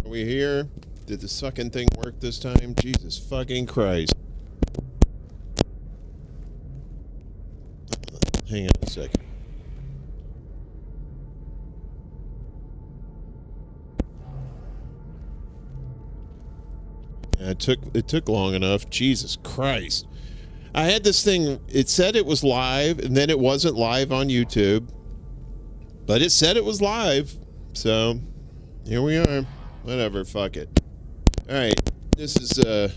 Are we here? Did this fucking thing work this time? Jesus fucking Christ. Hang on a second. Yeah, it took long enough. Jesus Christ. I had this thing, it said it was live, and then it wasn't live on YouTube. But it said it was live. So, here we are. Whatever, fuck it. Alright, this is, it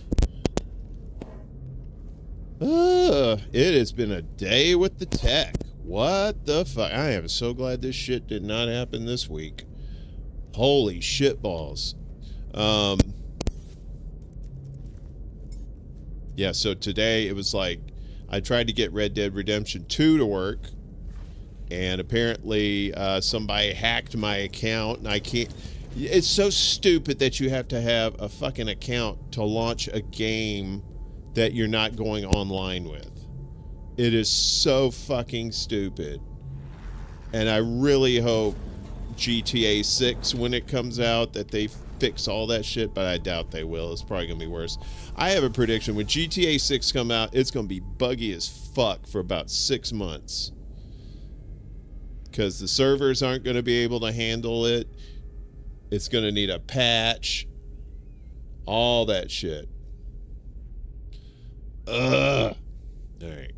has been a day with the tech. What the fuck? I am so glad this shit did not happen this week. Holy shitballs. Yeah, so today it was like, I tried to get Red Dead Redemption 2 to work, and apparently somebody hacked my account, and I can't... It's so stupid that you have to have a fucking account to launch a game that you're not going online with. It is so fucking stupid. And I really hope GTA 6, when it comes out, that they fix all that shit, but I doubt they will. It's probably going to be worse. I have a prediction. When GTA 6 come out, it's going to be buggy as fuck for about 6 months. Because the servers aren't going to be able to handle it. It's going to need a patch. All that shit. Ugh. Alright.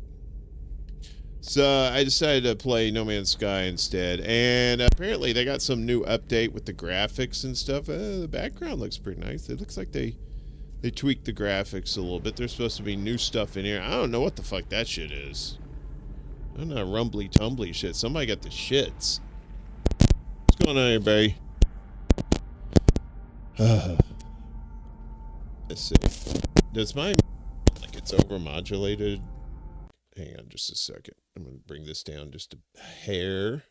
So I decided to play No Man's Sky instead. And apparently they got some new update with the graphics and stuff. The background looks pretty nice. It looks like they tweaked the graphics a little bit. There's supposed to be new stuff in here. I don't know what the fuck that shit is. I don't know, rumbly tumbly shit. Somebody got the shits. What's going on here, buddy? Let's see. Does mine like it's overmodulated? Hang on just a second. I'm going to bring this down just a hair.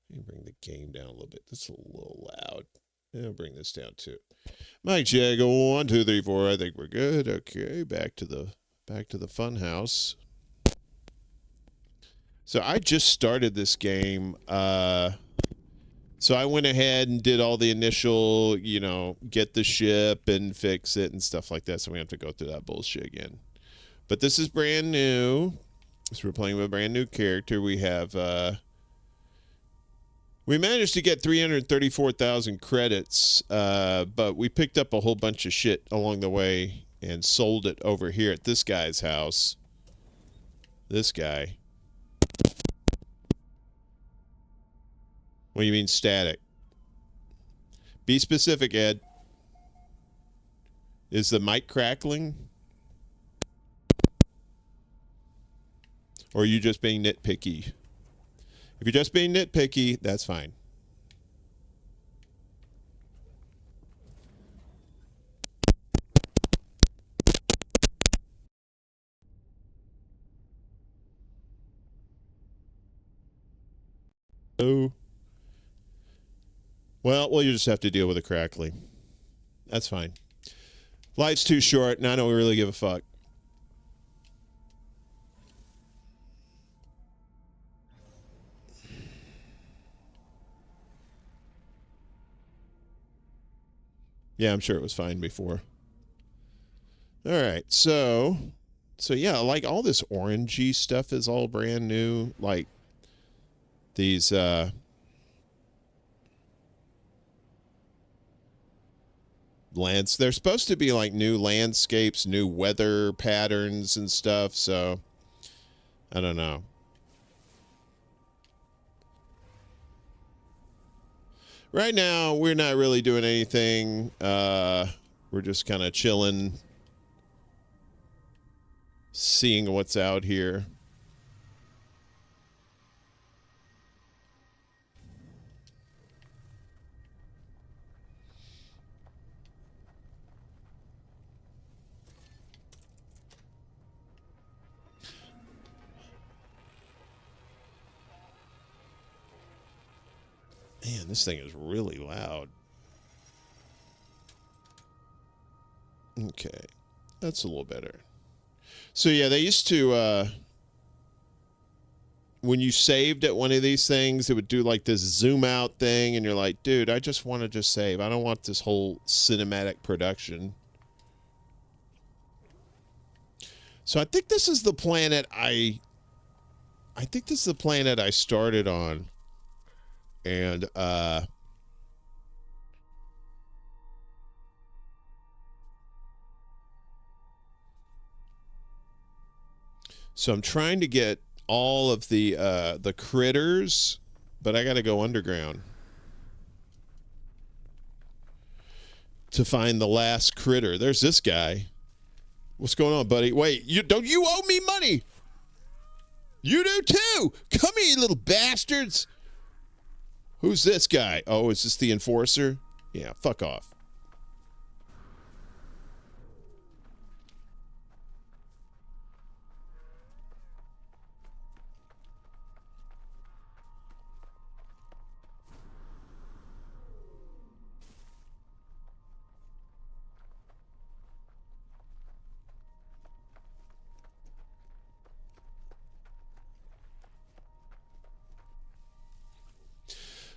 Let me bring the game down a little bit. That's a little loud. I'll bring this down too. Mic check. 1, 2, 3, 4. I think we're good. Okay, back to the fun house. So I just started this game. So I went ahead and did all the initial, get the ship and fix it and stuff like that. So we have to go through that bullshit again. But this is brand new. So we're playing with a brand new character. We have, we managed to get 334,000 credits, but we picked up a whole bunch of shit along the way and sold it over here at this guy's house. This guy. What do you mean static? Be specific, Ed. Is the mic crackling? Or are you just being nitpicky? If you're just being nitpicky, that's fine. Oh. Well, you just have to deal with the crackling. That's fine. Life's too short, and I don't really give a fuck. Yeah, I'm sure it was fine before. All right, so yeah, like all this orangey stuff is all brand new. Like these they're supposed to be like new landscapes, new weather patterns and stuff, so I don't know. Right now, we're not really doing anything. We're just kind of chilling, seeing what's out here. Man, this thing is really loud. Okay, that's a little better. So yeah, they used to, when you saved at one of these things, it would do like this zoom out thing, and you're like, dude, I just want to just save. I don't want this whole cinematic production. So I think this is the planet I think this is the planet I started on. And so I'm trying to get all of the critters, but I got to go underground to find the last critter. There's this guy. What's going on, buddy? Wait, you owe me money? You do too. Come here, you little bastards. Who's this guy? Oh, is this the enforcer? Yeah, fuck off.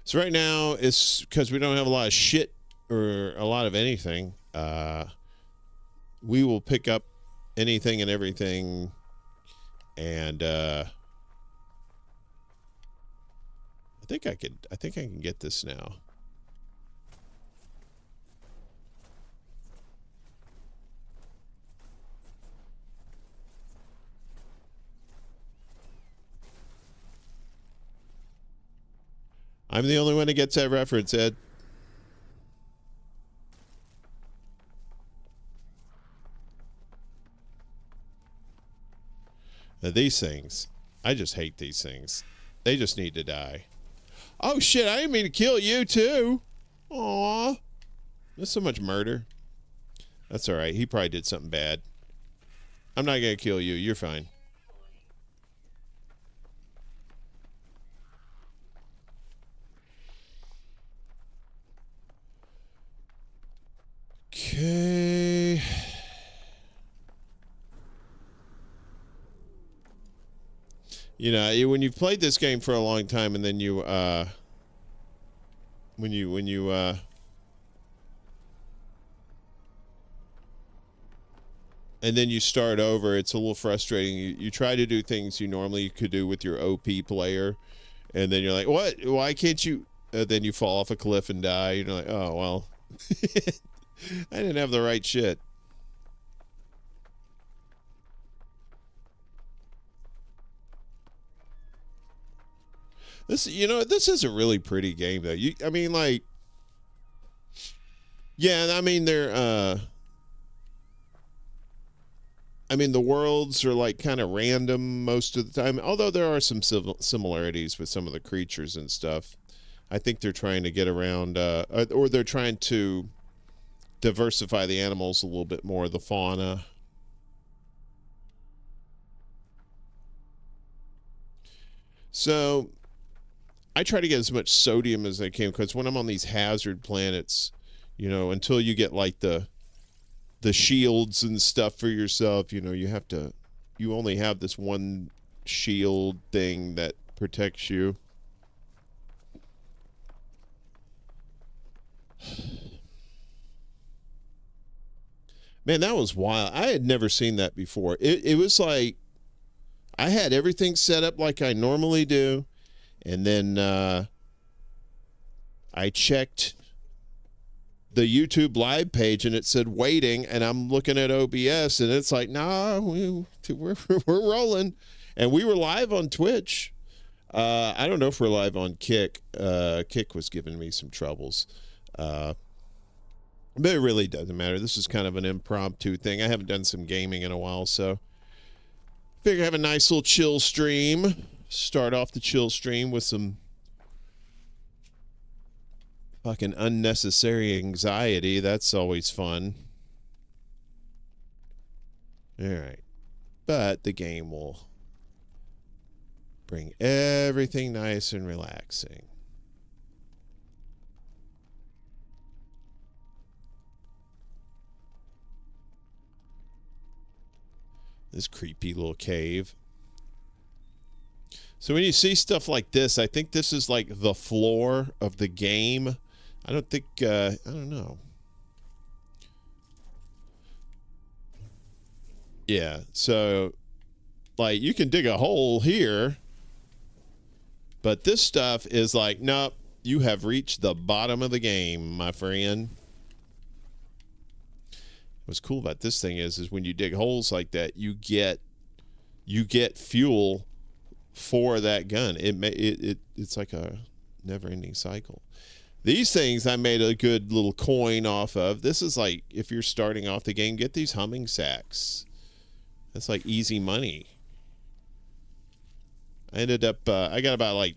So right now, it's because we don't have a lot of shit or a lot of anything. We will pick up anything and everything, and I think I can get this now. I'm the only one that gets that reference, Ed. Now, these things, I just hate these things. They just need to die. Oh, shit, I didn't mean to kill you, too. Aw. There's so much murder. That's all right. He probably did something bad. I'm not going to kill you. You're fine. Okay. You know, when you've played this game for a long time, and then you, when you, and then you start over, it's a little frustrating. You try to do things you normally could do with your OP player, and then you're like, what? Why can't you? Then you fall off a cliff and die. You're like, oh, well, I didn't have the right shit. This, you know, this is a really pretty game, though. I mean, like, yeah, I mean, I mean, the worlds are like kind of random most of the time, although there are some similarities with some of the creatures and stuff. I think they're trying to get around, or they're trying to diversify the animals a little bit more, the fauna. So I try to get as much sodium as I can, because when I'm on these hazard planets, you know, until you get like the shields and stuff for yourself, you know, you only have this one shield thing that protects you. Man, that was wild. I had never seen that before. It was like I had everything set up like I normally do, and then I checked the YouTube live page, and it said waiting, and I'm looking at OBS, and it's like, nah, we're rolling. And we were live on Twitch. I don't know if we're live on Kick. Kick was giving me some troubles. But it really doesn't matter. This is kind of an impromptu thing. I haven't done some gaming in a while, so figure I have a nice little chill stream. Start off the chill stream with some fucking unnecessary anxiety. That's always fun. All right. But the game will bring everything nice and relaxing. This creepy little cave. So when you see stuff like this, I think this is like the floor of the game. I don't think, I don't know. Yeah, so, like, you can dig a hole here, but this stuff is like, nope, you have reached the bottom of the game, my friend. What's cool about this thing is when you dig holes like that, you get fuel for that gun. It's like a never-ending cycle. These things I made a good little coin off of. This is like, if you're starting off the game, get these humming sacks. That's like easy money. I ended up, I got about like,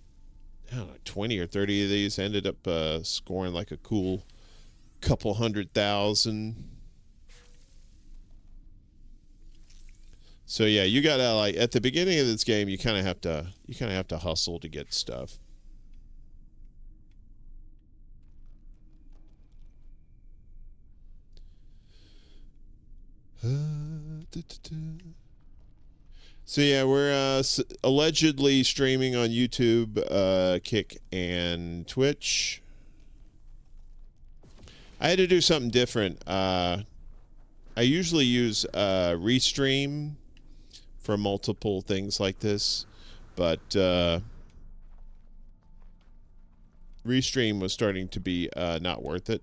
I don't know, 20 or 30 of these. I ended up scoring like a cool couple 100,000. So yeah, you gotta, like, at the beginning of this game, you kind of have to hustle to get stuff. So yeah, we're allegedly streaming on YouTube, Kick, and Twitch. I had to do something different. I usually use Restream for multiple things like this, but Restream was starting to be not worth it.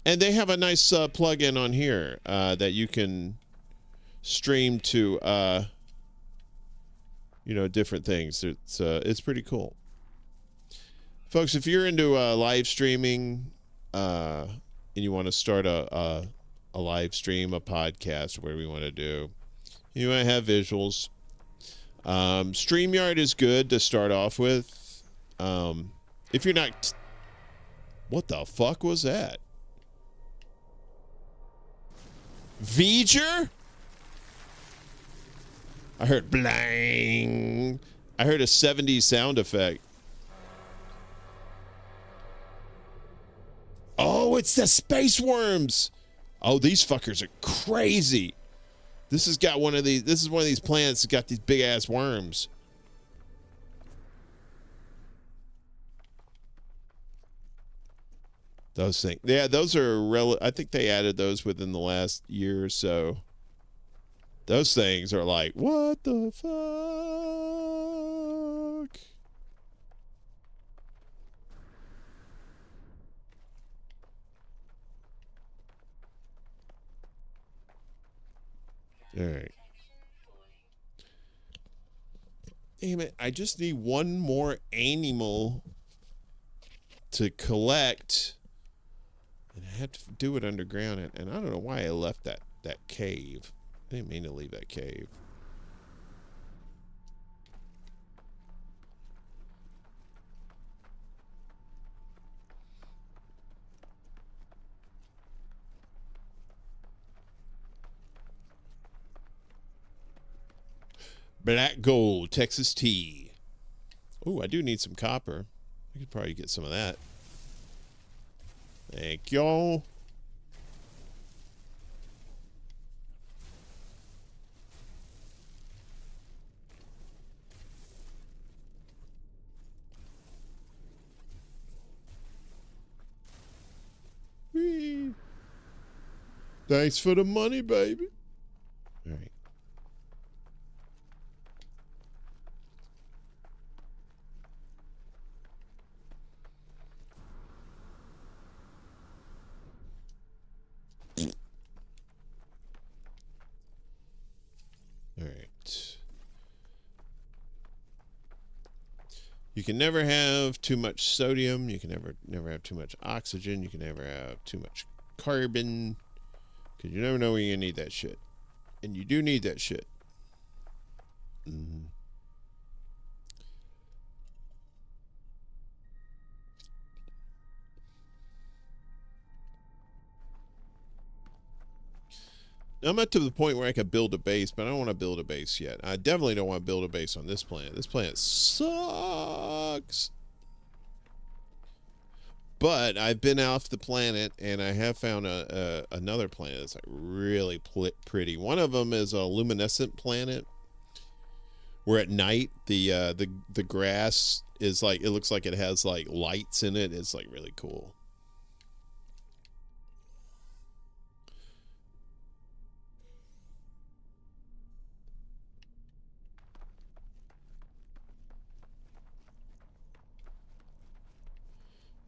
And they have a nice plug-in on here that you can stream to, different things. It's pretty cool. Folks, if you're into live streaming and you want to start a live stream, a podcast, whatever you want to do, you might have visuals. StreamYard is good to start off with. If you're not... What the fuck was that? V'ger? I heard blang. I heard a 70s sound effect. Oh, it's the space worms. Oh, these fuckers are crazy. This is one of these planets that's got these big ass worms. Those things. Yeah, those are I think they added those within the last year or so. Those things are like, what the fuck? All right. Damn it. I just need one more animal to collect. And I have to do it underground. And I don't know why I left that cave. I didn't mean to leave that cave. Black gold, Texas tea. Oh, I do need some copper. I could probably get some of that. Thank y'all. Whee. Thanks for the money, baby. All right. All right. You can never have too much sodium. You can never have too much oxygen. You can never have too much carbon. Because you never know when you need that shit. And you do need that shit. Mm-hmm. I'm not to the point where I can build a base, but I don't want to build a base yet. I definitely don't want to build a base on this planet. This planet sucks. But I've been off the planet, and I have found another planet that's like really pretty. One of them is a luminescent planet, where at night the grass is like, it looks like it has like lights in it. It's like really cool.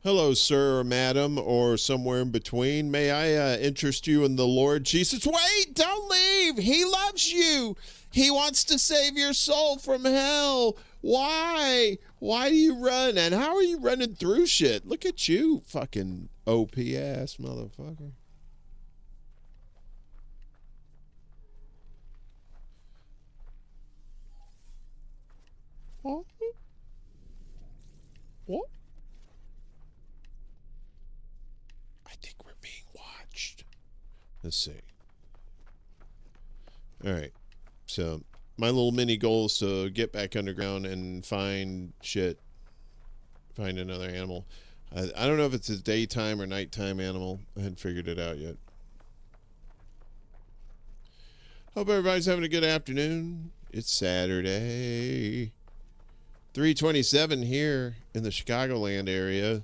Hello, sir or madam, or somewhere in between. May I interest you in the Lord Jesus? Wait, don't leave. He loves you. He wants to save your soul from hell. Why? Why do you run? And how are you running through shit? Look at you, fucking OP ass motherfucker. What? What? I think we're being watched. Let's see. All right. So my little mini goal is to get back underground and find shit. Find another animal. I don't know if it's a daytime or nighttime animal. I hadn't figured it out yet. Hope everybody's having a good afternoon. It's Saturday. 3:27 here in the Chicagoland area.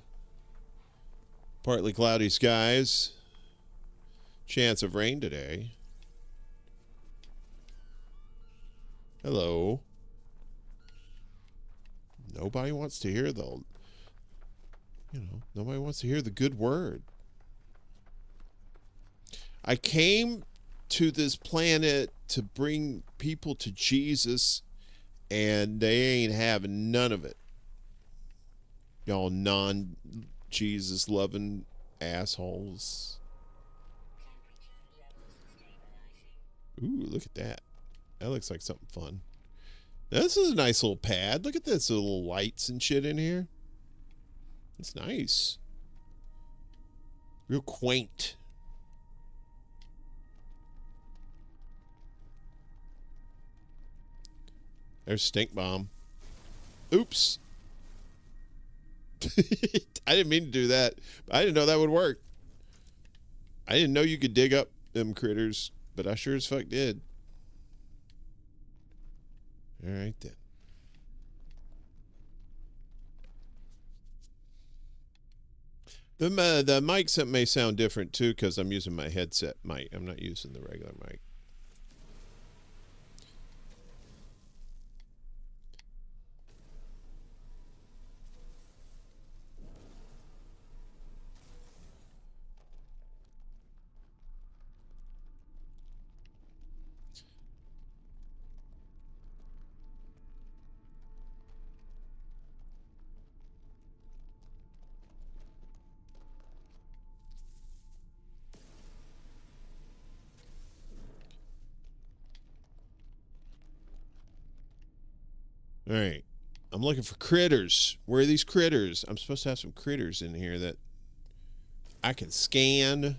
Partly cloudy skies. Chance of rain today. Hello. Nobody wants to hear nobody wants to hear the good word. I came to this planet to bring people to Jesus, and they ain't having none of it. Y'all non-Jesus loving assholes. Ooh, look at that. That looks like something fun. This is a nice little pad. Look at this little lights and shit in here. It's nice. Real quaint. There's Stink Bomb. Oops. I didn't mean to do that. I didn't know that would work. I didn't know you could dig up them critters, but I sure as fuck did. All right, then. The mics may sound different, too, because I'm using my headset mic. I'm not using the regular mic. All right. I'm looking for critters. Where are these critters? I'm supposed to have some critters in here that I can scan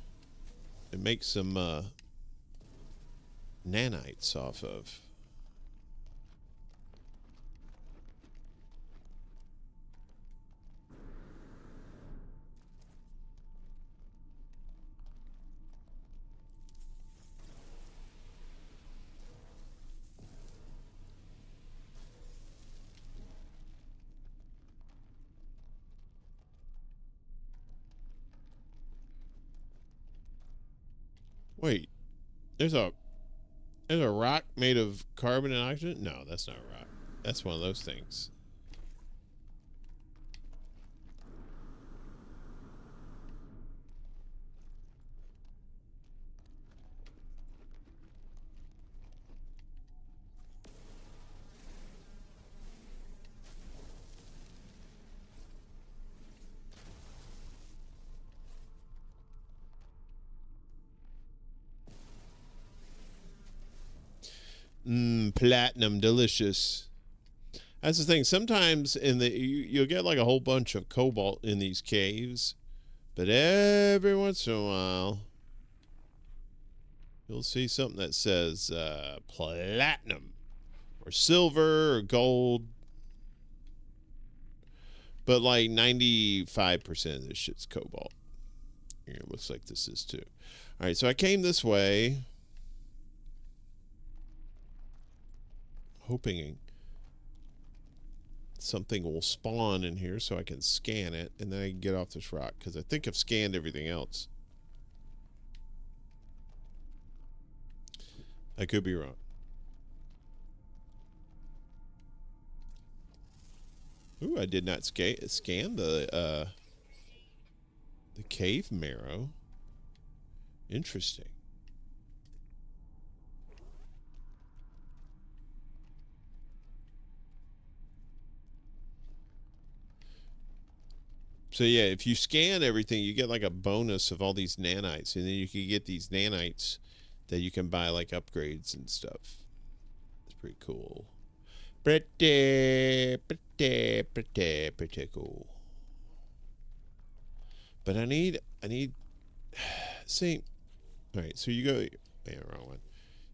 and make some nanites off of. Wait, there's a rock made of carbon and oxygen? No, that's not a rock. That's one of those things. Platinum, delicious. That's the thing. Sometimes you'll get like a whole bunch of cobalt in these caves, but every once in a while you'll see something that says platinum or silver or gold. But like 95% of this shit's cobalt. Here, it looks like this is too. All right, so I came this way, hoping something will spawn in here so I can scan it, and then I can get off this rock, because I think I've scanned everything else. I could be wrong. Ooh, I did not scan the cave marrow. Interesting. So yeah, if you scan everything, you get like a bonus of all these nanites, and then you can get these nanites that you can buy like upgrades and stuff. It's pretty cool. Pretty cool. But I need. See, all right. So you go. Yeah, wrong one.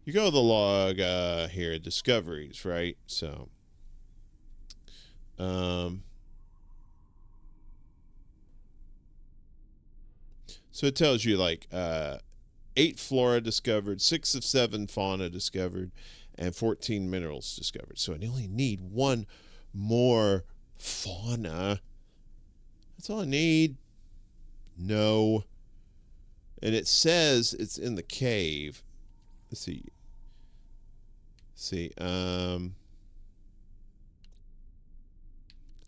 You go to the log here, discoveries, right? So, so it tells you like 8 flora discovered, 6 of 7 fauna discovered, and 14 minerals discovered. So I only need 1 more fauna. That's all I need. No. And it says it's in the cave. Let's see.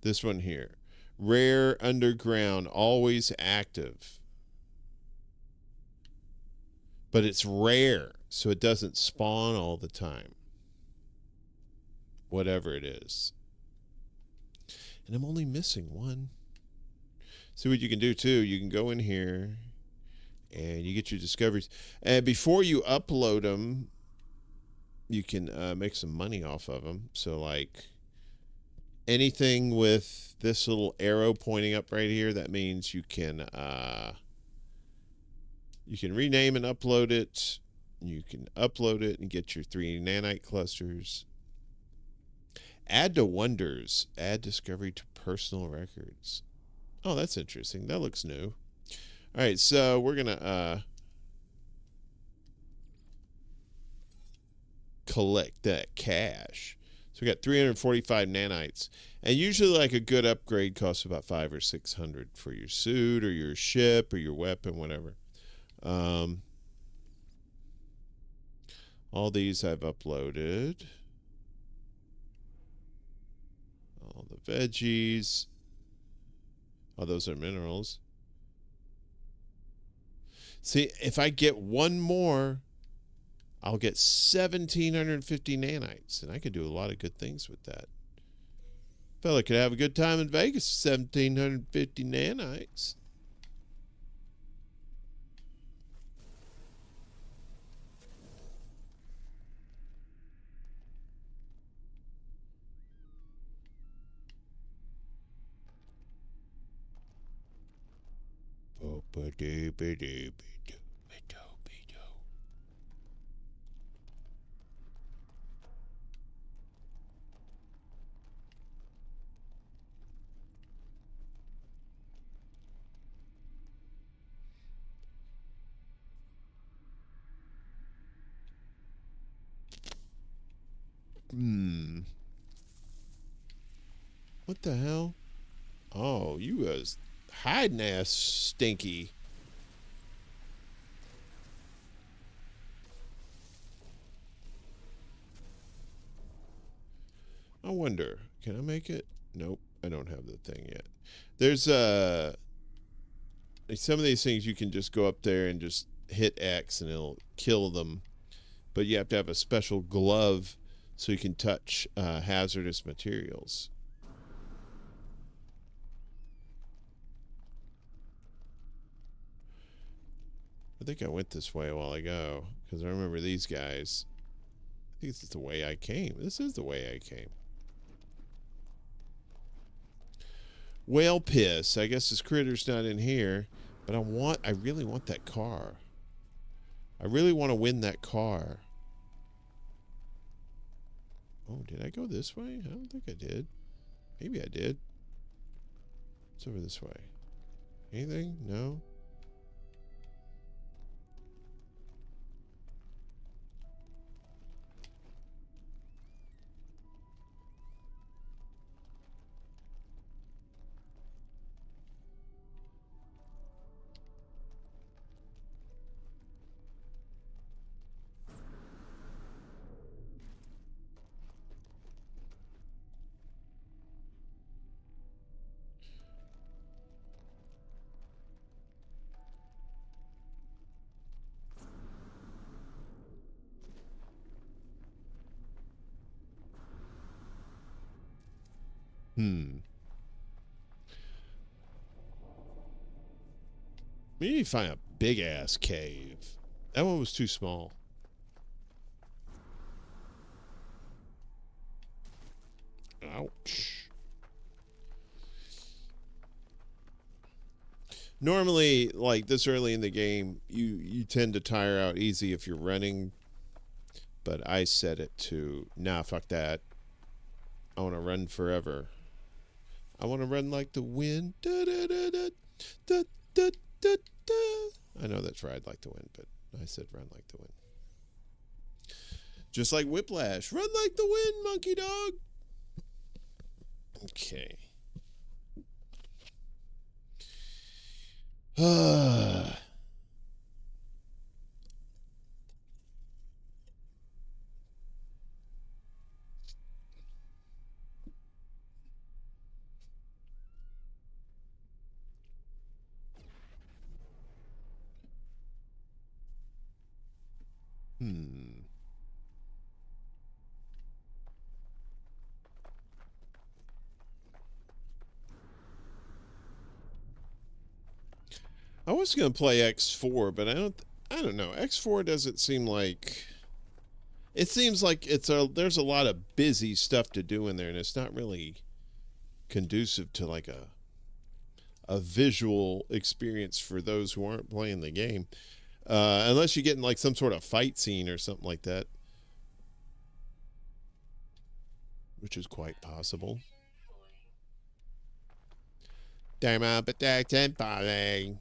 This one here. Rare underground, always active. But it's rare, so it doesn't spawn all the time. Whatever it is. And I'm only missing 1. See what you can do, too. You can go in here, and you get your discoveries. And before you upload them, you can make some money off of them. So, like, anything with this little arrow pointing up right here, that means you can rename and upload it. You can upload it and get your 3 nanite clusters. Add to wonders. Add discovery to personal records. Oh, that's interesting. That looks new. All right, so we're going to collect that cash. So we got 345 nanites. And usually like a good upgrade costs about 500 or 600 for your suit or your ship or your weapon, whatever. All these I've uploaded. All the veggies. Oh, those are minerals. See, if I get 1 more, I'll get 1,750 nanites, and I could do a lot of good things with that. Fella could have a good time in Vegas, 1,750 nanites. What the hell? Oh, you was hiding ass stinky. I wonder, can I make it? Nope, I don't have the thing yet. There's some of these things you can just go up there and just hit X and it'll kill them, but you have to have a special glove so you can touch hazardous materials. I think I went this way a while ago because I remember these guys. I think this is the way I came. This is the way I came. Whale piss. I guess this critter's not in here, but I really want that car. I really want to win that car. Oh, did I go this way? I don't think I did. Maybe I did. It's over this way. Anything? No? Hmm. We need to find a big ass cave. That one was too small. Ouch. Normally, like this early in the game, you tend to tire out easy if you're running, but I set it to nah, fuck that. I want to run forever. I want to run like the wind. Da, da, da, da, da, da, da, da. I know that's ride like the wind, but I said run like the wind. Just like Whiplash. Run like the wind, monkey dog. Okay. Hmm. I was gonna play X4, but I don't know. X4 doesn't seem like. It seems like there's a lot of busy stuff to do in there, and it's not really conducive to like a visual experience for those who aren't playing the game, unless you get in like some sort of fight scene or something like that, which is quite possible. Dharma protect and body.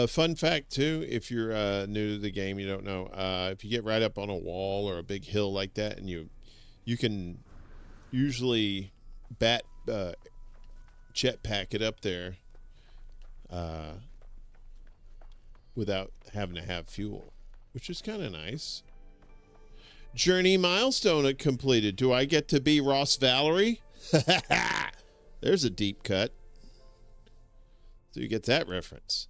Fun fact too, if you're new to the game, you don't know. If you get right up on a wall or a big hill like that, and you can usually jetpack it up there uh, without having to have fuel, which is kind of nice. Journey milestone completed. Do I get to be Ross Valerie? There's a deep cut. So you get that reference.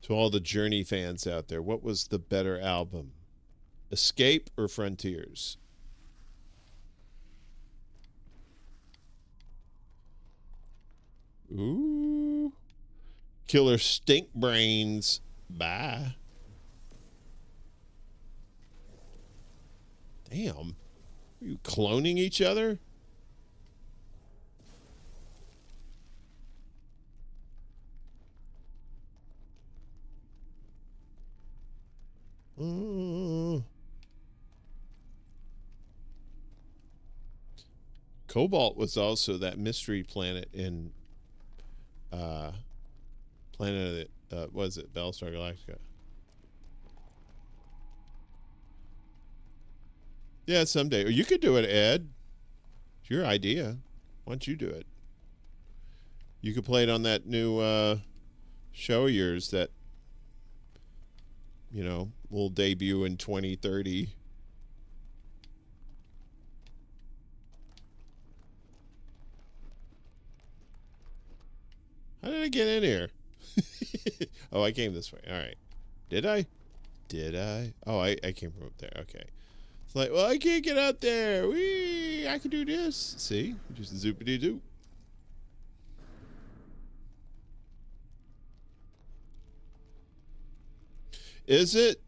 To all the Journey fans out there, what was the better album? Escape or Frontiers? Ooh. Killer Stink Brains. Bye. Damn. Are you cloning each other? Cobalt was also that mystery planet in Planet of the, was it Battlestar Galactica? Yeah, someday. Or you could do it, Ed. It's your idea. Why don't you do it? You could play it on that new show of yours that, will debut in 2030. How did I get in here? Oh, I came this way. All right. Did I? Did I? Oh, I came from up there. Okay. It's like, well, I can't get out there. Wee! I can do this. See? Just zoopity doop. Is it?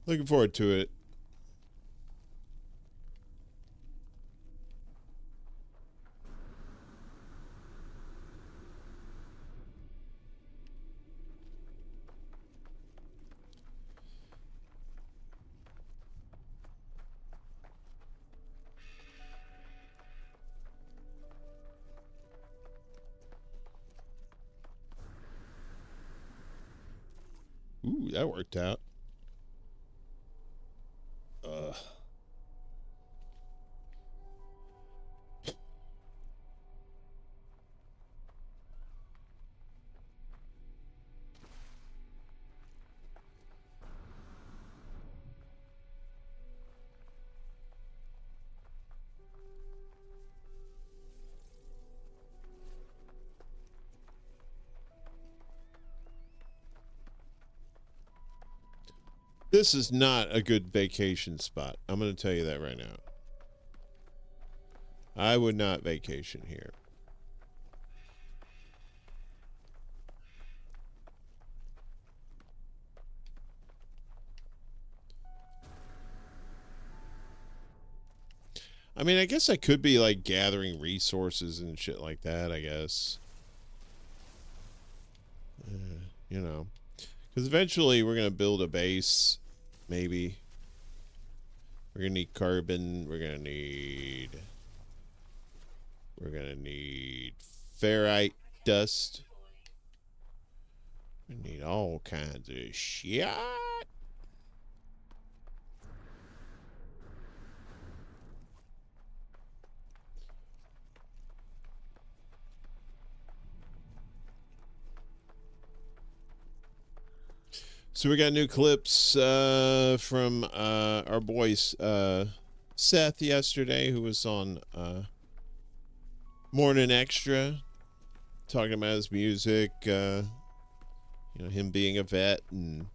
Looking forward to it. Ooh, that worked out. This is not a good vacation spot. I'm going to tell you that right now. I would not vacation here. I mean, I guess I could be like gathering resources and shit like that, I guess. You know. Because eventually we're going to build a base. Maybe. We're going to need carbon. We're going to need ferrite dust. We need all kinds of shit. So we got new clips from our boy Seth yesterday, who was on Morning Extra, talking about his music, him being a vet and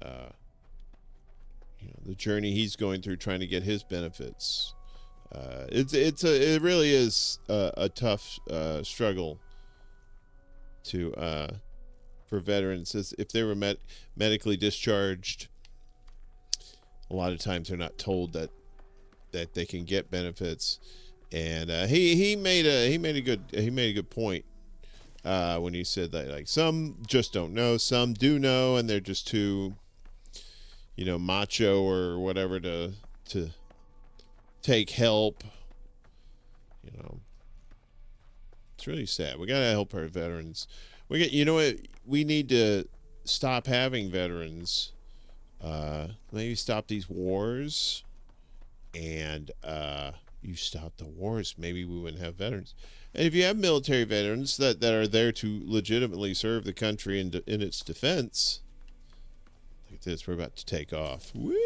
the journey he's going through trying to get his benefits. It really is a tough struggle to for veterans. If they were medically discharged, a lot of times they're not told that they can get benefits. And he made a good point when he said that, like, some just don't know, some do know, and they're just too macho or whatever to take help. It's really sad. We gotta help our veterans. We need to stop having veterans. Maybe stop these wars, and you stop the wars, maybe we wouldn't have veterans. And if you have military veterans that are there to legitimately serve the country in its defense, look at this, we're about to take off. Woo!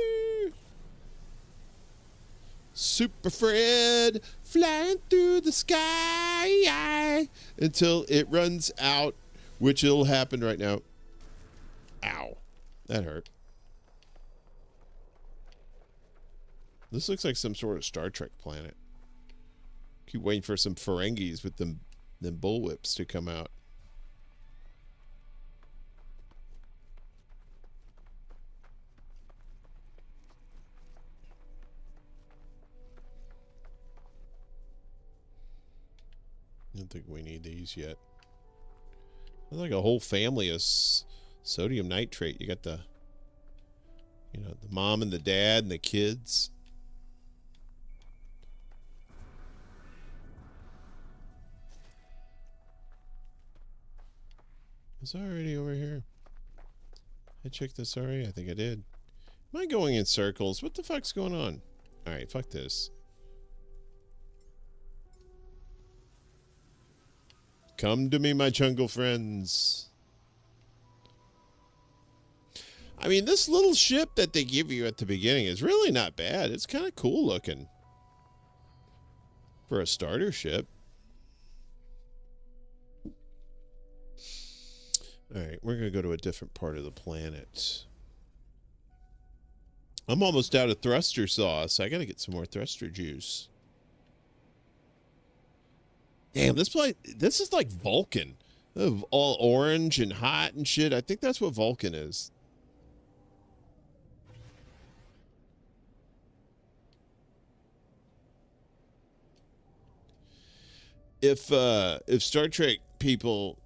Super Fred flying through the sky until it runs out, which it'll happen right now. Ow. That hurt. This looks like some sort of Star Trek planet. Keep waiting for some Ferengis with them bullwhips to come out. I don't think we need these yet. There's like a whole family of sodium nitrate. You got the mom and the dad and the kids. Is that already over here? I checked this already? I think I did. Am I going in circles? What the fuck's going on? Alright, fuck this. Come to me, my jungle friends. I mean, this little ship that they give you at the beginning is really not bad. It's kind of cool looking for a starter ship. All right, we're going to go to a different part of the planet. I'm almost out of thruster sauce. I got to get some more thruster juice. Damn, this is like Vulcan. All orange and hot and shit. I think that's what Vulcan is. If Star Trek people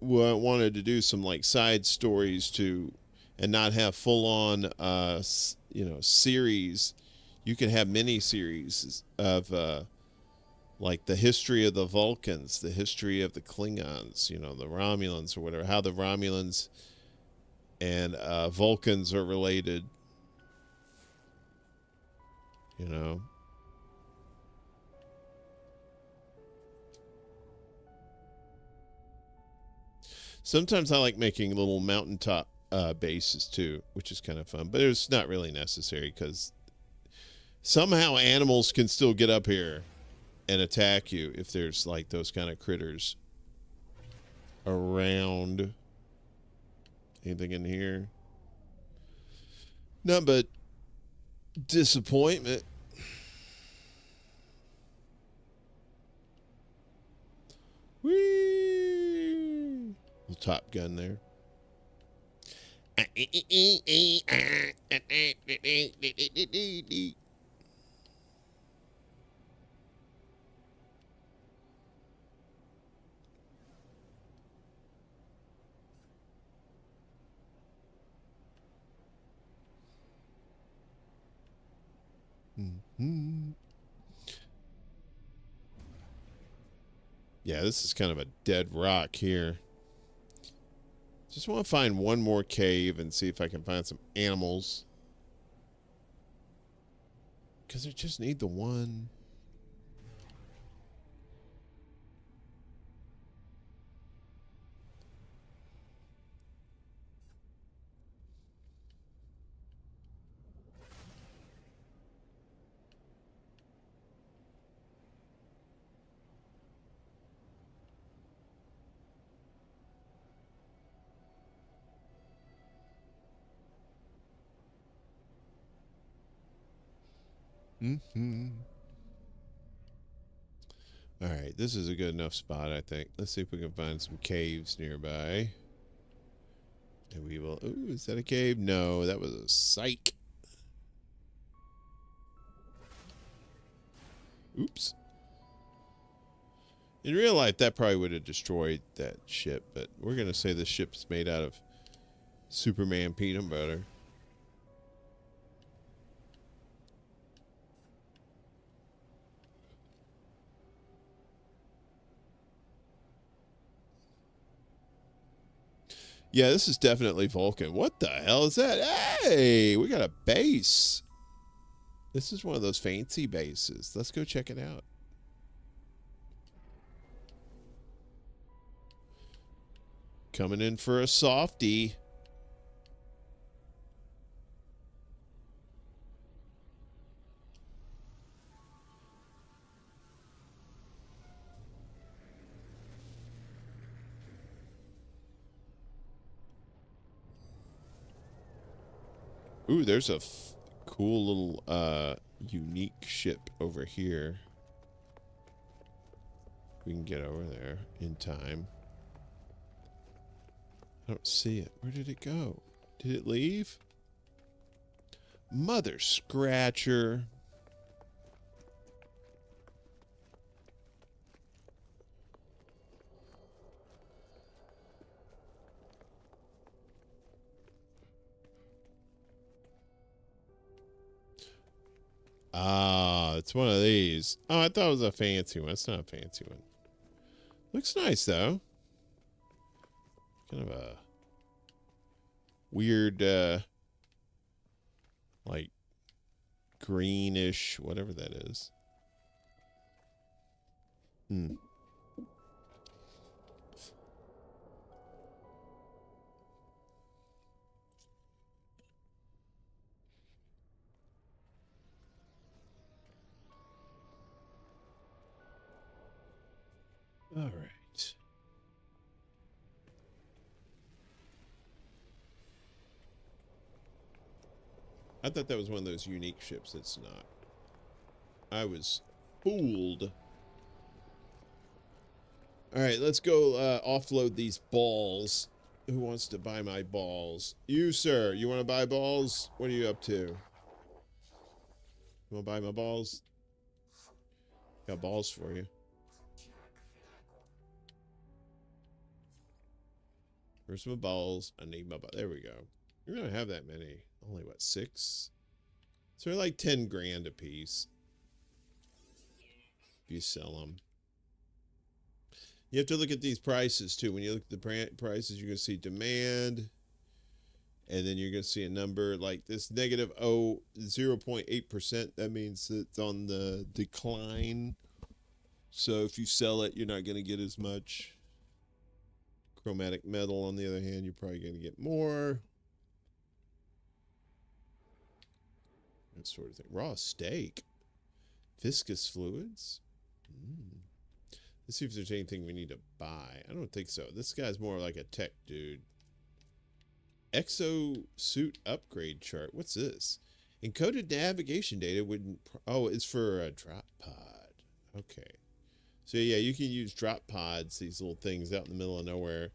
wanted to do some like side stories and not have full on series, you could have mini series of like the history of the Vulcans, the history of the Klingons, the Romulans or whatever, how the Romulans and Vulcans are related. Sometimes I like making little mountaintop bases too, which is kind of fun, but it's not really necessary because somehow animals can still get up here and attack you if there's like those kind of critters around. Anything in here? None but disappointment. Whee! Little Top Gun there. Mm-hmm. Yeah, this is kind of a dead rock here. Just want to find one more cave and see if I can find some animals. Because I just need the one. Mm-hmm. All right, this is a good enough spot, I think. Let's see if we can find some caves nearby. And we will... Ooh, is that a cave? No, that was a psych. Oops. In real life, that probably would have destroyed that ship, but we're going to say the ship's made out of Superman peanut butter. Yeah, this is definitely Vulcan. What the hell is that? Hey, we got a base. This is one of those fancy bases. Let's go check it out. Coming in for a softie. Ooh, there's a cool little unique ship over here. We can get over there in time. I don't see it. Where did it go? Did it leave? Mother Scratcher. Ah, it's one of these. Oh, I thought it was a fancy one. It's not a fancy one. Looks nice, though. Kind of a weird, like, greenish, whatever that is. Hmm. All right. I thought that was one of those unique ships. It's not. I was fooled. All right, let's go offload these balls. Who wants to buy my balls? You, sir. You want to buy balls? What are you up to? You want to buy my balls? Got balls for you. Where's my balls? I need my balls. There we go. We don't have that many. Only, what, 6? So they're like 10 grand a piece. If you sell them. You have to look at these prices, too. When you look at the prices, you're going to see demand. And then you're going to see a number like this negative 0.8%. That means it's on the decline. So if you sell it, you're not going to get as much. Chromatic metal, on the other hand, you're probably going to get more. That sort of thing. Raw steak. Viscous fluids. Let's see if there's anything we need to buy. I don't think so. This guy's more like a tech dude. Exosuit upgrade chart. What's this? Encoded navigation data wouldn't. Oh, it's for a drop pod. Okay. So yeah, you can use drop pods, these little things out in the middle of nowhere.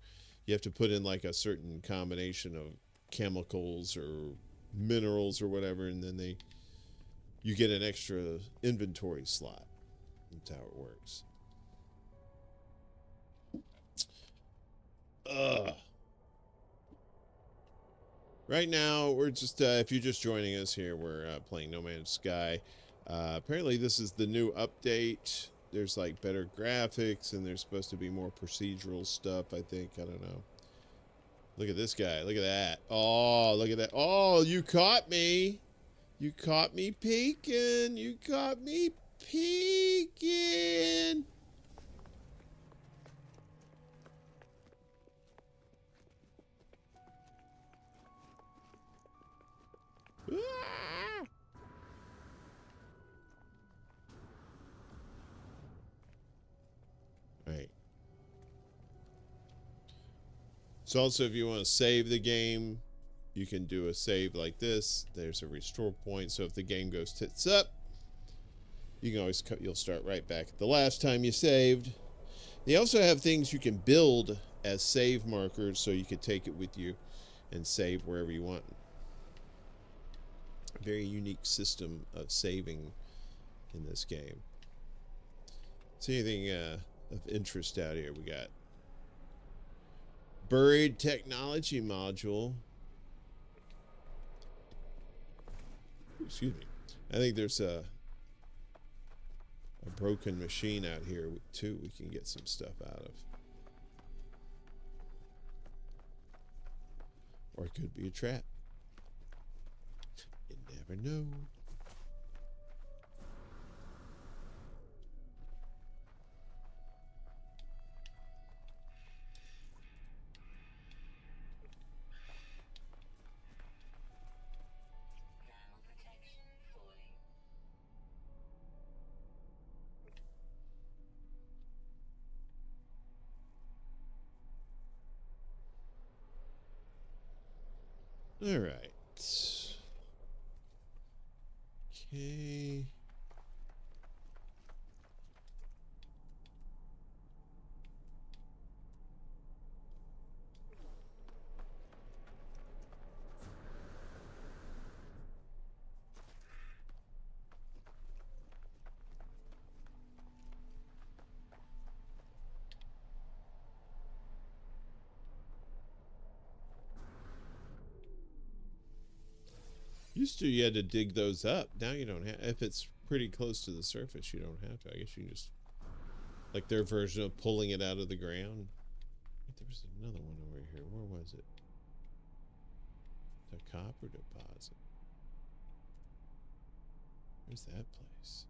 You have to put in like a certain combination of chemicals or minerals or whatever, and then you get an extra inventory slot. That's how it works. Ugh. Right now, we're just, if you're just joining us here, we're playing No Man's Sky. Apparently, this is the new update. There's like better graphics, and there's supposed to be more procedural stuff, I think. I don't know. Look at this guy. Look at that. Oh, look at that. Oh, you caught me. You caught me peeking. You caught me peeking. Ah! Right. So also, if you want to save the game, you can do a save like this. There's a restore point. So if the game goes tits up, you can always you'll start right back at the last time you saved. They also have things you can build as save markers, so you could take it with you and save wherever you want. A very unique system of saving in this game. See anything of interest out here? We got buried technology module. Excuse me. I think there's a broken machine out here too we can get some stuff out of. Or it could be a trap. You never know. All right. Okay. Used to, you had to dig those up. Now you don't have. If it's pretty close to the surface, you don't have to. I guess you can just, like their version of pulling it out of the ground. There was another one over here. Where was it? The copper deposit. Where's that place?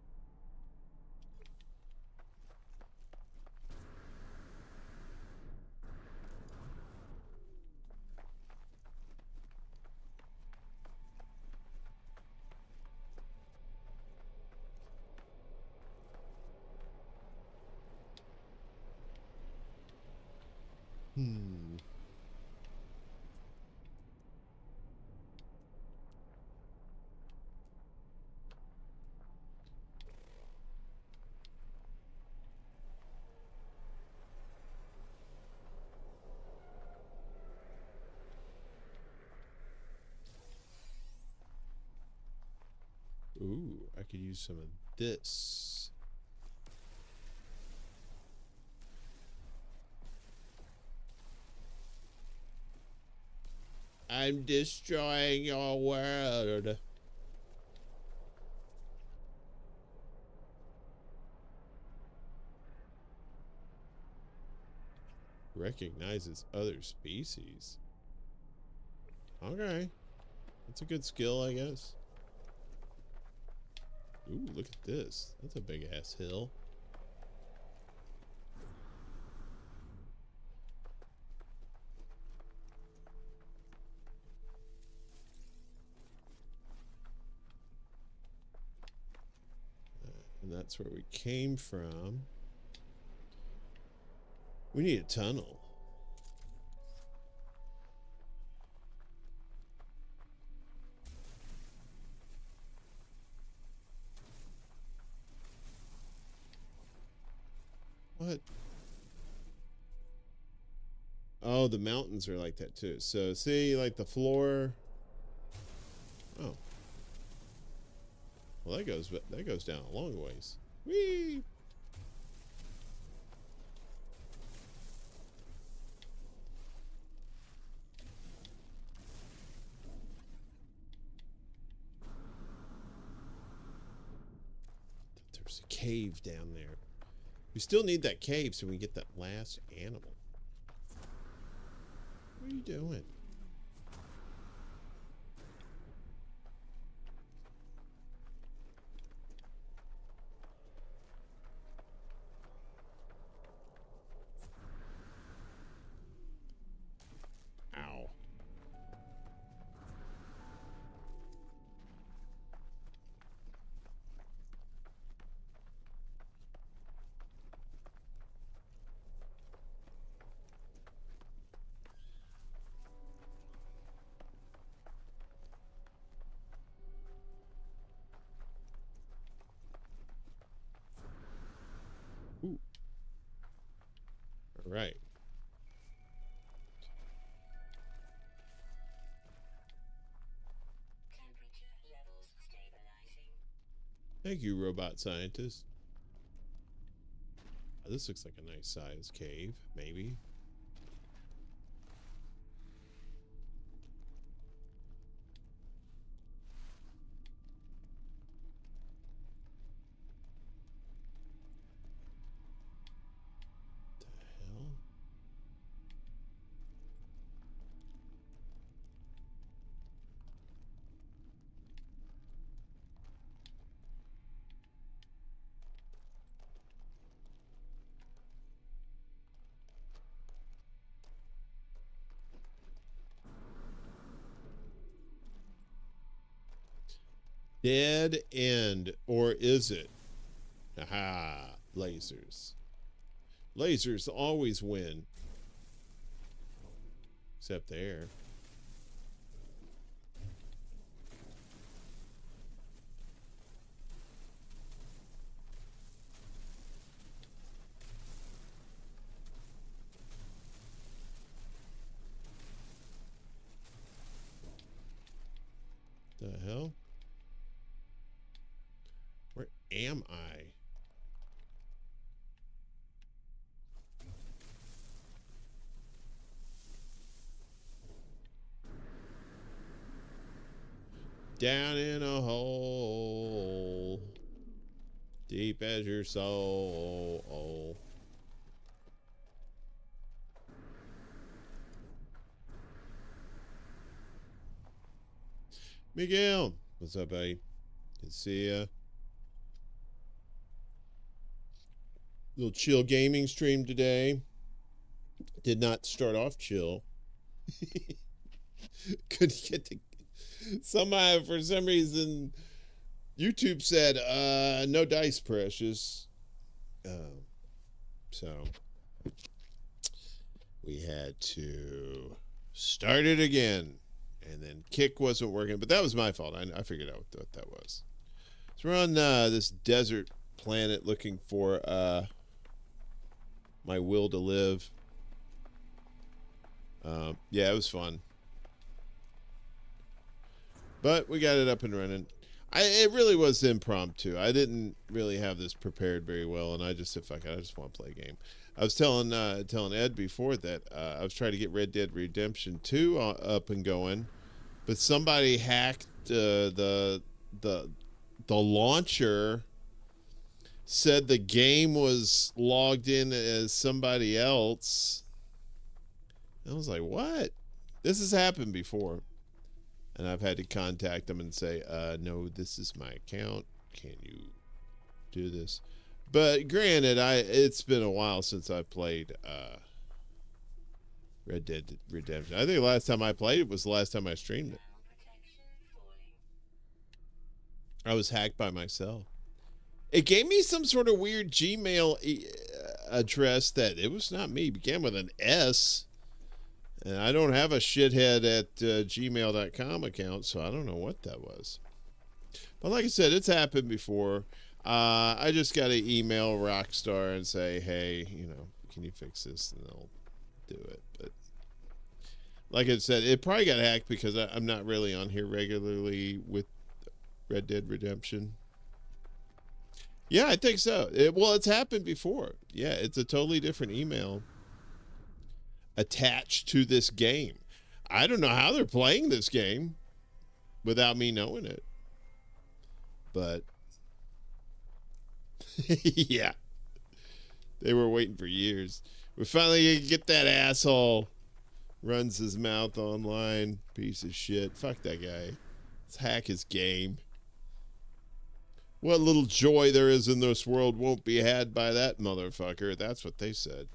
Ooh, I could use some of this. I'm destroying your world. Recognizes other species. Okay. That's a good skill, I guess. Ooh, look at this. That's a big ass hill. And that's where we came from. We need a tunnel. Oh, the mountains are like that too. So see, like the floor. Oh. Well, that goes down a long ways. Whee! There's a cave down there. We still need that cave so we can get that last animal. What are you doing? Ow. Ooh. All right. Thank you, robot scientist. Oh, this looks like a nice sized cave, maybe. What the hell? Dead end, or is it? Aha, lasers. Lasers always win. Except there. The hell? Where am I? Down in a hole, deep as your soul. Miguel, what's up, buddy? Good to see ya. Little chill gaming stream today. Did not start off chill. Couldn't get to. Somehow, for some reason, YouTube said, no dice, precious. So we had to start it again. And then kick wasn't working, but that was my fault. I figured out what that was. So we're on this desert planet looking for my will to live. Yeah, it was fun. But we got it up and running. It really was impromptu. I didn't really have this prepared very well, and I just said, fuck it, I just want to play a game. I was telling Ed before that I was trying to get Red Dead Redemption 2 up and going, but somebody hacked the launcher, said the game was logged in as somebody else. I was like, what? This has happened before. And I've had to contact them and say, no, this is my account. Can you do this? But granted, it's been a while since I played Red Dead Redemption. I think the last time I played it was the last time I streamed it. I was hacked by myself. It gave me some sort of weird Gmail address that it was not me. It began with an S. And I don't have a shithead at gmail.com account, so I don't know what that was. But like I said, it's happened before. I just got to email Rockstar and say, hey, you know, can you fix this? And they'll do it. But like I said, it probably got hacked because I'm not really on here regularly with Red Dead Redemption. Yeah, I think so. Well, it's happened before. Yeah, it's a totally different email attached to this game. I don't know how they're playing this game without me knowing it. But yeah, they were waiting for years. We finally get that asshole. Runs his mouth online. Piece of shit. Fuck that guy. Let's hack his game. What little joy there is in this world won't be had by that motherfucker. That's what they said.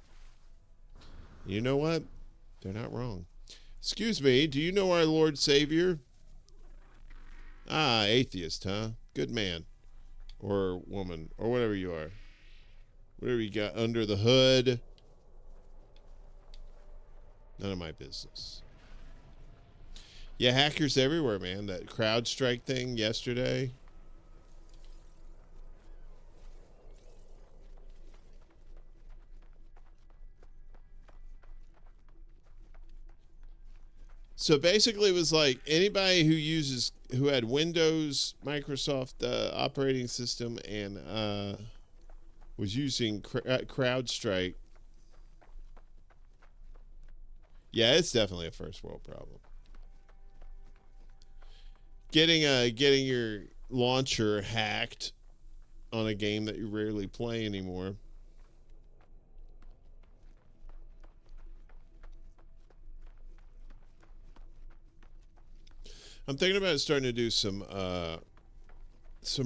You know what? They're not wrong. Excuse me, do you know our Lord Savior? Ah, atheist, huh? Good man. Or woman. Or whatever you are. Whatever you got under the hood. None of my business. Yeah, hackers everywhere, man. That CrowdStrike thing yesterday. So basically, it was like anybody who had Windows, Microsoft operating system, and was using CrowdStrike. Yeah, it's definitely a first world problem. Getting your launcher hacked on a game that you rarely play anymore. I'm thinking about starting to do some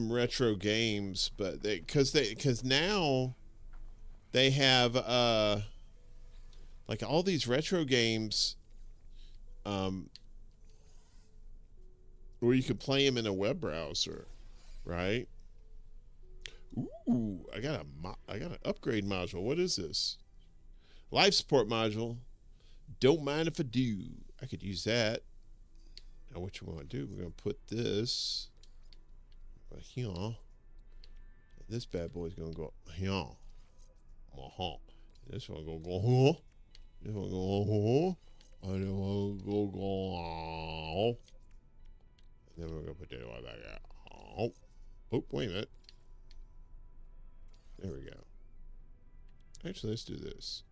retro games, but because now they have like all these retro games where you could play them in a web browser, right? Ooh, I got an upgrade module. What is this? Life support module. Don't mind if I do. I could use that. Now what you want to do, we're going to put this right here. This bad boy's going to go here. This one going to go here. This one going to go here. And then we'll go. And then we're going to put that one back out. Oh, wait a minute. There we go. Actually, let's do this.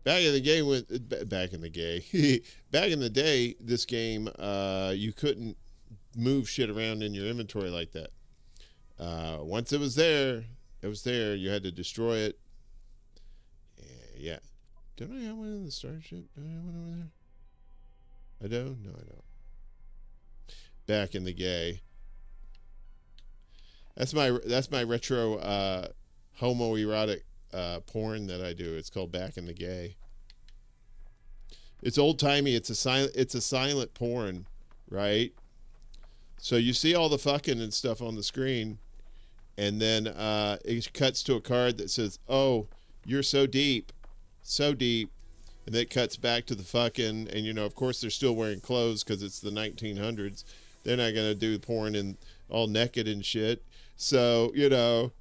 Back in the day, this game, you couldn't move shit around in your inventory like that. Once it was there, You had to destroy it. Yeah. Don't I have one in the Starship? Do I have one over there? I don't? No, I don't. Back in the gay. That's my retro homoerotic porn that I do. It's called Back in the Gay. It's old timey. It's a silent porn, right? So you see all the fucking and stuff on the screen, and then it cuts to a card that says, "Oh, you're so deep, so deep," and then it cuts back to the fucking, and of course they're still wearing clothes because it's the 1900s. They're not gonna do porn and all naked and shit. So they're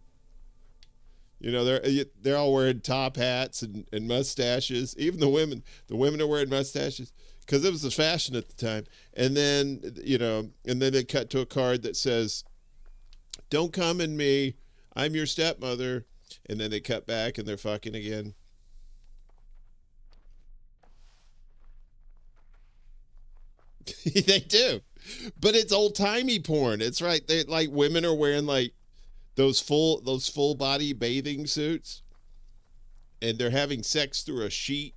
all wearing top hats and mustaches. Even the women are wearing mustaches because it was the fashion at the time. And then they cut to a card that says, "Don't come in me, I'm your stepmother." And then they cut back and they're fucking again. They do, but it's old timey porn. It's right. They like women are wearing like those full body bathing suits, and they're having sex through a sheet,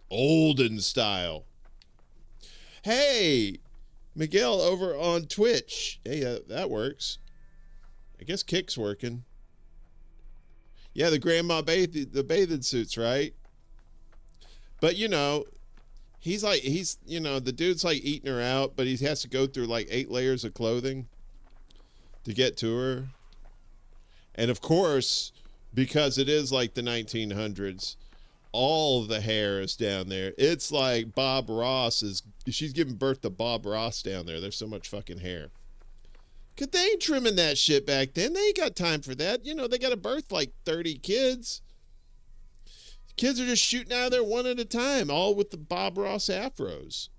olden style. Hey, Miguel over on Twitch. Hey, that works. I guess Kick's working. Yeah, the grandma the bathing suits, right? But the dude's like eating her out, but he has to go through like 8 layers of clothing to get to her. And of course, because it is like the 1900s, all of the hair is down there. It's like she's giving birth to Bob Ross down there. There's so much fucking hair. Cause they ain't trimming that shit back then. They ain't got time for that. They got to birth like 30 kids. Kids are just shooting out of there one at a time, all with the Bob Ross afros.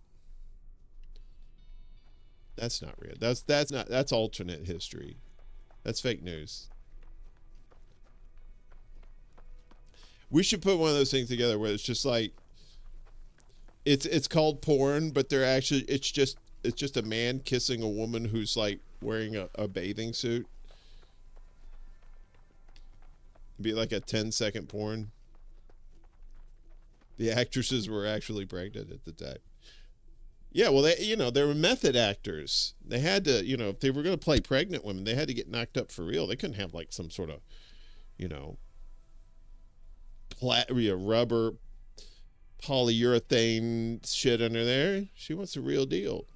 That's not real. That's alternate history. That's fake news. We should put one of those things together where it's just like it's called porn, but they're actually it's just a man kissing a woman who's like wearing a bathing suit. It'd be like a 10-second porn. The actresses were actually pregnant at the time. Yeah, well, they were method actors. They had to, if they were going to play pregnant women, they had to get knocked up for real. They couldn't have like some sort of, rubber, polyurethane shit under there. She wants the real deal.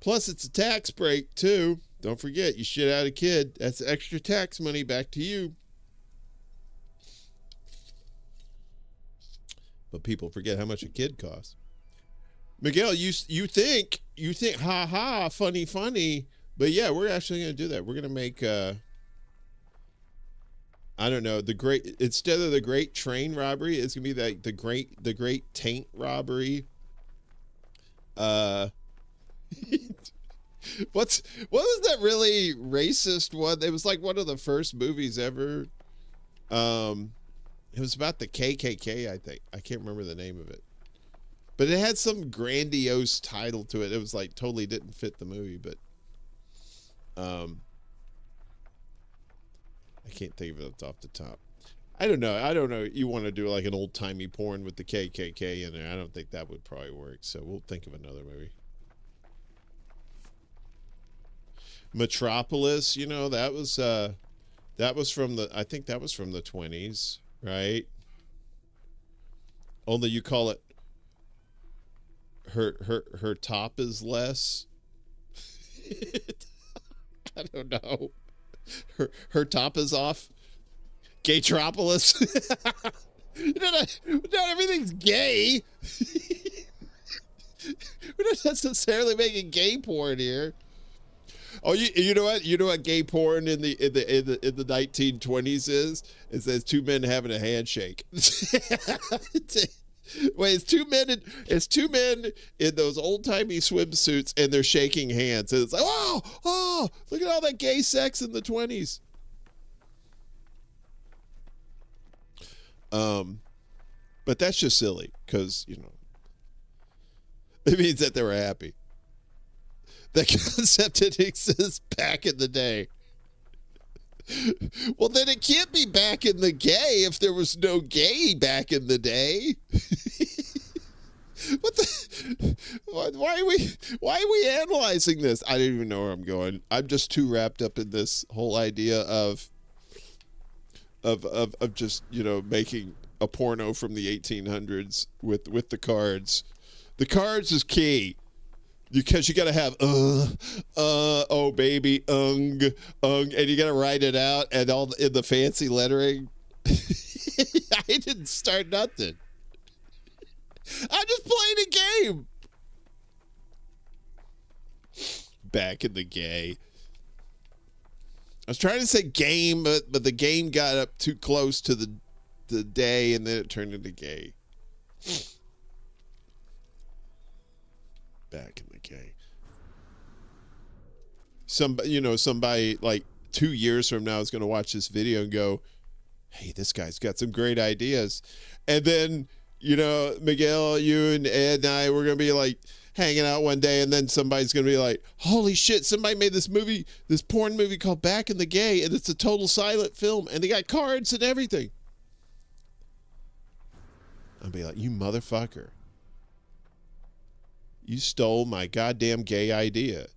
Plus, it's a tax break too. Don't forget, you shit out a kid. That's extra tax money back to you. But people forget how much a kid costs. Miguel, you think, ha ha, funny, but yeah, we're actually going to do that. We're going to make, I don't know, instead of the great train robbery, it's going to be like the great taint robbery. What was that really racist one? It was like one of the first movies ever. It was about the KKK, I think. I can't remember the name of it. But it had some grandiose title to it. It was like totally didn't fit the movie, but I can't think of it off the top. I don't know. You want to do like an old-timey porn with the KKK in there. I don't think that would probably work. So we'll think of another movie. Metropolis, that was from the 20s, right? Only you call it her top is less. I don't know. Her top is off. Gaytropolis. Not everything's gay. We're not necessarily making gay porn here. Oh, you know what? You know what gay porn in the 1920s is? It says two men having a handshake. Wait, it's two men in those old-timey swimsuits and they're shaking hands. And it's like, oh, look at all that gay sex in the 20s. But that's just silly because, it means that they were happy. That concept didn't exist back in the day. Well, then it can't be back in the gay if there was no gay back in the day. What the? Why are we analyzing this? I don't even know where I'm going. I'm just too wrapped up in this whole idea of just making a porno from the 1800s with the cards. The cards is key. Because you got to have, oh, baby, and you got to write it out and all in the fancy lettering. I didn't start nothing. I just played a game. Back in the gay. I was trying to say game, but the game got up too close to the day, and then it turned into gay. Back in the gay. Somebody like 2 years from now is going to watch this video and go, hey, this guy's got some great ideas. And then, Miguel, you and Ed and I, we're going to be like hanging out one day, and then somebody's going to be like, holy shit, somebody made this porn movie called Back in the Gay, and it's a total silent film, and they got cards and everything. I'll be like, you motherfucker. You stole my goddamn gay idea.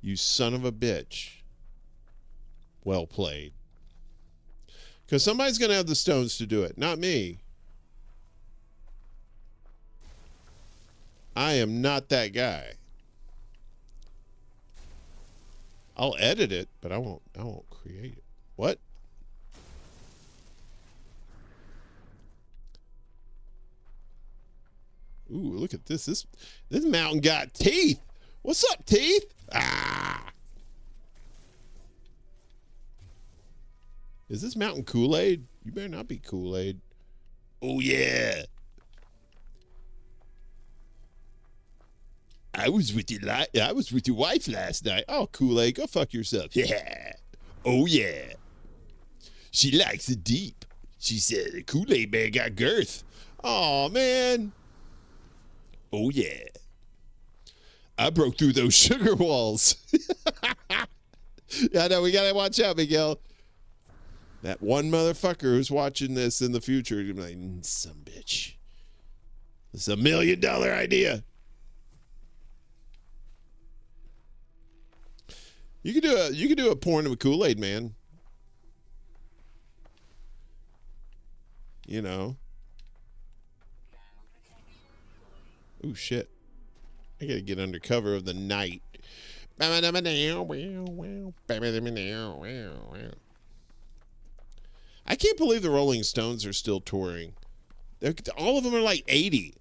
You son of a bitch. Well played. Because somebody's going to have the stones to do it, not me. I am not that guy. I'll edit it, but I won't create it. What? Ooh, look at this. This mountain got teeth. What's up, teeth? Ah. Is this mountain Kool-Aid? You better not be Kool-Aid. Oh, yeah. I was with your wife last night. Oh, Kool-Aid, go fuck yourself. Yeah. Oh, yeah. She likes it deep. She said the Kool-Aid man got girth. Oh, man. Oh, yeah. I broke through those sugar walls. Yeah, I know. We got to watch out, Miguel. That one motherfucker who's watching this in the future, you're like, some bitch. This is $1 million idea. You could do a porn with Kool-Aid man. You know. Ooh, shit. I gotta get under cover of the night. I can't believe the Rolling Stones are still touring. All of them are like 80.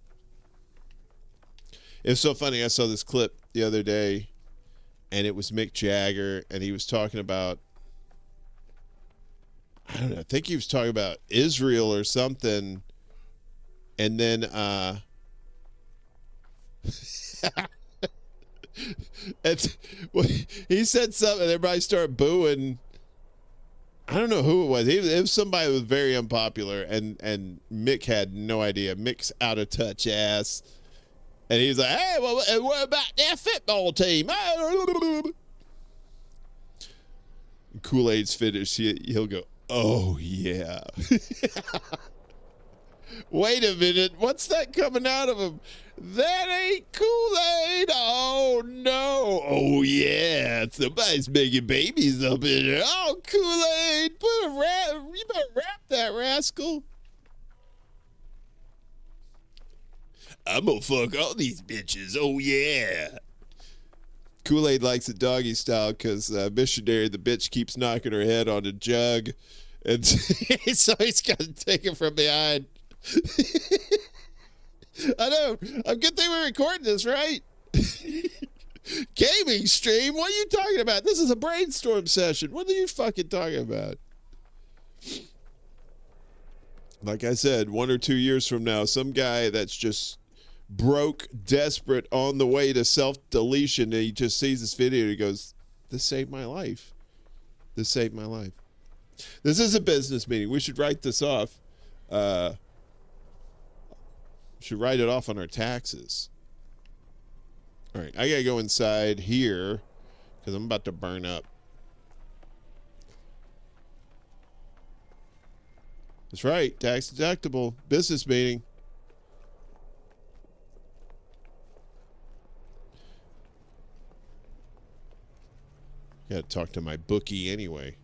It's so funny. I saw this clip the other day, and it was Mick Jagger, and he was talking about, I don't know, I think he was talking about Israel or something, and then he said something, and everybody started booing. I don't know who it was. It was somebody who was very unpopular, and Mick had no idea. Mick's out of touch ass. And he's like, hey, well, what about that football team? Kool-Aid's finished. He'll go, oh, yeah. Wait a minute. What's that coming out of him? That ain't Kool-Aid. Oh, no. Oh, yeah. Somebody's making babies up in there. Oh, Kool-Aid. You better rap that, rascal. I'm gonna fuck all these bitches. Oh, yeah. Kool-Aid likes it doggy style because missionary, the bitch, keeps knocking her head on a jug. And so he's got to take it from behind. I know. Good thing we're recording this, right? Gaming stream? What are you talking about? This is a brainstorm session. What are you fucking talking about? Like I said, 1 or 2 years from now, some guy that's just broke, desperate, on the way to self-deletion, and he just sees this video and he goes, this saved my life. This saved my life. This is a business meeting. We should write this off. Should write it off on our taxes. All right, I gotta go inside here because I'm about to burn up. That's right, tax deductible business meeting. Gotta talk to my bookie anyway.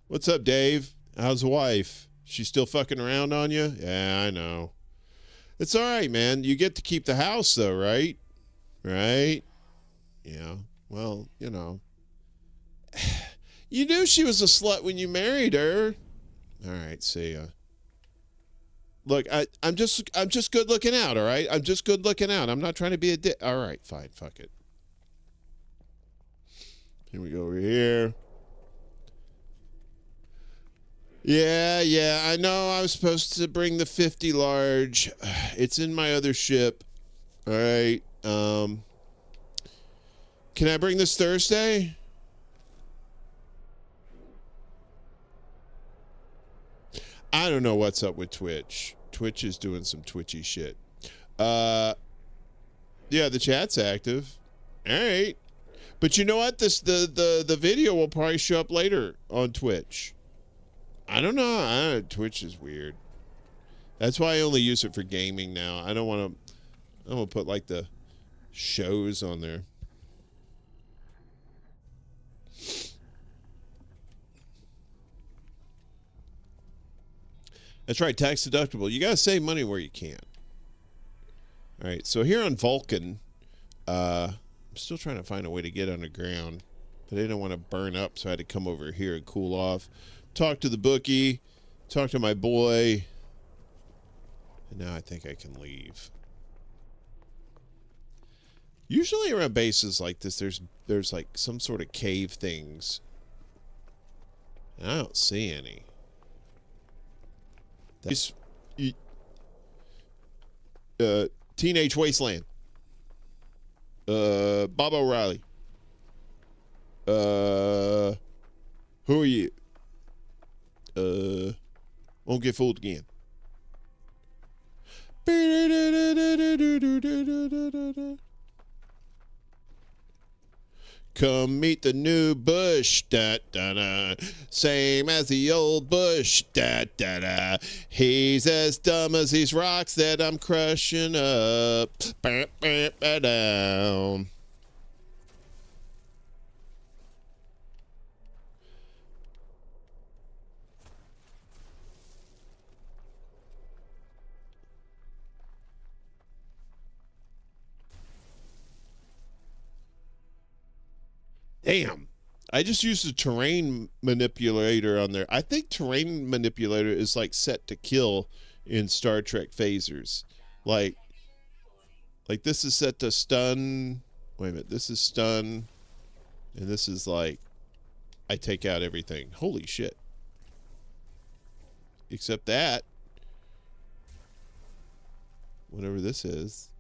What's up, Dave? How's the wife? She still fucking around on you? Yeah, I know. It's all right, man. You get to keep the house, though, right? Right? Yeah. Well, you know. You knew she was a slut when you married her. All right, see ya. Look, I'm just good looking out, all right? I'm just good looking out. I'm not trying to be a dick. All right, fine, fuck it. Here we go over here. Yeah, I know I was supposed to bring the 50 large. It's in my other ship. All right. Can I bring this Thursday? I don't know what's up with Twitch. Twitch is doing some twitchy shit. Yeah, the chat's active. All right. But you know what? The video will probably show up later on Twitch. I don't know. Twitch is weird. That's why I only use it for gaming now. I don't want to put like the shows on there. That's right, tax deductible. You got to save money where you can. All right, so here on Vulcan, I'm still trying to find a way to get underground, but I didn't want to burn up, so I had to come over here and cool off. Talk to the bookie, talk to my boy. And now I think I can leave. Usually around bases like this, there's like some sort of cave things. And I don't see any. That's Teenage Wasteland. Bob O'Reilly. Who are you? Won't get fooled again. Come meet the new Bush, da da da. Same as the old Bush, da da da. He's as dumb as these rocks that I'm crushing up. Ba, ba, ba, down. Damn. I just used a terrain manipulator on there. I think terrain manipulator is like set to kill in Star Trek phasers. Like this is set to stun. Wait a minute. This is stun. And this is like I take out everything. Holy shit. Except that. Whatever this is.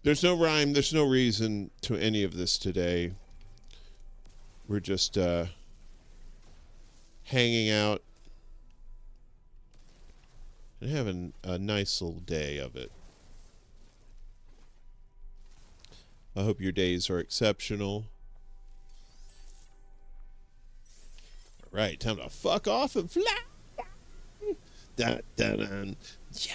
There's no rhyme, there's no reason to any of this today. We're just hanging out and having a nice little day of it. I hope your days are exceptional. All right, time to fuck off and fly. Da, da, da. Yeah.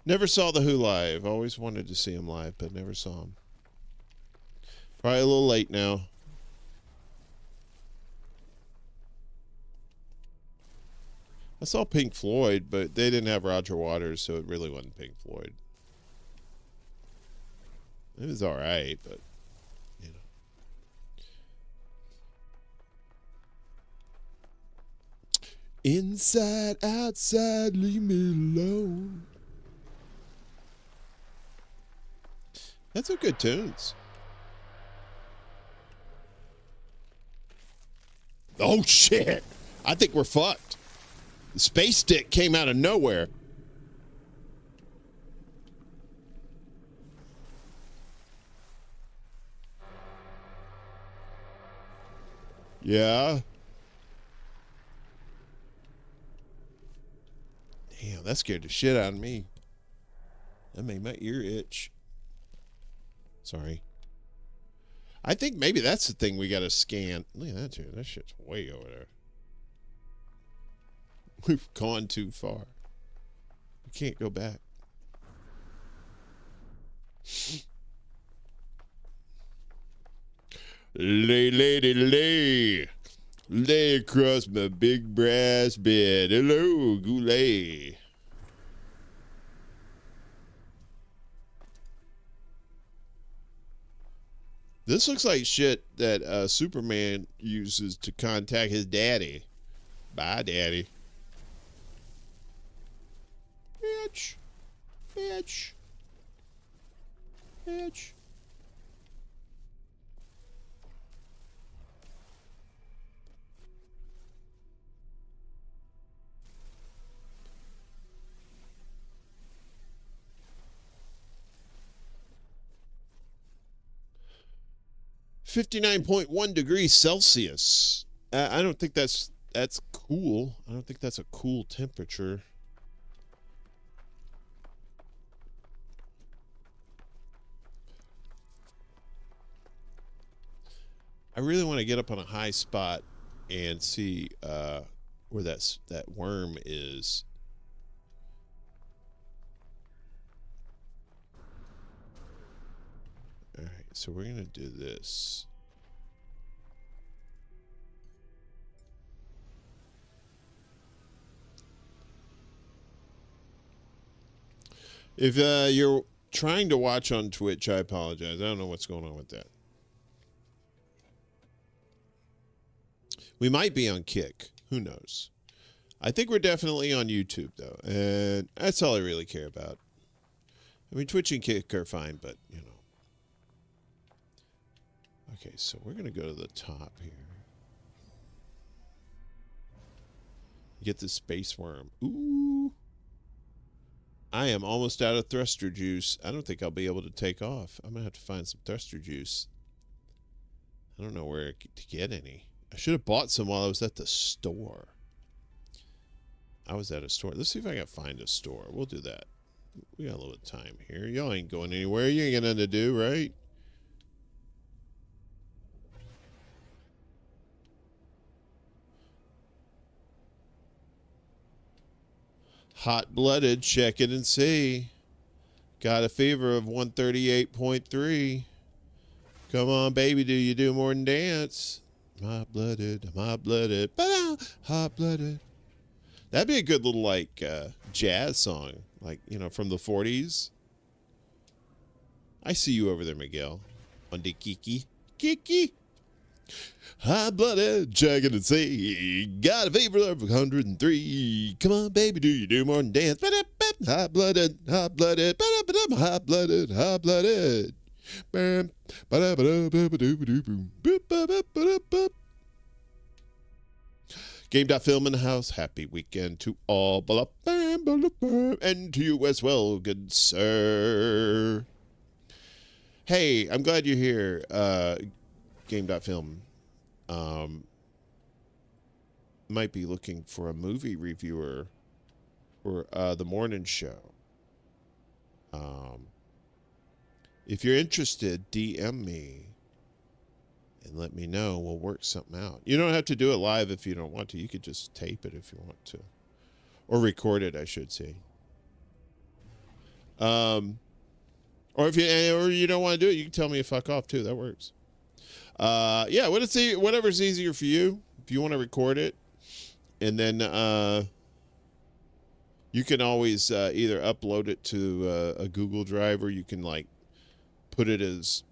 Never saw the Who live. Always wanted to see him live, but never saw him. Probably a little late now. I saw Pink Floyd, but they didn't have Roger Waters, so it really wasn't Pink Floyd. It was all right, but you know. Inside, outside, leave me alone. That's some good tunes. Oh shit! I think we're fucked. The space stick came out of nowhere. Yeah. Damn, that scared the shit out of me. That made my ear itch. Sorry. I think maybe that's the thing we gotta scan. Look at that too. That shit's way over there. We've gone too far. We can't go back. Lay, lady, lay. Lay across my big brass bed. Hello, Goulet. This looks like shit that Superman uses to contact his daddy. Bye, daddy. Bitch. Bitch. Bitch. $59.1 degrees Celsius. I don't think that's cool. I don't think that's a cool temperature. I really want to get up on a high spot and see where that worm is. All right, so we're gonna do this. If you're trying to watch on Twitch. I apologize. I don't know what's going on with that. We might be on Kick. Who knows? I think we're definitely on YouTube, though. And that's all I really care about. I mean, Twitch and Kick are fine, but, you know. Okay, so we're going to go to the top here. Get the space worm. Ooh. I am almost out of thruster juice. I don't think I'll be able to take off. I'm going to have to find some thruster juice. I don't know where to get any. I should have bought some while I was at the store. I was at a store. Let's see if I can find a store. We'll do that. We got a little time here. Y'all ain't going anywhere. You ain't got nothing to do, right? Hot-blooded, check it and see. Got a fever of 138.3. Come on, baby, do you do more than dance? Hot-blooded, hot-blooded, hot-blooded. That'd be a good little, like, jazz song. Like, you know, from the 40s. I see you over there, Miguel. On the Kiki. Kiki! Hot-blooded, check it and see. Got a fever of 103. Come on, baby, do you do more than dance? Hot-blooded, hot-blooded, hot-blooded, hot-blooded. Game.film in the house. Happy weekend to all. And to you as well, good sir. Hey, I'm glad you're here. Game.film. Might be looking for a movie reviewer for the morning show. If you're interested, DM me and let me know. We'll work something out. You don't have to do it live if you don't want to. You could just tape it if you want to. Or record it, I should say. Or if you don't want to do it, you can tell me to fuck off too. That works. Yeah, whatever's easier for you. If you want to record it, and then you can always either upload it to a Google Drive, or you can like put it as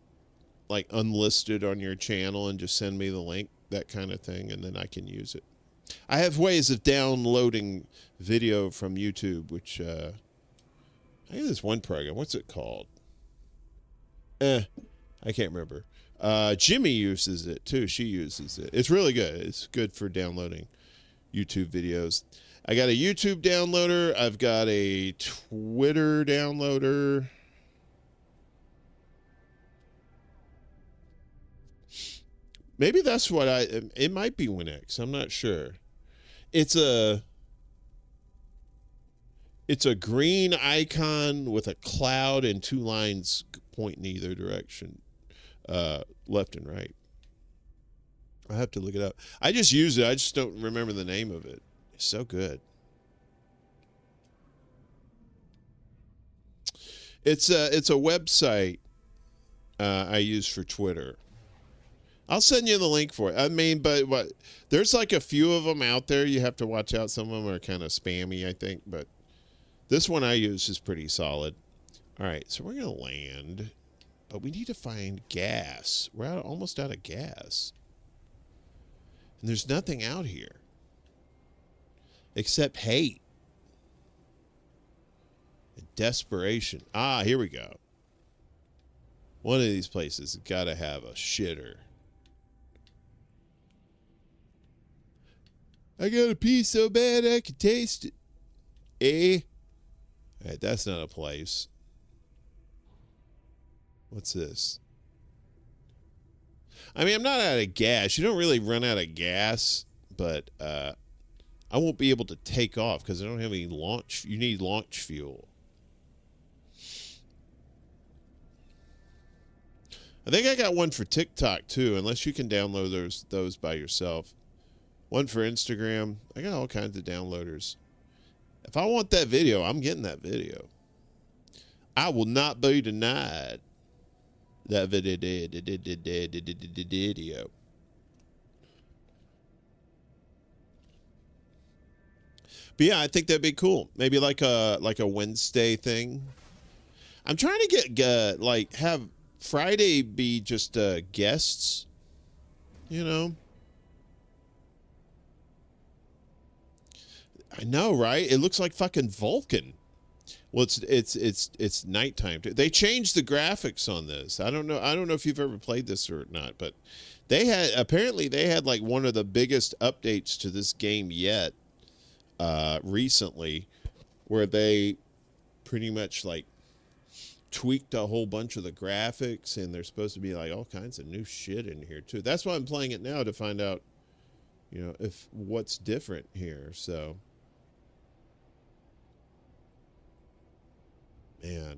like unlisted on your channel and just send me the link, that kind of thing, and then I can use it. I have ways of downloading video from YouTube, which I think there's one program. What's it called? I can't remember. Jimmy uses it too. She uses it. It's really good. It's good for downloading YouTube videos. I got a YouTube downloader. I've got a Twitter downloader. Maybe that's what it might be WinX. I'm not sure. It's a green icon with a cloud and two lines pointing either direction, left and right. I have to look it up. I just use it. I just don't remember the name of it. It's so good. It's a website I use for Twitter. I'll send you the link for it. I mean, but there's like a few of them out there. You have to watch out. Some of them are kind of spammy, I think. But this one I use is pretty solid. All right, so we're going to land. But we need to find gas. We're almost out of gas. And there's nothing out here. Except hate. And desperation. Ah, here we go. One of these places has got to have a shitter. I got to pee so bad I can taste it. Eh? All right, that's not a place. What's this? I mean, I'm not out of gas. You don't really run out of gas, but I won't be able to take off because I don't have any launch. You need launch fuel. I think I got one for TikTok too, unless you can download those by yourself. One for Instagram. I got all kinds of downloaders. If I want that video, I'm getting that video. I will not be denied that video. But yeah, I think that'd be cool. Maybe like a Wednesday thing. I'm trying to get like have Friday be just guests, you know. I know, right? It looks like fucking Vulcan. Well, it's nighttime. They changed the graphics on this. I don't know. I don't know if you've ever played this or not, but they had like one of the biggest updates to this game yet recently, where they pretty much like tweaked a whole bunch of the graphics, and there's supposed to be like all kinds of new shit in here too. That's why I'm playing it now, to find out, you know, if what's different here. So, man,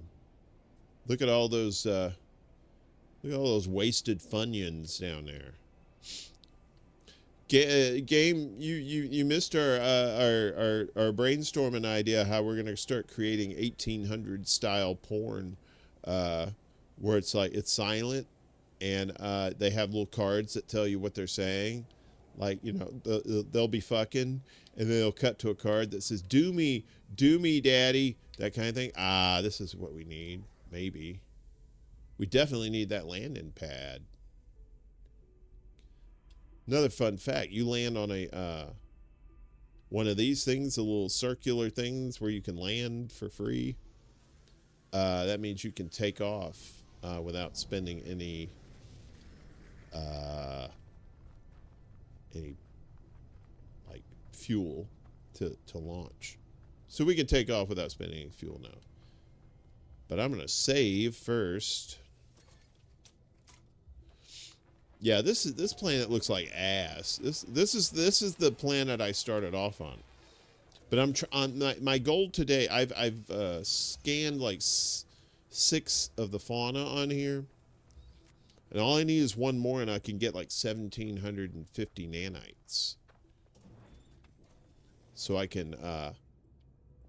look at all those wasted Funyuns down there. Game, you missed our brainstorming idea how we're gonna start creating 1800 style porn, where it's like it's silent, and they have little cards that tell you what they're saying, like, you know, they'll be fucking, and then they'll cut to a card that says do me, daddy," that kind of thing. This is what we need. Maybe we definitely need that landing pad. Another fun fact, you land on a one of these things, the little circular things where you can land for free. That means you can take off without spending any like fuel to launch. So we can take off without spending any fuel now. But I'm gonna save first. Yeah, this planet looks like ass. This is the planet I started off on. But I'm on my goal today. I've scanned like 6 of the fauna on here, and all I need is one more, and I can get like 1,750 nanites. So I can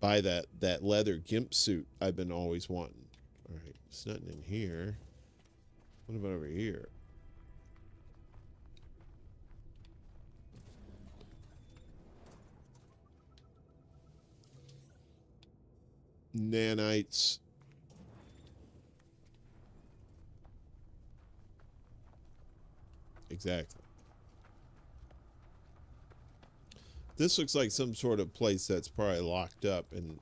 buy that leather gimp suit I've been always wanting. All right, there's nothing in here. What about over here? Nanites. Exactly. This looks like some sort of place that's probably locked up, and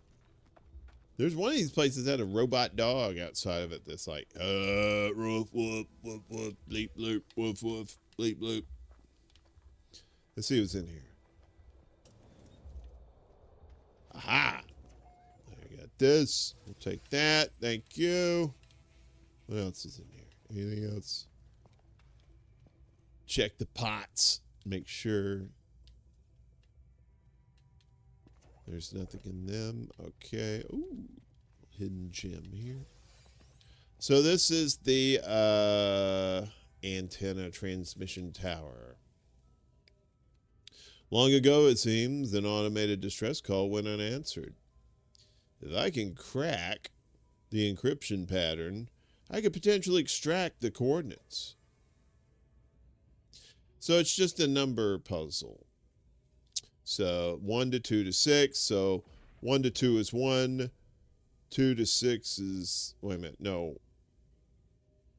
there's one of these places that had a robot dog outside of it that's like, woof, woof, woof, woof, bleep, bloop, woof, woof, bleep, bloop. Let's see what's in here. Aha! I got this. We'll take that. Thank you. What else is in here? Anything else? Check the pots. Make sure there's nothing in them. Okay. Ooh, hidden gem here. So this is the antenna transmission tower. Long ago, it seems, an automated distress call went unanswered. If I can crack the encryption pattern, I could potentially extract the coordinates. So it's just a number puzzle. So 1 to 2 to 6. So 1 to 2 is 1. 2 to 6 is, wait a minute, no.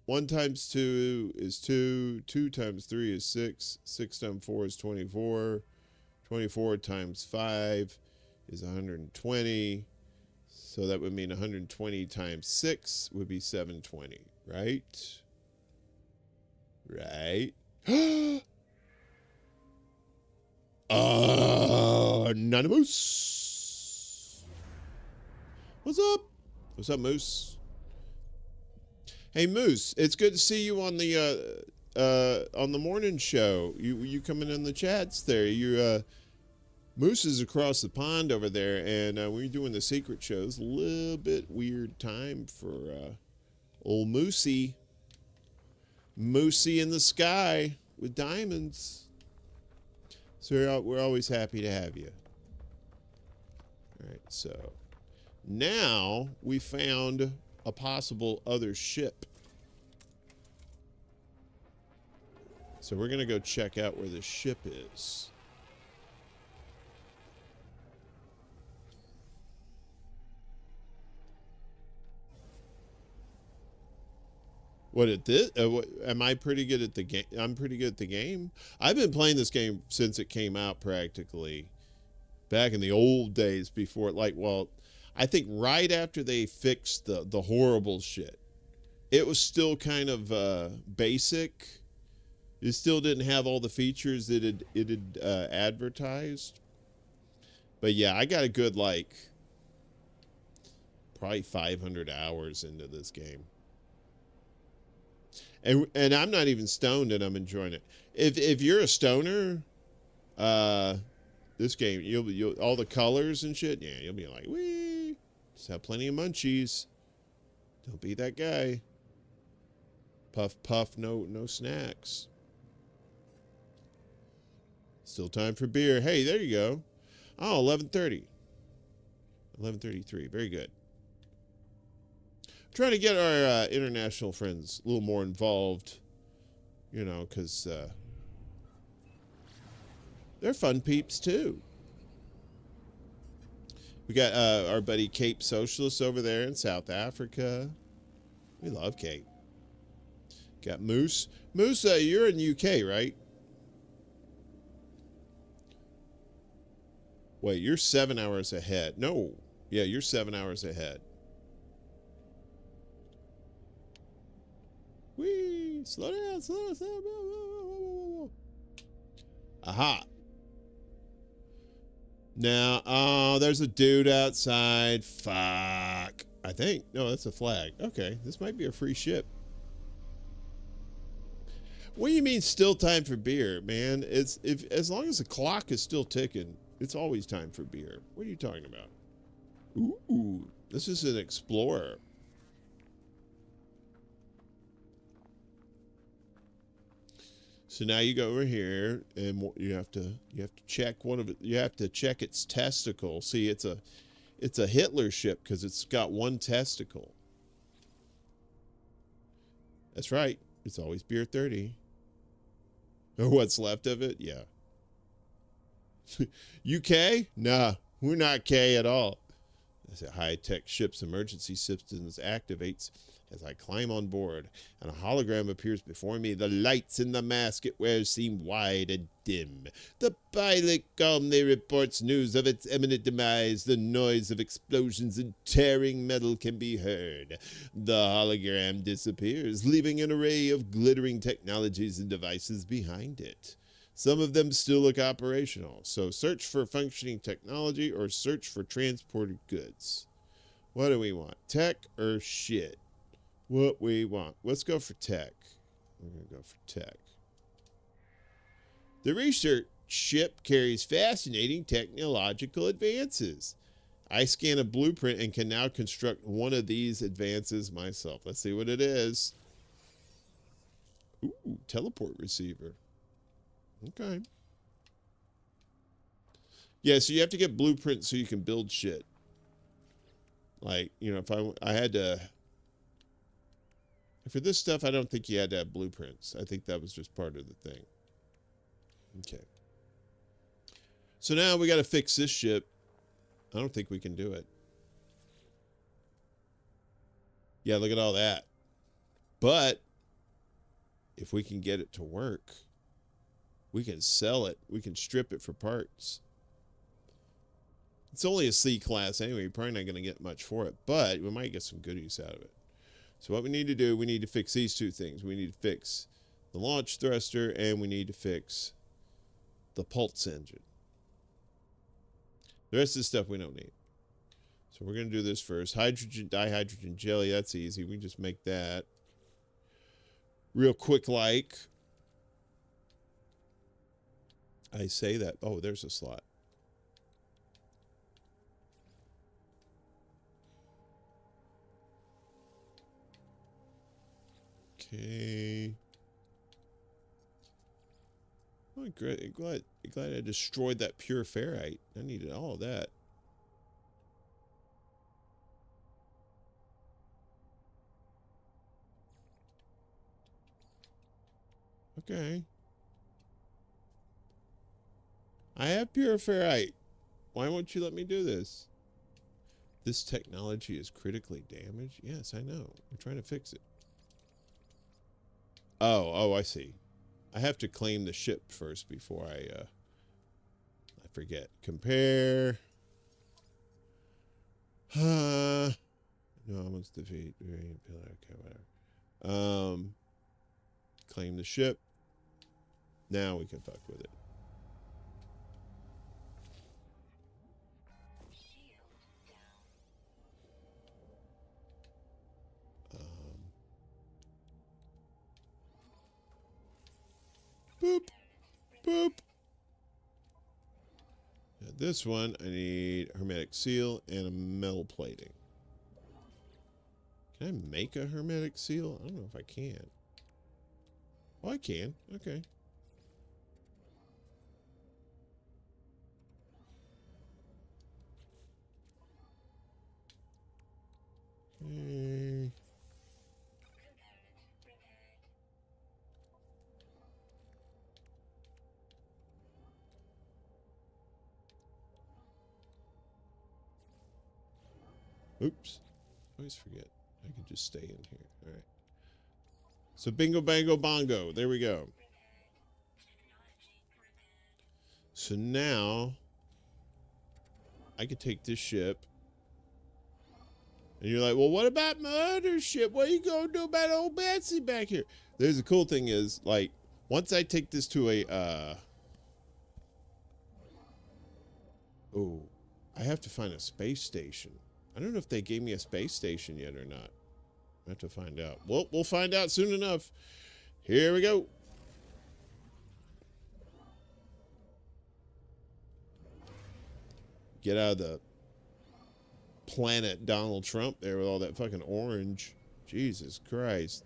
1 times 2 is 2. 2 times 3 is 6. 6 times 4 is 24. 24 times 5 is 120. So that would mean 120 times 6 would be 720, right? Right? Anonymous. What's up? What's up, Moose? Hey, Moose, it's good to see you on the morning show. You coming in the chats there. Moose is across the pond over there, and we're doing the secret shows. A little bit weird time for old Moosey. Moosey in the sky with diamonds. So we're always happy to have you. All right, so now we found a possible other ship. So we're going to go check out where the ship is. What at this? Am I pretty good at the game? I'm pretty good at the game. I've been playing this game since it came out, practically. Back in the old days before, like, well, I think right after they fixed the horrible shit, it was still kind of basic. It still didn't have all the features that it had advertised. But yeah, I got a good, like, probably 500 hours into this game. And I'm not even stoned and I'm enjoying it. If you're a stoner, this game, you'll all the colors and shit, yeah, you'll be like, wee, just have plenty of munchies. Don't be that guy. Puff puff, no snacks. Still time for beer. Hey, there you go. Oh, 11:30. 11:33. Very good. Trying to get our international friends a little more involved, you know, because they're fun peeps too. We got our buddy Cape Socialist over there in South Africa. We love Cape. Got Moose. Moose, you're in UK, right? Wait, you're 7 hours ahead. No. Yeah, you're 7 hours ahead. Whee! Slow down, slow down. Aha. Now, oh, there's a dude outside. Fuck. I think. No, that's a flag. Okay, this might be a free ship. What do you mean still time for beer, man? As long as the clock is still ticking, it's always time for beer. What are you talking about? Ooh, this is an Explorer. So now you go over here, and you have to check one of it. You have to check its testicle. See, it's a Hitler ship because it's got one testicle. That's right. It's always beer 30. Or what's left of it? Yeah. UK? Nah, we're not K at all. As a high-tech ship's emergency systems activates as I climb on board, and a hologram appears before me. The lights in the mask it wears seem wide and dim. The pilot calmly reports news of its imminent demise. The noise of explosions and tearing metal can be heard. The hologram disappears, leaving an array of glittering technologies and devices behind it. Some of them still look operational, so search for functioning technology or search for transported goods. What do we want? Tech or shit? What we want. Let's go for tech. We're going to go for tech. The research ship carries fascinating technological advances. I scan a blueprint and can now construct one of these advances myself. Let's see what it is. Ooh, teleport receiver. Okay. Yeah, so you have to get blueprints so you can build shit. Like, you know, if I had to... For this stuff, I don't think you had to have blueprints. I think that was just part of the thing. Okay. So now we got to fix this ship. I don't think we can do it. Yeah, look at all that. But if we can get it to work, we can sell it. We can strip it for parts. It's only a C class anyway. You're probably not going to get much for it, but we might get some goodies out of it. So what we need to do, we need to fix these two things. We need to fix the launch thruster, and we need to fix the pulse engine. The rest of the stuff we don't need. So we're going to do this first. Hydrogen, dihydrogen jelly, that's easy. We can just make that real quick like. I say that. Oh, there's a slot. Okay. Oh, great. Glad I destroyed that pure ferrite. I needed all of that. Okay. I have pure ferrite. Why won't you let me do this? This technology is critically damaged? Yes, I know. We're trying to fix it. Oh, I see. I have to claim the ship first before I forget. Compare. No, almost defeat. Okay, whatever. Claim the ship. Now we can fuck with it. Boop. Boop. Now this one, I need hermetic seal and a metal plating. Can I make a hermetic seal? I don't know if I can. Oh, I can. Okay. Okay. Oops. I always forget. I can just stay in here. All right. So bingo, bango, bongo. There we go. So now I could take this ship. And you're like, well, what about my other ship? What are you going to do about old Betsy back here? There's the cool thing is, like, once I take this to a, oh, I have to find a space station. I don't know if they gave me a space station yet or not. I have to find out. Well, we'll find out soon enough. Here we go. Get out of the planet Donald Trump there with all that fucking orange. Jesus Christ.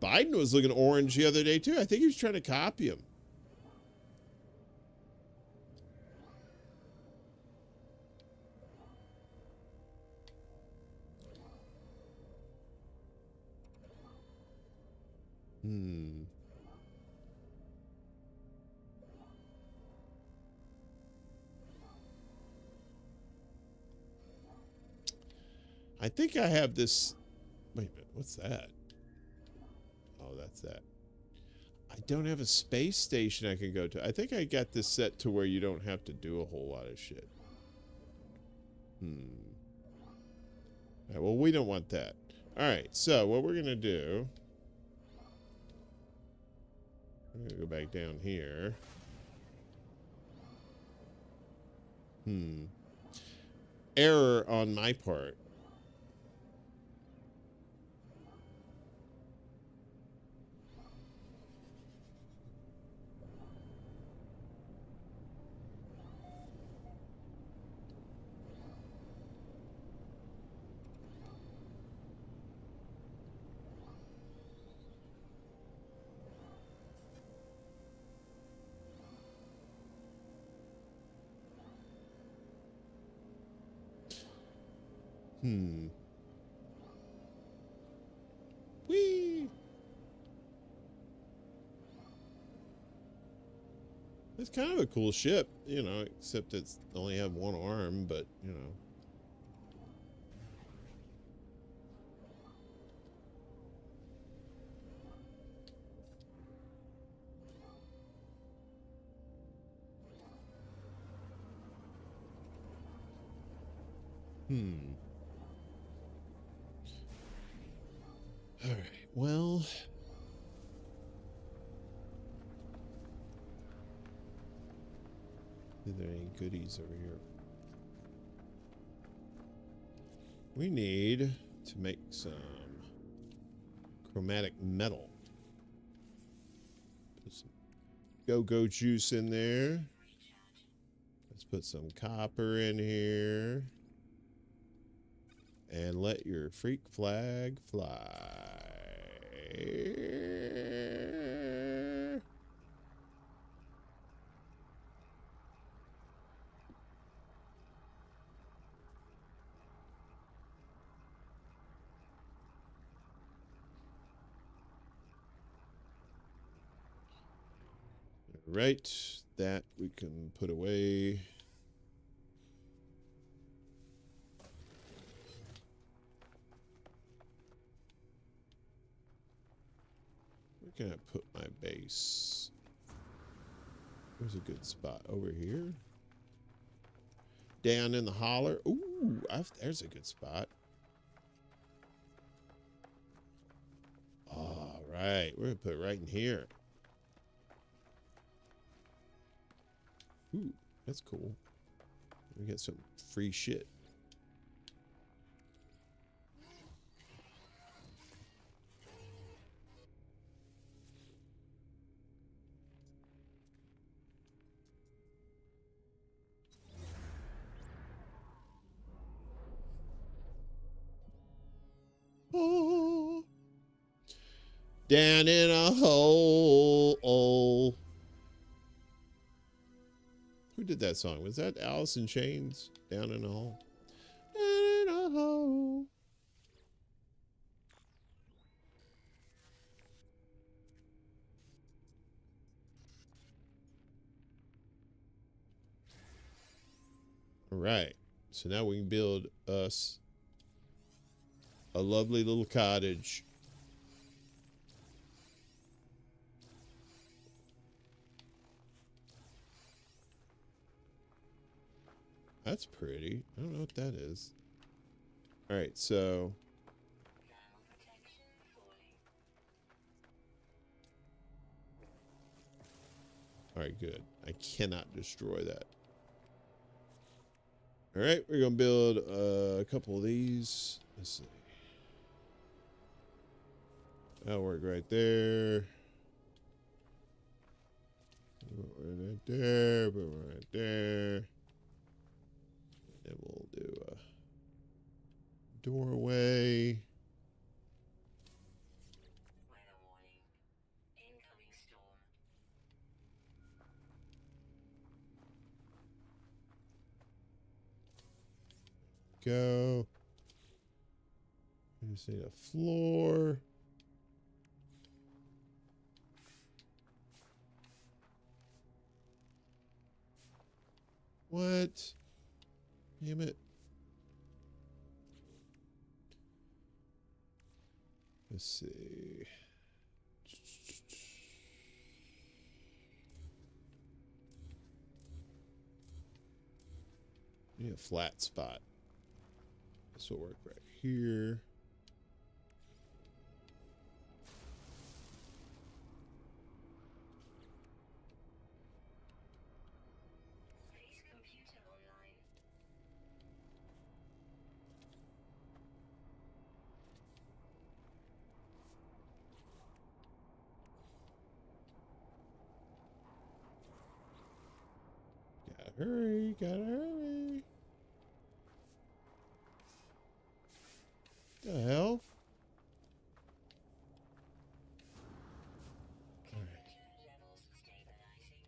Biden was looking orange the other day, too. I think he was trying to copy him. I think I have this. Wait a minute. What's that? Oh, that's that. I don't have a space station I can go to. I think I got this set to where you don't have to do a whole lot of shit. All right, well, we don't want that. All right, so what we're going to do... I'm going to go back down here. Error on my part. Whee! It's kind of a cool ship, you know, except it's only have one arm, but, you know. All right, well... Are there any goodies over here? We need to make some chromatic metal. Put some go-go juice in there. Let's put some copper in here. And let your freak flag fly. Right, that we can put away. Where can I put my base? There's a good spot over here. Down in the holler. Ooh, there's a good spot. All right, we're gonna put it right in here. Ooh, that's cool. We get some free shit. Oh, down in a hole. Oh. Who did that song? Was that Alice in Chains? Down in a hole. Down in a hole. All right. So now we can build us a lovely little cottage. That's pretty. I don't know what that is. All right, so. All right, good. I cannot destroy that. All right, we're gonna build a couple of these. Let's see. That'll work right there. Right there, but right there. Then we'll do a doorway. Weather warning. Incoming storm. Go. I just need a floor. What? Damn it. Let's see. Need a flat spot. This will work right here. Space computer online. Gotta hurry, gotta hurry. The hell? Temperature levels stabilizing.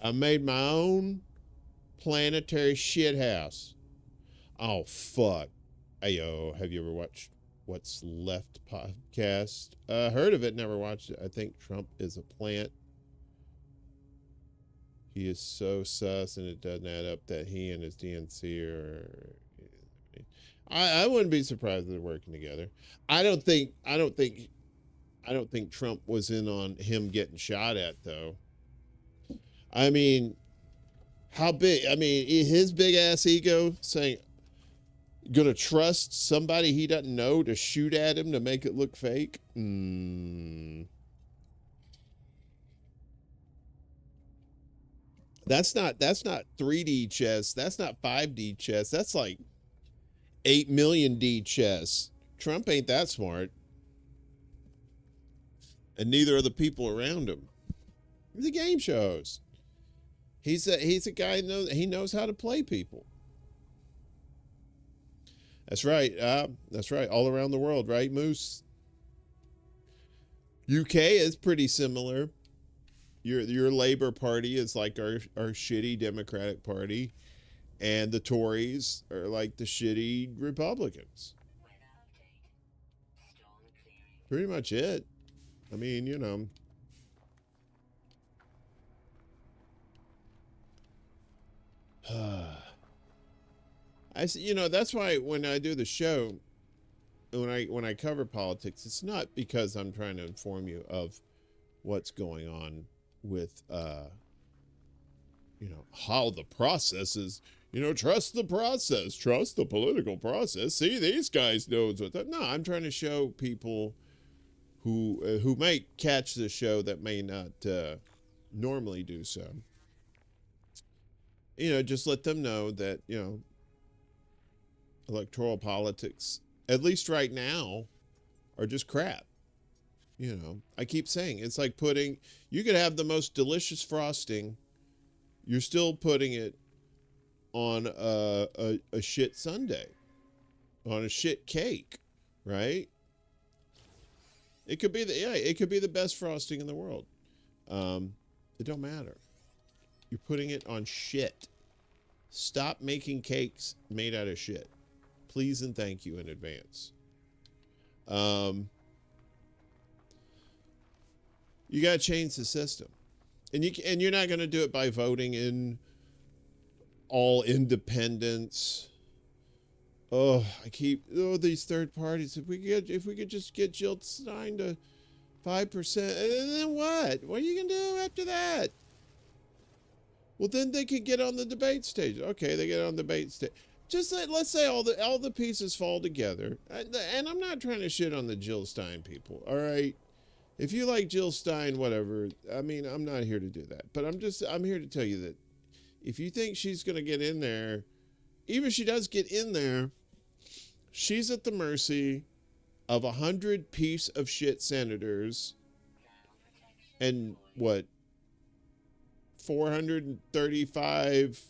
I made my own planetary shithouse. Oh, fuck. Ayo, have you ever watched What's Left podcast? Heard of it, never watched it. I think Trump is a plant. He is so sus, and it doesn't add up that he and his DNC are. I wouldn't be surprised if they're working together. I don't think Trump was in on him getting shot at, though. I mean, how big? I mean, his big ass ego saying, gonna trust somebody he doesn't know to shoot at him to make it look fake? That's not 3D chess. That's not 5D chess. That's like 8 million D chess. Trump ain't that smart. And neither are the people around him. He's a game show host. He's a guy he knows how to play people. That's right. That's right. All around the world, right, Moose? UK is pretty similar. Your Labour Party is like our shitty Democratic Party, and the Tories are like the shitty Republicans. Weather update. Storm clearing. Pretty much it. I mean, you know. You know, that's why when I do the show, when I cover politics, it's not because I'm trying to inform you of what's going on with how the process is. Trust the process, trust the political process. See, these guys knows what that. No, I'm trying to show people who might catch the show that may not normally do so. Just let them know that electoral politics, at least right now, are just crap. I keep saying it's like you could have the most delicious frosting, you're still putting it on a shit sundae, on a shit cake, right? It could be the best frosting in the world. It don't matter. You're putting it on shit. Stop making cakes made out of shit. Please and thank you in advance. You got to change the system. And you're not going to do it by voting in all independents. These third parties. If we could just get Jill Stein to 5%, and then what? What are you going to do after that? Well, then they could get on the debate stage. Okay, they get on the debate stage. Just let's say all the pieces fall together. And I'm not trying to shit on the Jill Stein people. All right. If you like Jill Stein, whatever. I mean, I'm not here to do that. But I'm here to tell you that if you think she's going to get in there, even if she does get in there, she's at the mercy of 100 piece of shit senators and 435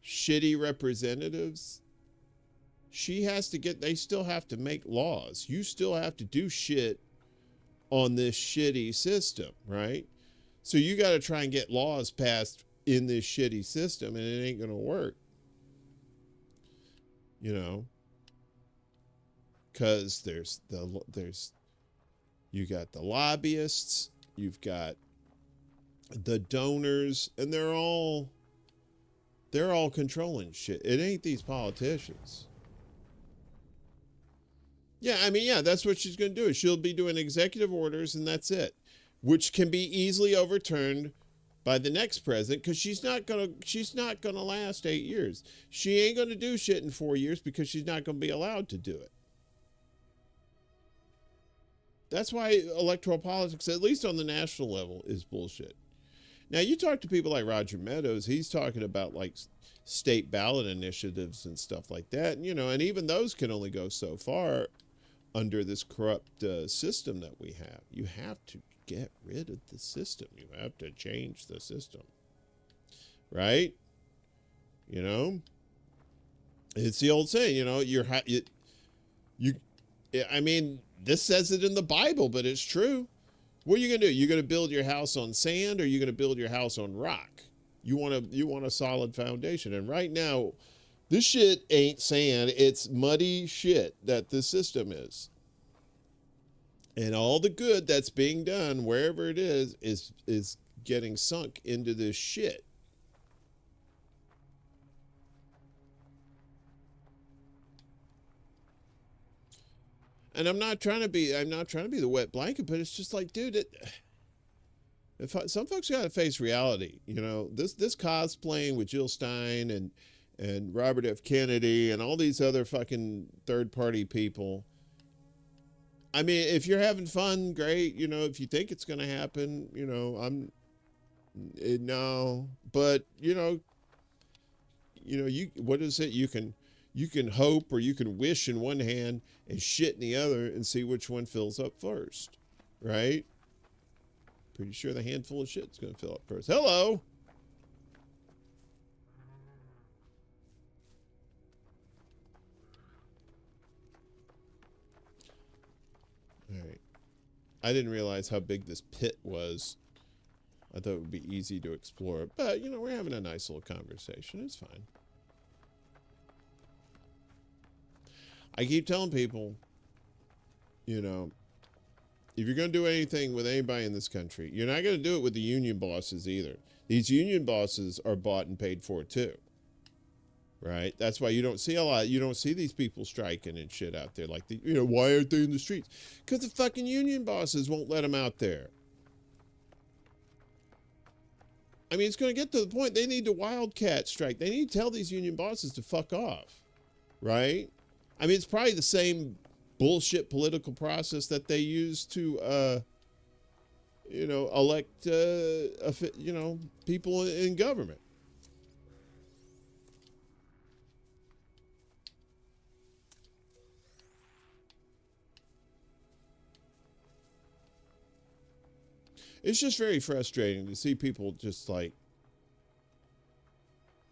shitty representatives. They still have to make laws. You still have to do shit on this shitty system, right? So you got to try and get laws passed in this shitty system, and it ain't going to work. Because you got the lobbyists, you've got the donors, and they're all controlling shit. It ain't these politicians. Yeah, that's what she's going to do. She'll be doing executive orders, and that's it, which can be easily overturned by the next president, because she's not gonna last 8 years. She ain't gonna do shit in 4 years because she's not gonna be allowed to do it. That's why electoral politics, at least on the national level, is bullshit. Now, you talk to people like Roger Meadows, he's talking about like state ballot initiatives and stuff like that. And even those can only go so far under this corrupt system that we have. You have to get rid of the system. You have to change the system. Right? It's the old saying, this says it in the Bible, but it's true. What are you going to do? You're going to build your house on sand, or you're going to build your house on rock? You want a solid foundation. And right now, this shit ain't sand. It's muddy shit that the system is. And all the good that's being done, wherever it is getting sunk into this shit. And I'm not trying to be the wet blanket, but it's just like, dude, some folks got to face reality. This cosplaying with Jill Stein and Robert F. Kennedy and all these other fucking third party people. I mean, if you're having fun, great. If you think it's going to happen, no. But what is it? You can hope, or you can wish in one hand and shit in the other, and see which one fills up first, right? Pretty sure the handful of shit's going to fill up first. Hello. All right. I didn't realize how big this pit was. I thought it would be easy to explore it, but we're having a nice little conversation. It's fine. I keep telling people, if you're going to do anything with anybody in this country, you're not going to do it with the union bosses either. These union bosses are bought and paid for too. right? That's why you don't see a lot. You don't see these people striking and shit out there. Like, why aren't they in the streets? Because the fucking union bosses won't let them out there. I mean, it's going to get to the point they need to wildcat strike. They need to tell these union bosses to fuck off, right? I mean, it's probably the same bullshit political process that they use to, elect, people in government. It's just very frustrating to see people just like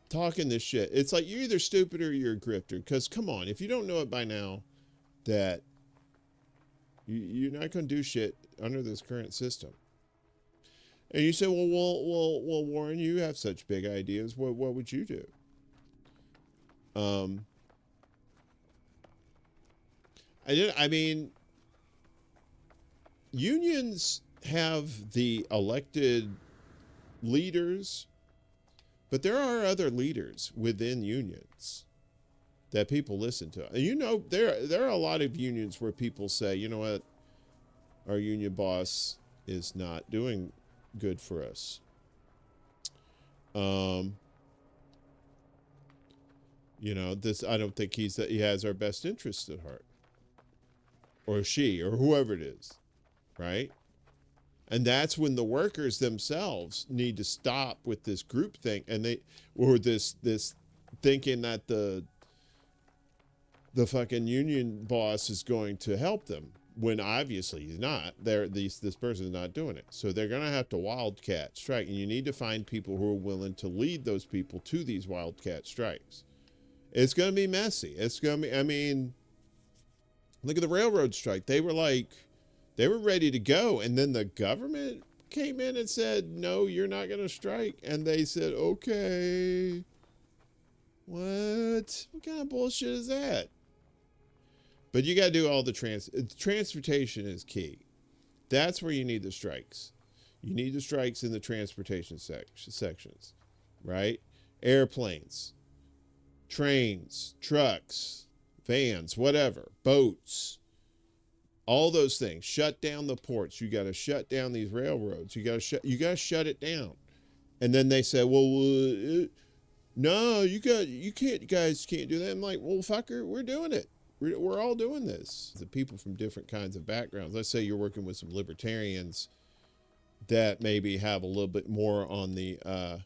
talking this shit. It's like you're either stupid or you're a grifter. Because come on, if you don't know it by now, that you're not going to do shit under this current system. And you say, well, Warren, you have such big ideas. What would you do? I mean, unions have the elected leaders, but there are other leaders within unions that people listen to. And there are a lot of unions where people say, you know what, our union boss is not doing good for us. I don't think he has our best interests at heart, or she, or whoever it is, right? And that's when the workers themselves need to stop with this group thing, and this thinking that the fucking union boss is going to help them, when obviously he's not. This person is not doing it. So they're gonna have to wildcat strike, and you need to find people who are willing to lead those people to these wildcat strikes. It's gonna be messy. It's gonna be. I mean, look at the railroad strike. They were ready to go, and then the government came in and said, no, you're not going to strike. And they said, okay. What kind of bullshit is that? But you got to do all the transportation is key. That's where you need the strikes. You need the strikes in the transportation sections, right? Airplanes, trains, trucks, vans, whatever, boats. All those things. Shut down the ports. You got to shut down these railroads. You got to shut it down. And then they say, well, no, you guys can't do that. I'm like, well, fucker, we're doing it. We're all doing this. The people from different kinds of backgrounds. Let's say you're working with some libertarians that maybe have a little bit more on the a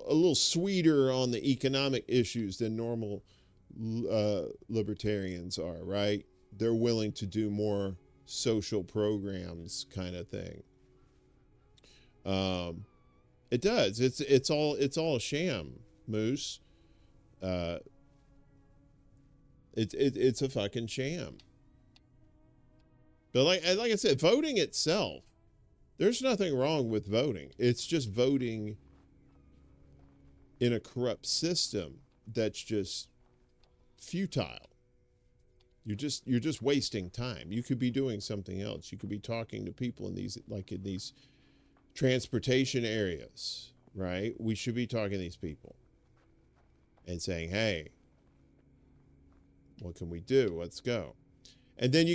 little sweeter on the economic issues than normal libertarians are, right? They're willing to do more social programs kind of thing. It does. It's all a sham, Moose. It's a fucking sham. But like I said, voting itself, there's nothing wrong with voting. It's just voting in a corrupt system that's just futile. You're just wasting time. You could be doing something else. You could be talking to people in these transportation areas, right? We should be talking to these people and saying, hey, what can we do? Let's go. And then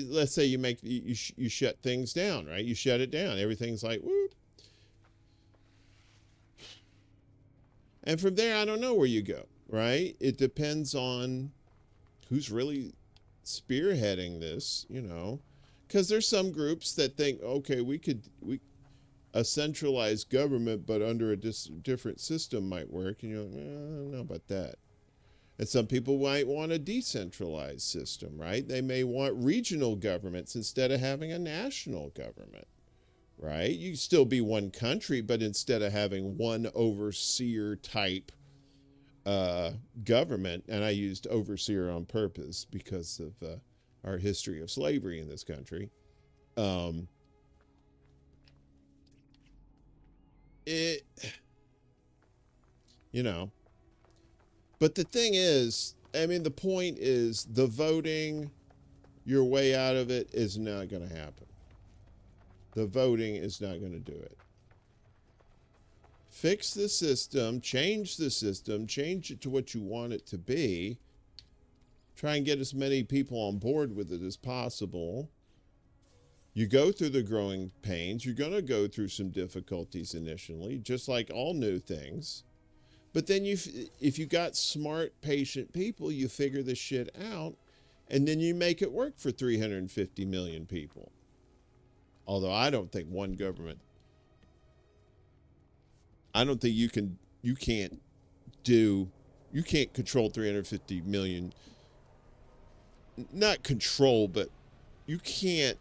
let's say you shut things down, right? You shut it down. Everything's like, whoop. And from there, I don't know where you go, right? It depends on who's really spearheading this, because there's some groups that think, okay, a centralized government, but under a different system might work. And you're like, I don't know about that. And some people might want a decentralized system, right? They may want regional governments instead of having a national government, right? You still be one country, but instead of having one overseer type government, and I used overseer on purpose because of our history of slavery in this country. But the thing is, I mean, the point is the voting your way out of it is not going to happen. The voting is not going to do it. fix the system, change it to what you want it to be. Try and get as many people on board with it as possible. You go through the growing pains. You're going to go through some difficulties initially, just like all new things. But then if you got smart, patient people, you figure this shit out, and then you make it work for 350 million people. Although I don't think one government, I don't think you can't control 350 million. Not control, but you can't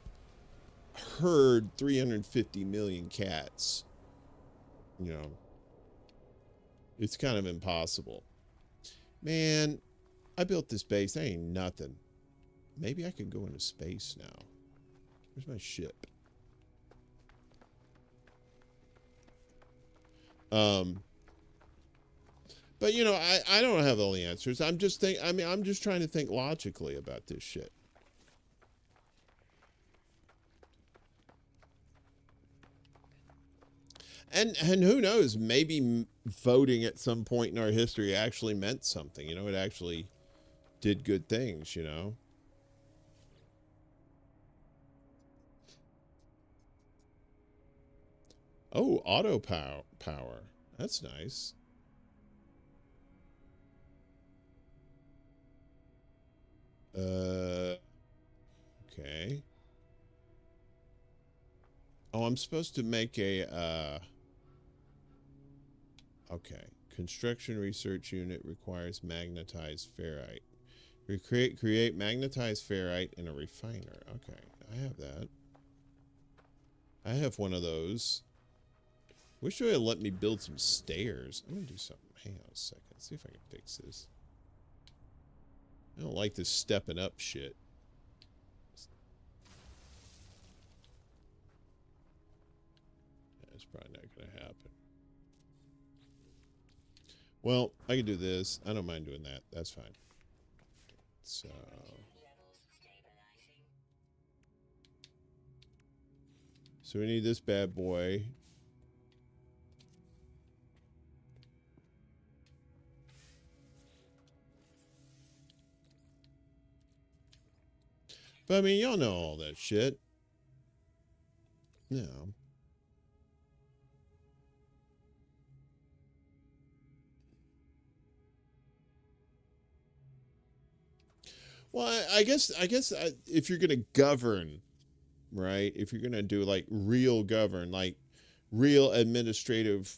herd 350 million cats. You know, it's kind of impossible. Man, I built this base. That ain't nothing. Maybe I could go into space now. Where's my ship? But you know, I don't have all the answers. I'm just trying to think logically about this shit. And who knows, maybe voting at some point in our history actually meant something. You know, it actually did good things, you know. Oh, auto power. That's nice. Okay. Oh, I'm supposed to make a, okay. Construction research unit requires magnetized ferrite. Create magnetized ferrite in a refiner. Okay, I have that. I have one of those. Wish they would let me build some stairs. I'm gonna do something. Hang on a second. See if I can fix this. I don't like this stepping up shit. That's probably not gonna happen. Well, I can do this. I don't mind doing that. That's fine. So. So we need this bad boy. But I mean, y'all know all that shit. No. Well, I guess if you're gonna govern, right? If you're gonna do like real govern, like real administrative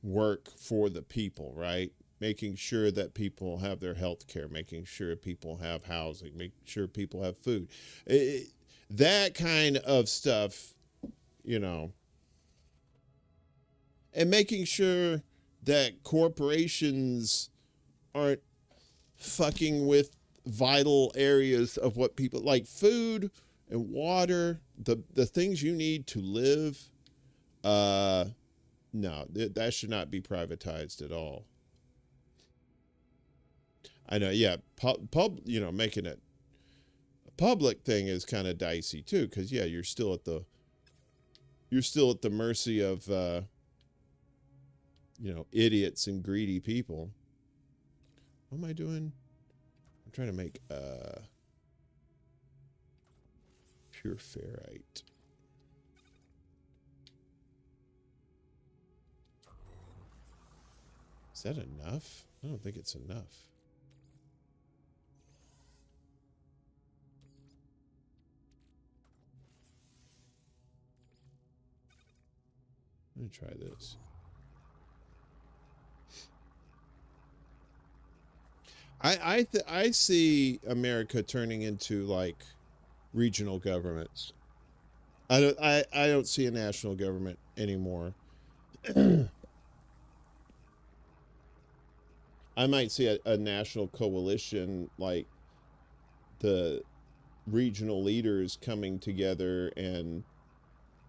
work for the people, right? Making sure that people have their health care, making sure people have housing, making sure people have food. That kind of stuff, you know. And making sure that corporations aren't fucking with vital areas of what people like, food and water, the things you need to live. No, that should not be privatized at all. I know, yeah, you know, making it a public thing is kind of dicey too, because yeah, you're still at the mercy of you know, idiots and greedy people. What am I doing? I'm trying to make pure ferrite. Is that enough? I don't think it's enough. Let me try this. I see America turning into like regional governments. I don't see a national government anymore. I might see a national coalition, like the regional leaders coming together and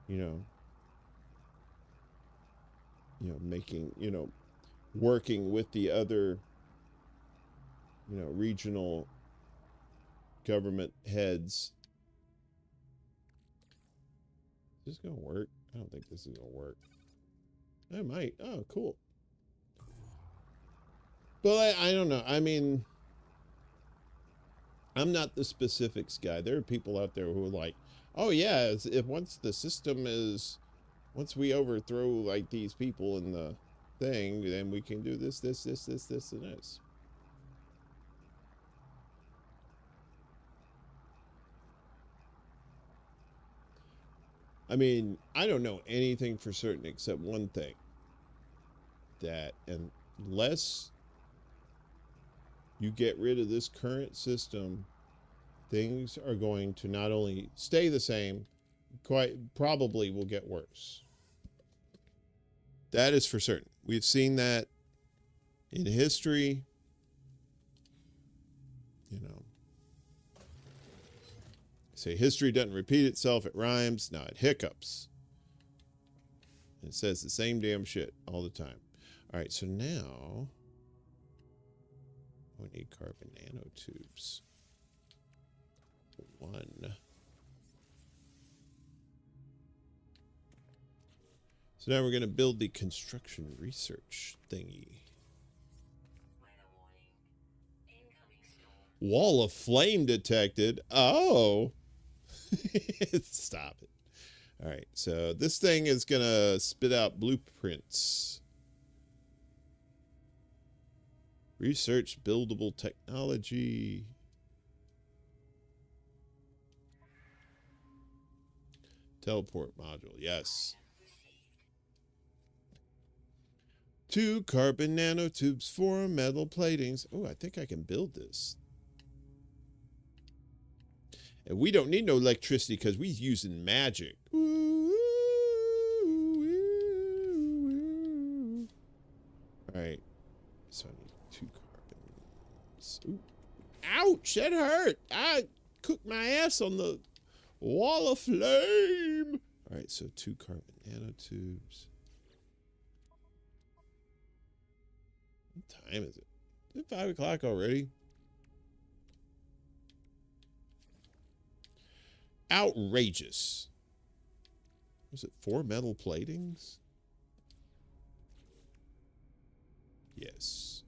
you know making, you know, working with the other, you know, regional government heads. Is this gonna work? I don't think this is gonna work. I might. Oh, cool. But I don't know. I mean, I'm not the specifics guy. There are people out there who are like, oh yeah, if once the system is, once we overthrow like these people in the thing, then we can do this, this, this, this, this, and this. I mean, I don't know anything for certain except one thing. That unless you get rid of this current system, things are going to not only stay the same, quite probably will get worse. That is for certain. We've seen that in history. You know, say history doesn't repeat itself, it rhymes. No, it hiccups. It says the same damn shit all the time. All right, so now we need carbon nanotubes. 1. So now we're going to build the construction research thingy. Wall of flame detected. Oh. Stop it. All right, so this thing is going to spit out blueprints. Research buildable technology. Teleport module, yes. 2 carbon nanotubes, 4 metal platings. Oh, I think I can build this. And we don't need no electricity because we're using magic. All right. So I need 2 carbons. Ooh. Ouch, that hurt. I cooked my ass on the wall of flame. All right, so 2 carbon nanotubes. What time is it? Is it 5 o'clock already? Outrageous. Was it 4 metal platings? Yes.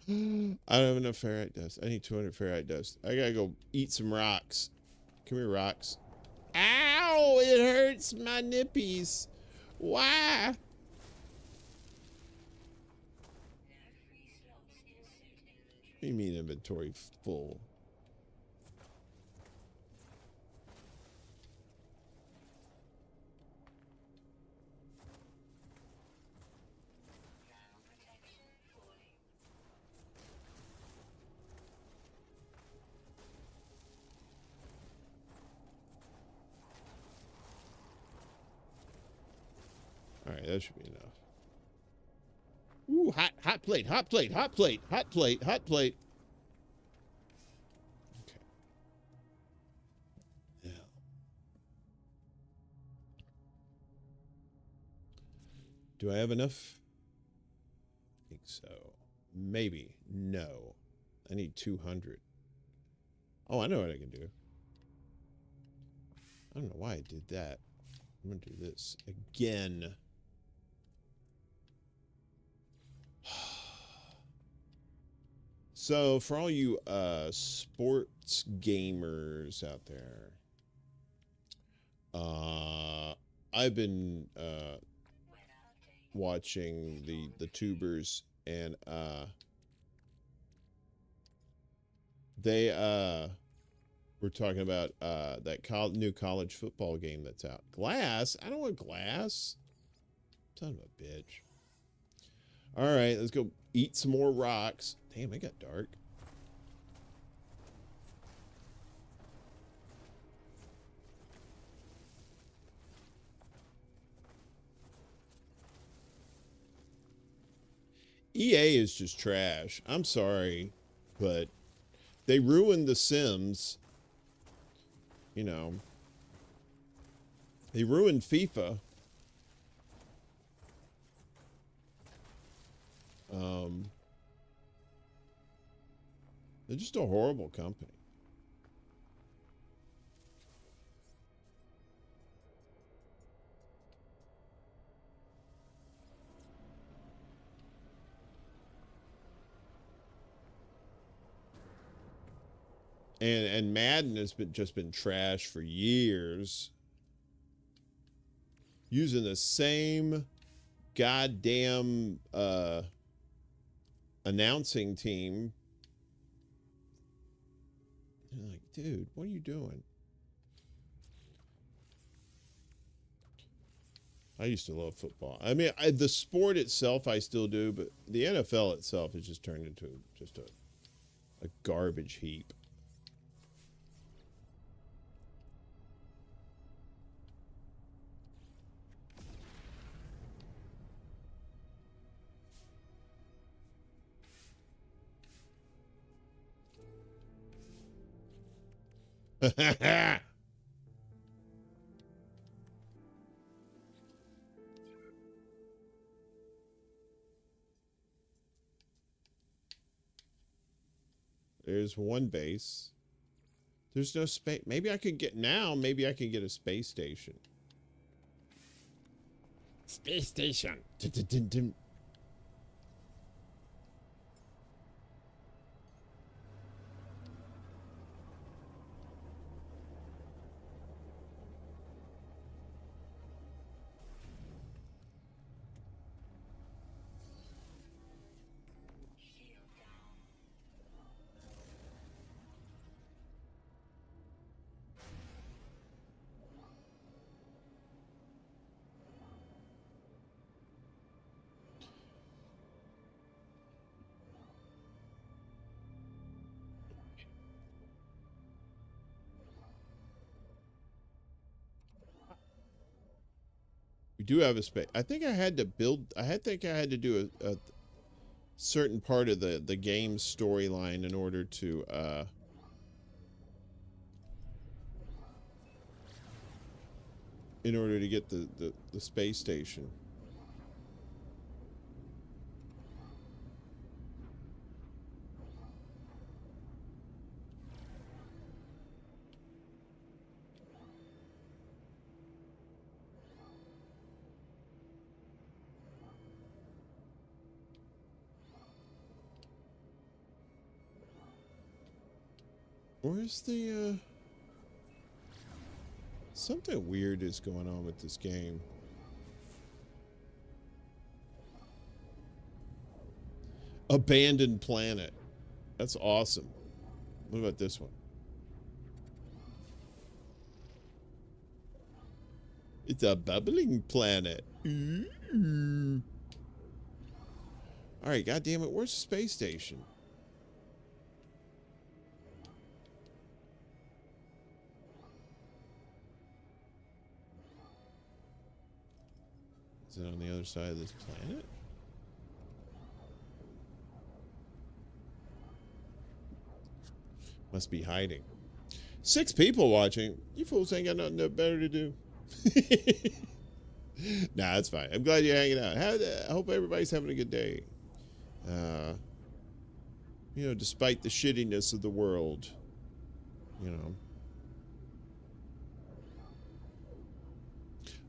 I don't have enough ferrite dust. I need 200 ferrite dust. I gotta go eat some rocks. Come here, rocks. Ow! It hurts my nippies. Why? What do you mean inventory full? All right, that should be enough. Ooh, hot plate, hot plate, hot plate, hot plate, hot plate. Okay. Yeah. Do I have enough? I think so. Maybe. No. I need 200. Oh, I know what I can do. I don't know why I did that. I'm going to do this again. So, for all you sports gamers out there, I've been watching the tubers, and they were talking about that new college football game that's out. Glass? I don't want glass. Son of a bitch. All right, let's go eat some more rocks. Damn, it got dark. EA is just trash. I'm sorry, but they ruined The Sims. You know, they ruined FIFA. They're just a horrible company. And Madden has just been trash for years. Using the same goddamn announcing team. You're like, dude, what are you doing? I used to love football. I mean, the sport itself I still do, but the NFL itself has just turned into just a garbage heap. There's one base. There's no space. Maybe I could get maybe I can get a space station. Space station. Shield down. We do have a space. I think I had to build. think I had to do a certain part of the game storyline in order to get the space station. Where's the something weird is going on with this game. Abandoned planet. That's awesome. What about this one? It's a bubbling planet. Ooh. All right, goddamn it, where's the space station? Is it on the other side of this planet? Must be hiding. 6 people watching. You fools ain't got nothing better to do. Nah, that's fine. I'm glad you're hanging out. I hope everybody's having a good day. You know, despite the shittiness of the world, you know.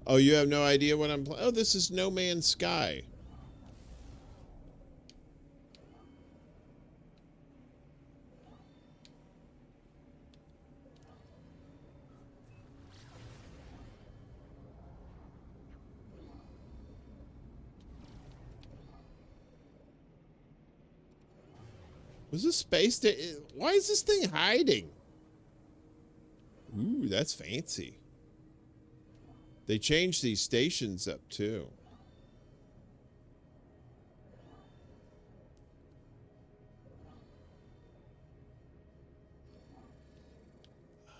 Oh, you have no idea what I'm playing? Oh, this is No Man's Sky. Was this space? Why is this thing hiding? Ooh, that's fancy. They changed these stations up too.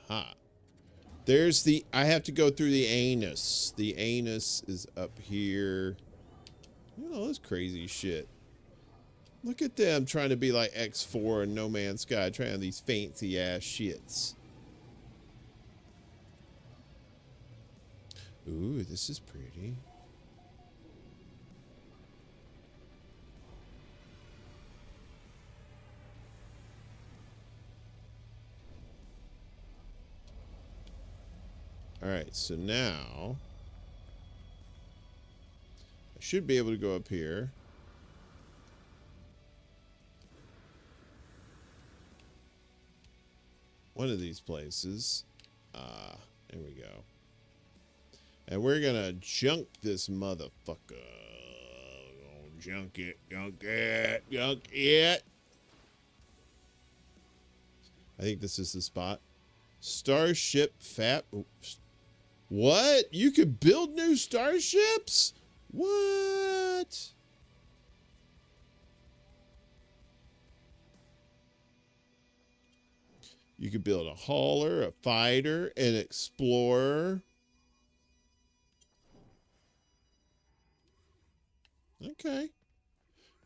Ha. There's the, I have to go through the anus. The anus is up here. You know, this crazy shit. Look at them trying to be like X4 and No Man's Sky, trying these fancy ass shits. Ooh, this is pretty. All right, so now I should be able to go up here. one of these places. There we go. And we're gonna junk this motherfucker. Junk it, junk it, junk it. I think this is the spot. Starship Fat. What? You could build new starships? What? You could build a hauler, a fighter, an explorer. Okay.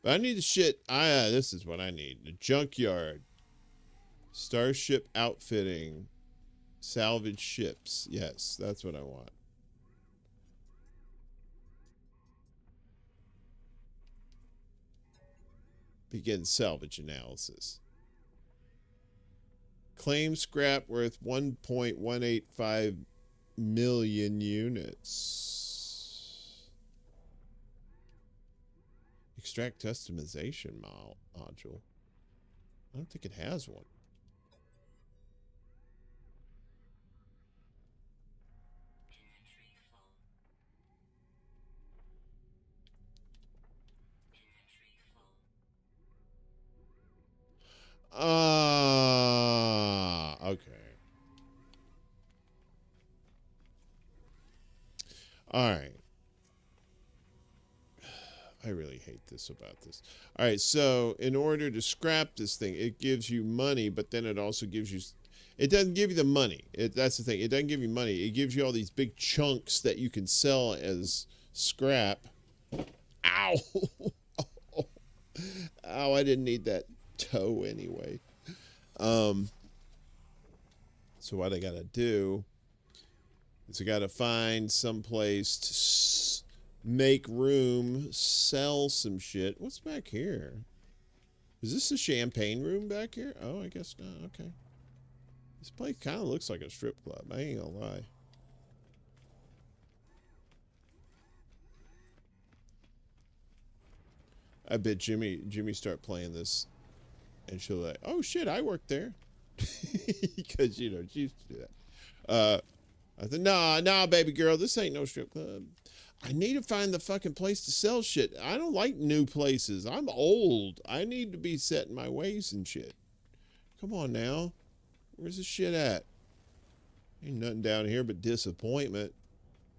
But I need the shit. This is what I need. The junkyard. Starship outfitting. Salvage ships. Yes, that's what I want. Begin salvage analysis. Claim scrap worth 1.185 million units. Extract customization module. I don't think it has one. Okay. All right. I really hate this about this. All right, so in order to scrap this thing, it gives you money, but then it also gives you... It doesn't give you the money. That's the thing. It doesn't give you money. It gives you all these big chunks that you can sell as scrap. Ow! Ow, I didn't need that toe anyway. So what I gotta do is I gotta find some place to make room, sell some shit. What's back here? Is this a champagne room back here? Oh, I guess not. Okay. This place kind of looks like a strip club. I ain't gonna lie. I bet Jimmy start playing this and she'll like, oh shit, I worked there. Because, you know, she used to do that. I said, nah, baby girl, this ain't no strip club. I need to find the fucking place to sell shit. I don't like new places. I'm old. I need to be set in my ways and shit. Come on now. Where's this shit at? Ain't nothing down here but disappointment.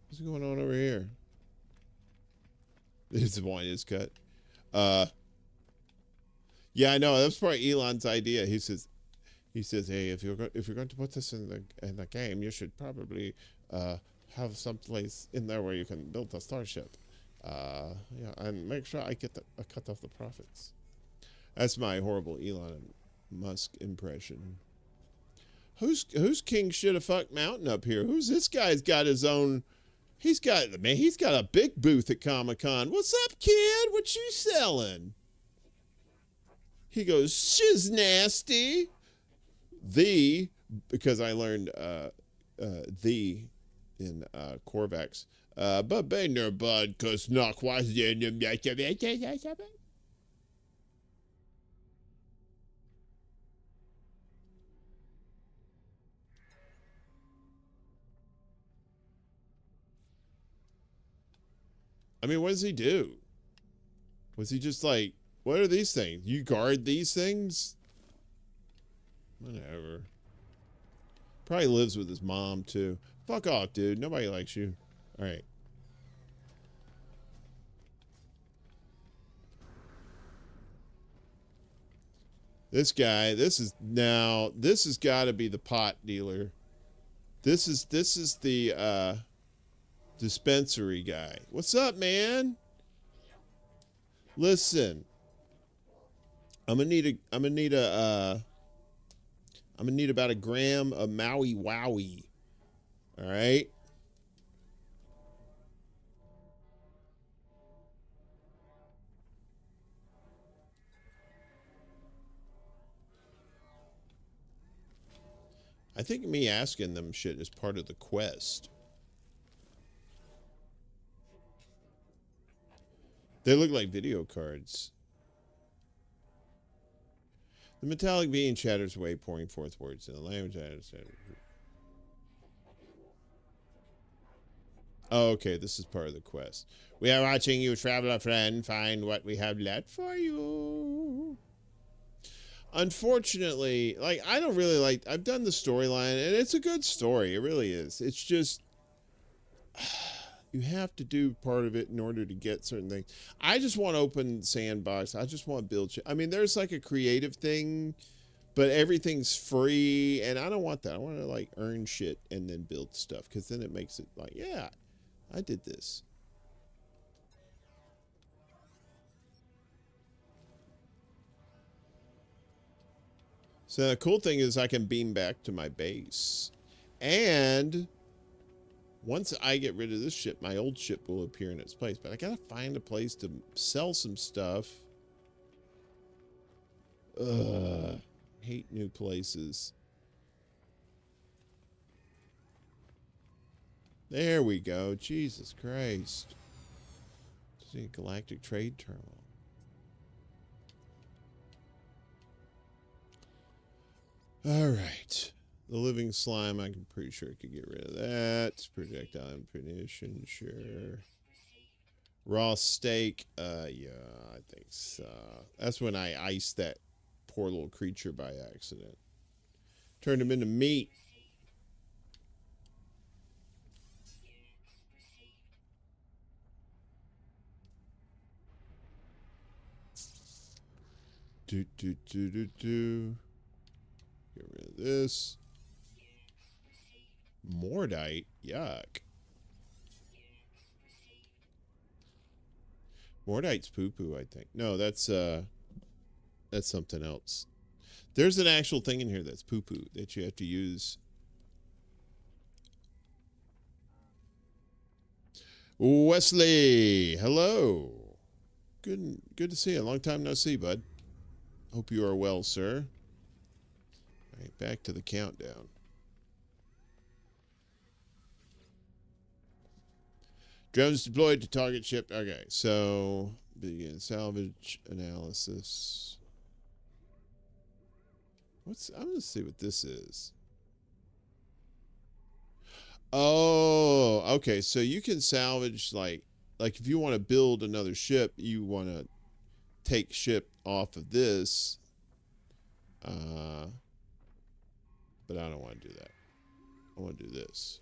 What's going on over here? Disappointment is cut. Yeah, I know. That's probably Elon's idea. He says, hey, if you're going to put this in the game, you should probably have some place in there where you can build a starship. Yeah, and make sure I get a cut off the profits. That's my horrible Elon Musk impression. Who's King Shoulda Fuck Mountain up here? Who's this guy's got his own? He's got a big booth at Comic-Con. What's up, kid? What you selling? He goes, shiz nasty. Because I learned in Corvax. But bener bud, cause not was I mean, what does he do? Was he just like, what are these things? You guard these things? Whatever. Probably lives with his mom, too. Fuck off, dude. Nobody likes you. All right. This guy, this has got to be the pot dealer. This is the dispensary guy. What's up, man? Listen. I'm gonna need about a gram of Maui Wowie. All right. I think me asking them shit is part of the quest. They look like video cards. The metallic being chatters away, pouring forth words in the language. Oh, okay, this is part of the quest. We are watching you, traveler friend, find what we have left for you. Unfortunately, like, I don't really like... I've done the storyline, and it's a good story. It really is. It's just... you have to do part of it in order to get certain things. I just want open sandbox. I just want to build shit. I mean, there's like a creative thing, but everything's free, and I don't want that. I want to, like, earn shit and then build stuff, because then it makes it like, yeah, I did this. So the cool thing is I can beam back to my base. And once I get rid of this ship, my old ship will appear in its place. But I gotta find a place to sell some stuff. Ugh. Hate new places. There we go. Jesus Christ. See, Galactic Trade Terminal. All right. The living slime, I'm pretty sure I could get rid of that. Projectile ammunition, sure. Raw steak, yeah, I think so. That's when I iced that poor little creature by accident. Turned him into meat. Get rid of this. Mordite? Yuck. Mordite's poo-poo, I think. No, that's something else. There's an actual thing in here that's poo-poo that you have to use. Wesley, hello. Good to see you. Long time no see, bud. Hope you are well, sir. All right, back to the countdown. Drones deployed to target ship. Okay, so begin salvage analysis. I'm gonna see what this is. Oh, okay. So you can salvage like if you want to build another ship, you want to take ship off of this. But I don't want to do that. I want to do this.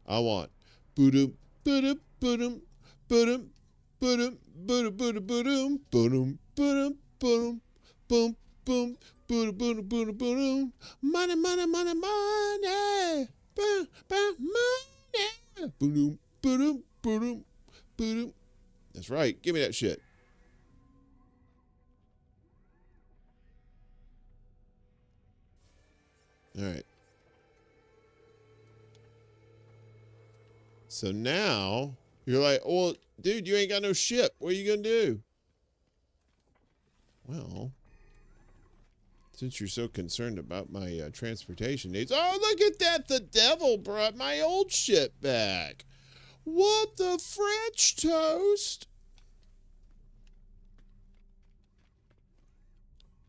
I want boodum boodum boodum boodum boodum boodum boodum boodum boodum boodum boodum boom boom boodum boodum boodum boodum money money money money boom boom money boodum boodum boodum boodum. That's right. Give me that shit. All right. So now you're like, well, dude, you ain't got no ship. What are you going to do? Well, since you're so concerned about my transportation needs. Oh, look at that. The devil brought my old ship back. What the French toast?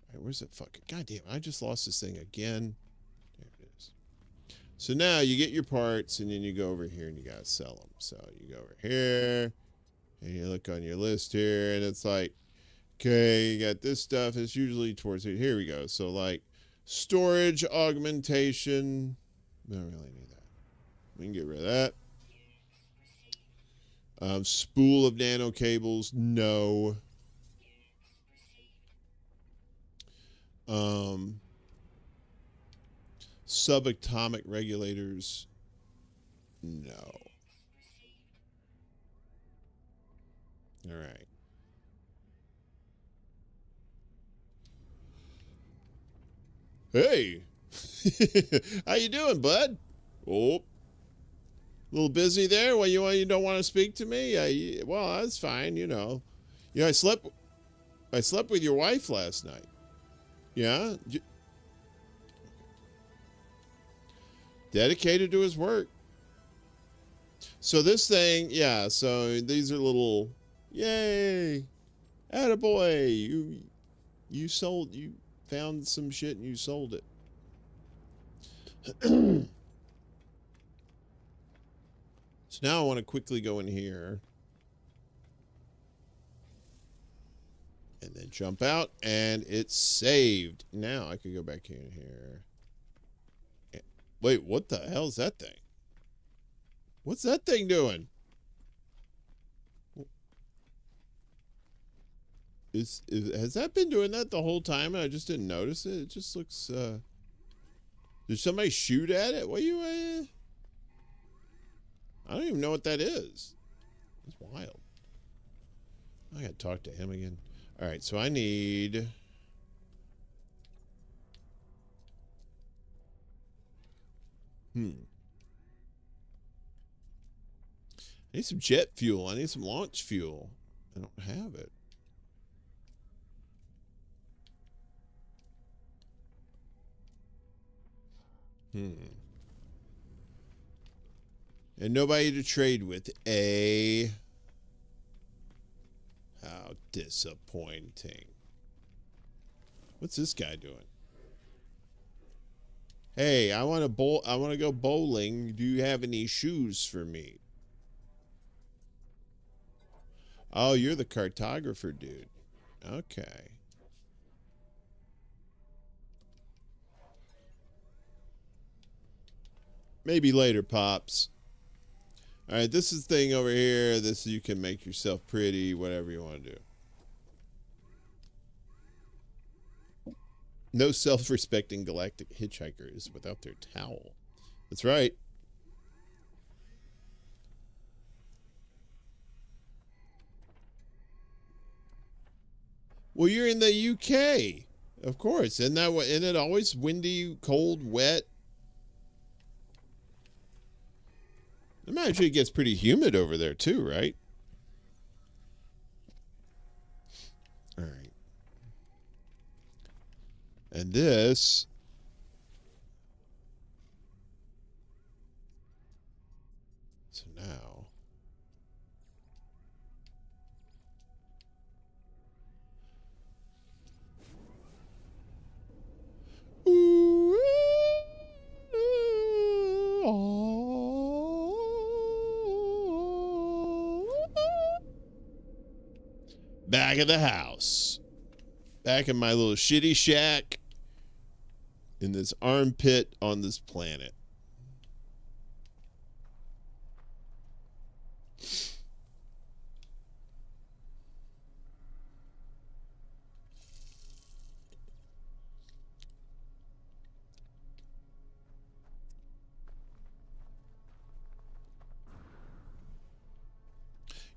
All right, where's it fucking? God damn, I just lost this thing again. There it is. So now you get your parts, and then you go over here, and you got to sell them. So you go over here, and you look on your list here, and it's like, okay, you got this stuff. It's usually towards here. Here we go. So, like, storage augmentation. We don't really need that. We can get rid of that. Spool of nano cables. No. Subatomic regulators. No. All right. Hey. How you doing, bud? Oh. A little busy there? Well, you don't want to speak to me? Well, that's fine, you know. Yeah, I slept with your wife last night. Yeah? Dedicated to his work. So this thing, yeah, so these are little, yay. Attaboy. You found some shit and you sold it. So now I want to quickly go in here and then jump out, and it's saved. Now I could go back in here. Wait, what the hell is that thing? What's that thing doing? Has that been doing that the whole time and I just didn't notice it? It just looks, did somebody shoot at it? What you, I don't even know what that is. It's wild. I gotta talk to him again. All right, so I need... I need some jet fuel. I need some launch fuel. I don't have it. And nobody to trade with. How disappointing. What's this guy doing? Hey, I want to go bowling. Do you have any shoes for me? Oh, you're the cartographer dude. Okay. Maybe later, Pops. All right, this is the thing over here. This you can make yourself pretty, whatever you want to do. No self-respecting galactic hitchhiker is without their towel. That's right. Well, you're in the UK, of course. Isn't it always windy, cold, wet? I imagine it gets pretty humid over there too, right? All right. And this... So now... Back of the house. Back in my little shitty shack. In this armpit on this planet.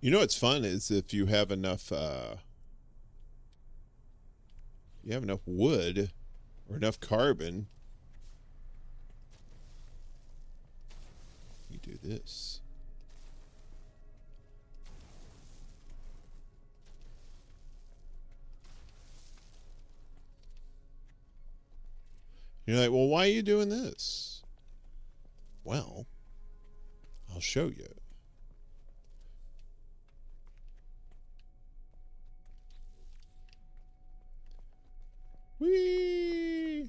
You know what's fun is if you have enough wood or enough carbon, you do this. You're like, well, why are you doing this? Well, I'll show you. Whee!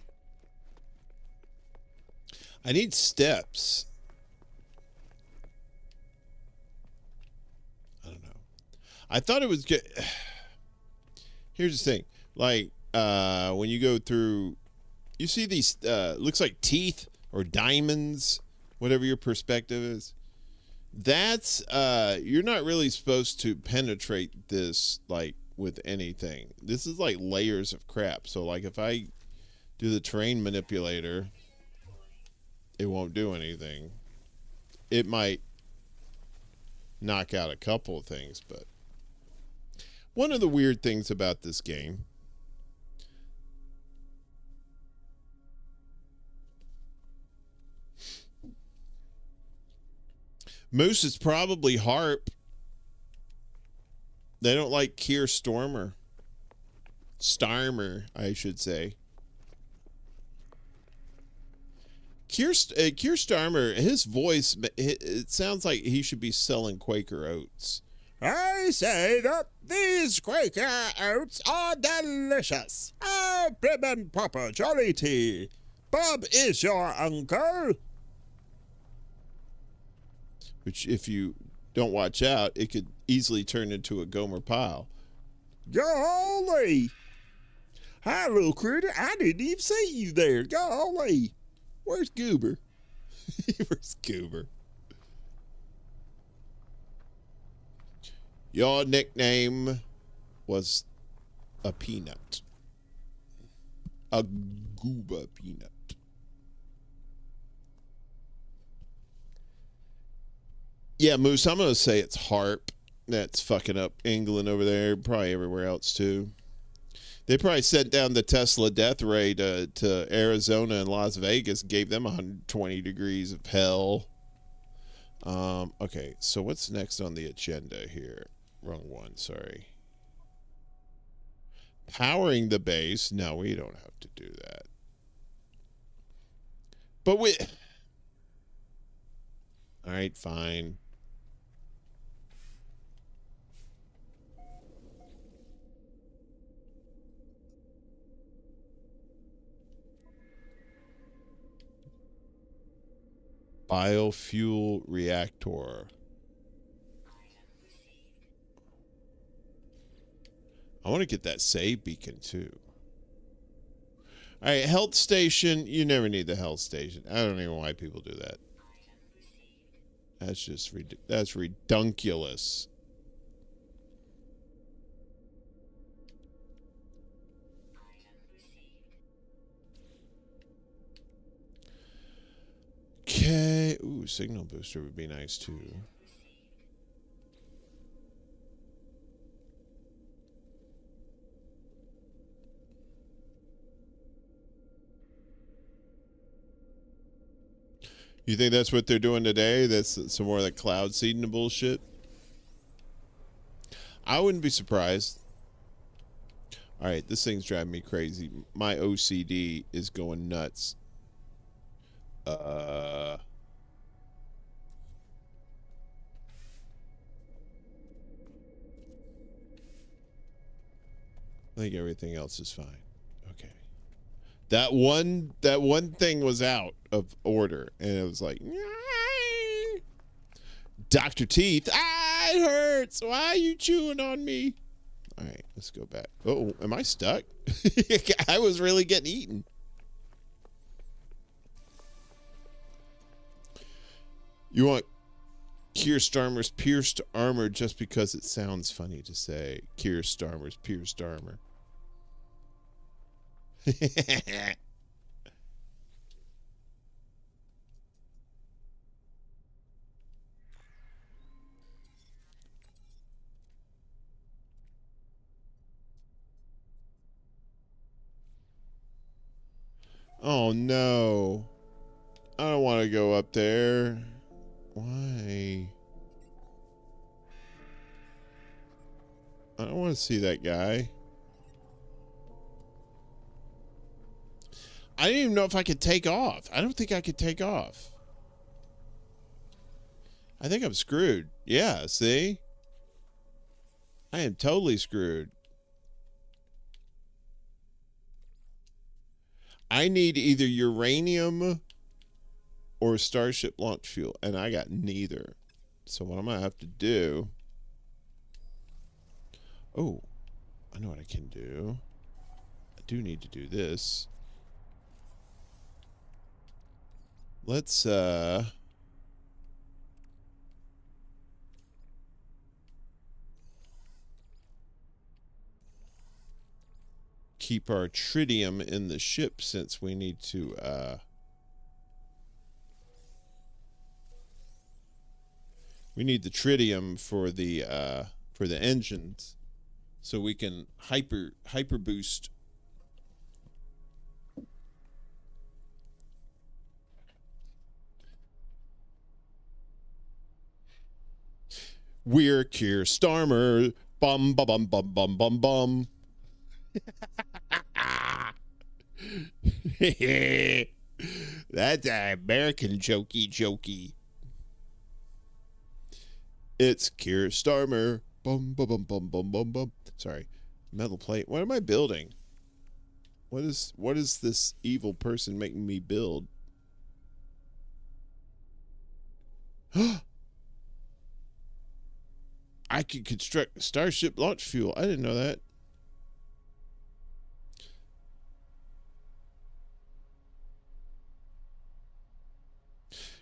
I need steps. I don't know. I thought it was good. Here's the thing. Like, when you go through, you see these, looks like teeth or diamonds, whatever your perspective is. That's, you're not really supposed to penetrate this, like, with anything. This is like layers of crap. So like if I do the terrain manipulator, it won't do anything. It might knock out a couple of things, but one of the weird things about this game Moose is probably Harp. They don't like Keir Starmer, I should say. Keir Starmer, his voice, it sounds like he should be selling Quaker Oats. I say that these Quaker oats are delicious. Oh, prim and proper jolly tea. Bob is your uncle. Which, if you don't watch out, it could easily turn into a Gomer Pyle. Golly. Hi, little critter. I didn't even see you there. Golly. Where's Goober? Where's Goober? Your nickname was a peanut. A gooba peanut. Yeah, Moose, I'm going to say it's HARP. That's fucking up England over there. Probably everywhere else, too. They probably sent down the Tesla death ray to Arizona and Las Vegas, gave them 120 degrees of hell. Okay, so what's next on the agenda here? Wrong one, sorry. Powering the base. No, we don't have to do that. But we... All right, fine. Biofuel reactor. I want to get that save beacon too. All right, health station. You never need the health station. I don't even know why people do that. That's just that's redunculous. Okay. Ooh, signal booster would be nice too. You think that's what they're doing today? That's some more of the cloud seeding bullshit? I wouldn't be surprised. All right, this thing's driving me crazy. My OCD is going nuts. I think everything else is fine. Okay. That one thing was out of order, and it was like, Dr. Teeth, it hurts. Why are you chewing on me? All right, let's go back. Oh, am I stuck? I was really getting eaten. You want Keir Starmer's pierced armor just because it sounds funny to say. Keir Starmer's pierced armor. Oh no. I don't want to go up there. Why? I don't want to see that guy. I didn't even know if I could take off. I don't think I could take off. I think I'm screwed. Yeah, see? I am totally screwed. I need either uranium or Starship launch fuel, and I got neither. So what I'm going to have to do... Oh, I know what I can do. I do need to do this. Let's, keep our tritium in the ship since we need to, we need the tritium for the engines, so we can hyper boost. We're Keir Starmer. Bum bum bum bum bum bum bum. That's an American jokey. It's Keir Starmer. Bum bum bum bum bum bum bum. Sorry. Metal plate. What am I building? What is this evil person making me build? I can construct Starship launch fuel. I didn't know that.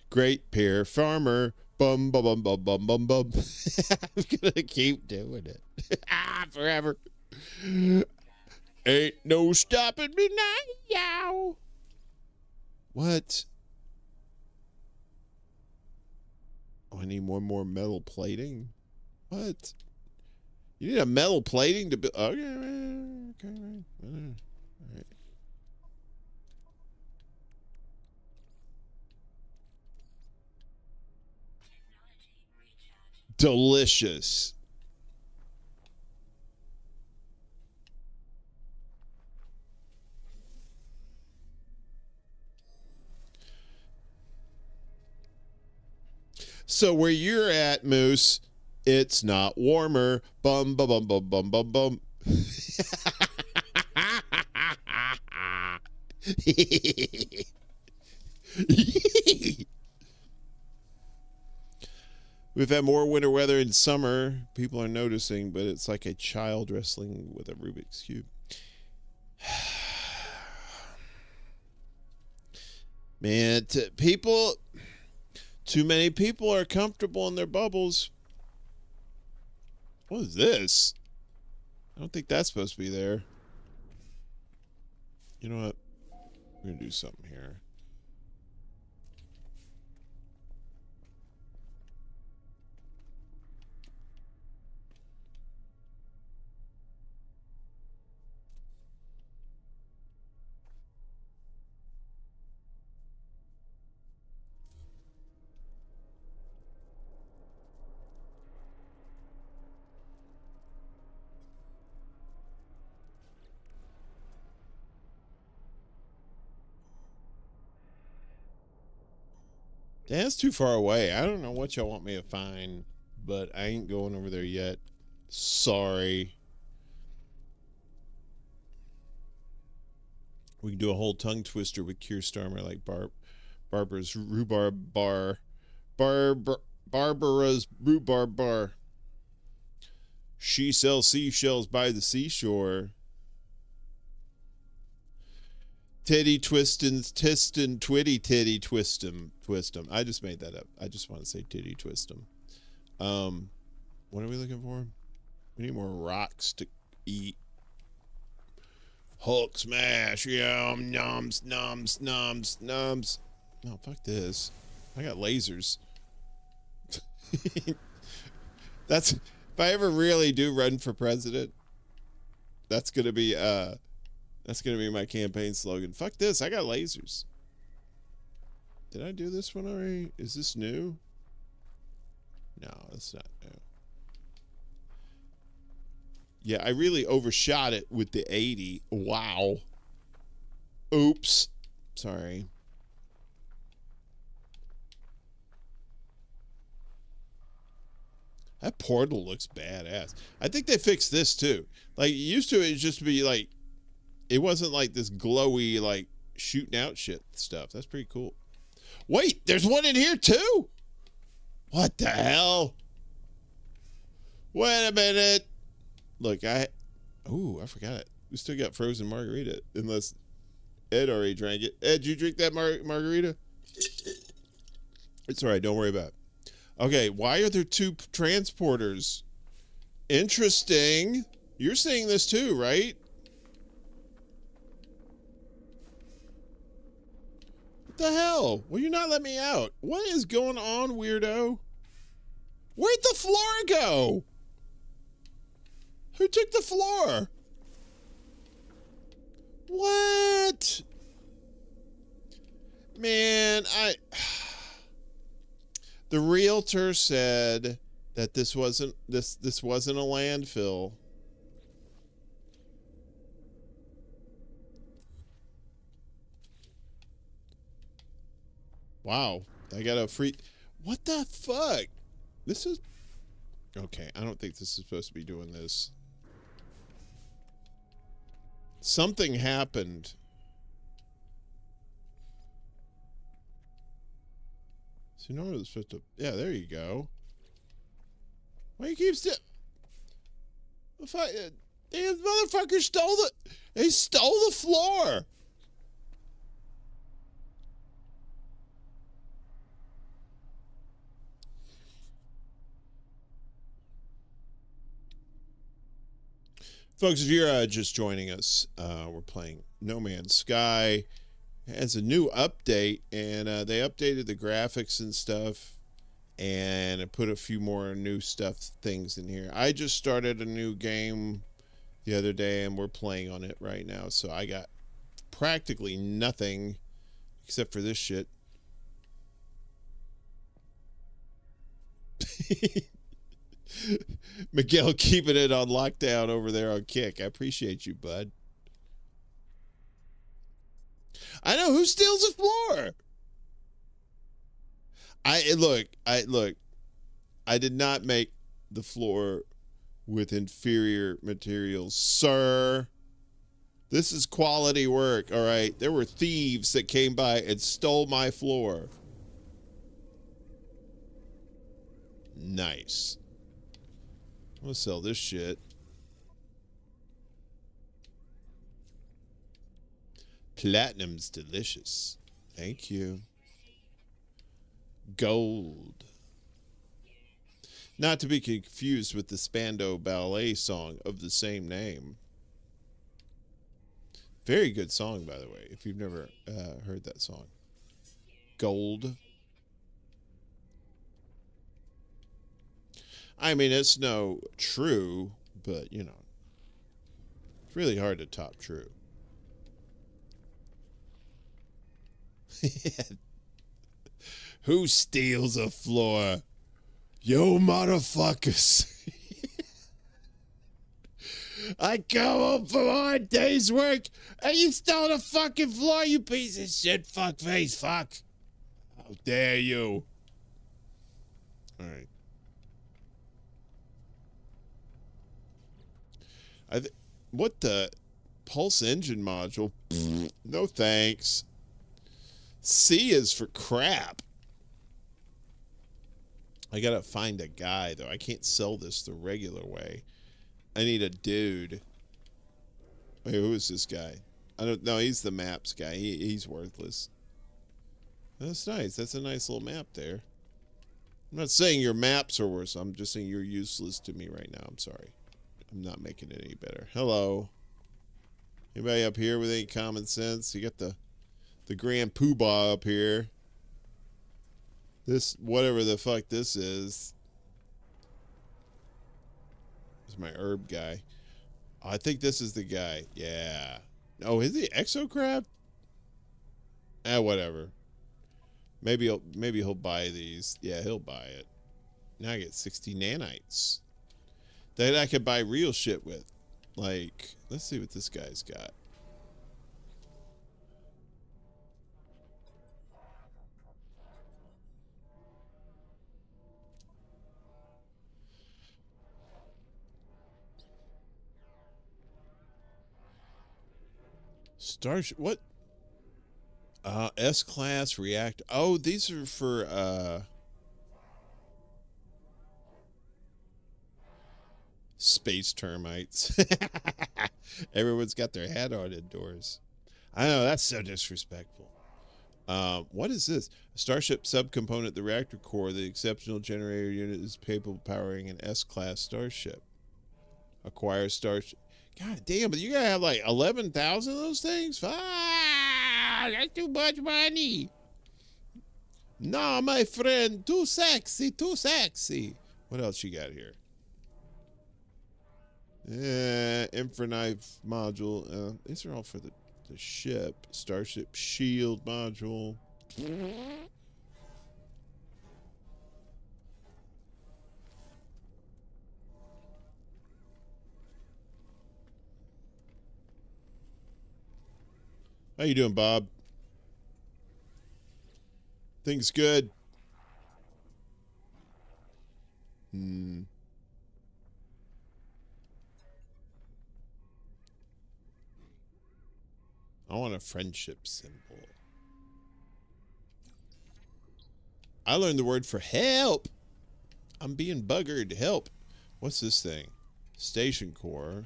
Great pear farmer. Bum bum bum bum bum bum bum. I'm gonna keep doing it. Forever. Ain't no stopping me now. Yow. What? Oh, I need one more metal plating. What? You need a metal plating to build? Okay, okay, all right. Delicious. So where you're at, Moose, it's not warmer. Bum bum bum bum bum bum bum. We've had more winter weather in summer. People are noticing, but it's like a child wrestling with a Rubik's Cube. Man, too many people are comfortable in their bubbles. What is this? I don't think that's supposed to be there. You know what? We're going to do something here. That's too far away. I don't know what y'all want me to find, but I ain't going over there yet. Sorry. We can do a whole tongue twister with Keir Starmer, like Barbara's rhubarb bar. Barbara's rhubarb bar. She sells seashells by the seashore. Titty twistin', tistin', twitty titty twistum. I just made that up. I just want to say titty twistum. What are we looking for? We need more rocks to eat. Hulk smash. Yum, nums, nums, nums, nums. No, fuck this. I got lasers. That's, if I ever really do run for president, that's gonna be my campaign slogan. Fuck this, I got lasers. Did I do this one already? Is this new? No, that's not new. Yeah, I really overshot it with the 80. Wow. Oops. Sorry. That portal looks badass. I think they fixed this too. Like, used to it just be like, it wasn't like this glowy, like, shooting out shit stuff. That's pretty cool. Wait, there's one in here too? What the hell? Wait a minute. Look, I forgot it. We still got frozen margarita, unless Ed already drank it. Ed, you drink that margarita? It's all right. Don't worry about it. Okay, why are there two transporters? Interesting. You're seeing this too, right? What the hell? Will you not let me out? What is going on, weirdo? Where'd the floor go? Who took the floor? What? Man, the realtor said that this wasn't a landfill. Wow, I got a free. What the fuck? This is. Okay, I don't think this is supposed to be doing this. Something happened. So normally it's supposed to... Yeah, there you go. Why you keep still... These motherfuckers stole the... They stole the floor! Folks, if you're just joining us, we're playing No Man's Sky. It has a new update, and they updated the graphics and stuff, and it put a few more new things in here. I just started a new game the other day, and we're playing on it right now, so I got practically nothing except for this shit. Miguel keeping it on lockdown over there on Kick. I appreciate you, bud. I know who steals the floor. I did not make the floor with inferior materials, sir. This is quality work, all right? There were thieves that came by and stole my floor. Nice. I'm gonna sell this shit. Platinum's delicious. Thank you. Gold. Not to be confused with the Spandau Ballet song of the same name. Very good song, by the way, if you've never heard that song. Gold. I mean, it's no True, but, you know, it's really hard to top True. Who steals a floor? Yo, motherfuckers. I come home from a hard day's work, and you stole the fucking floor, you piece of shit, fuckface, fuck. How dare you? All right. What the? Pulse engine module? Pfft, no thanks. C is for crap. I gotta find a guy, though. I can't sell this the regular way. I need a dude. Wait, who is this guy? I don't know. He's the maps guy. He's worthless. That's nice. That's a nice little map there. I'm not saying your maps are worse. I'm just saying you're useless to me right now. I'm sorry. I'm not making it any better. Hello. Anybody up here with any common sense? You got the Grand Poobah up here. This, whatever the fuck this is. This is my herb guy. Oh, I think this is the guy. Yeah. Oh, is he Exocrab? Whatever. Maybe he'll buy these. Yeah, he'll buy it. Now I get 60 nanites. That I could buy real shit with. Like, let's see what this guy's got. Starship, what? S-class reactor. Oh, these are for, space termites. Everyone's got their hat on indoors. I know, that's so disrespectful. What is this? A Starship subcomponent, the reactor core. The exceptional generator unit is capable of powering an S-class Starship. Acquire Starship. God damn, but you gotta have like 11,000 of those things? Ah, that's too much money. No, my friend, too sexy, too sexy. What else you got here? Infraknife module. These are all for the ship. Starship shield module. How you doing, Bob? Things good? want a friendship symbol. I learned the word for help. I'm being buggered. Help. What's this thing? Station core.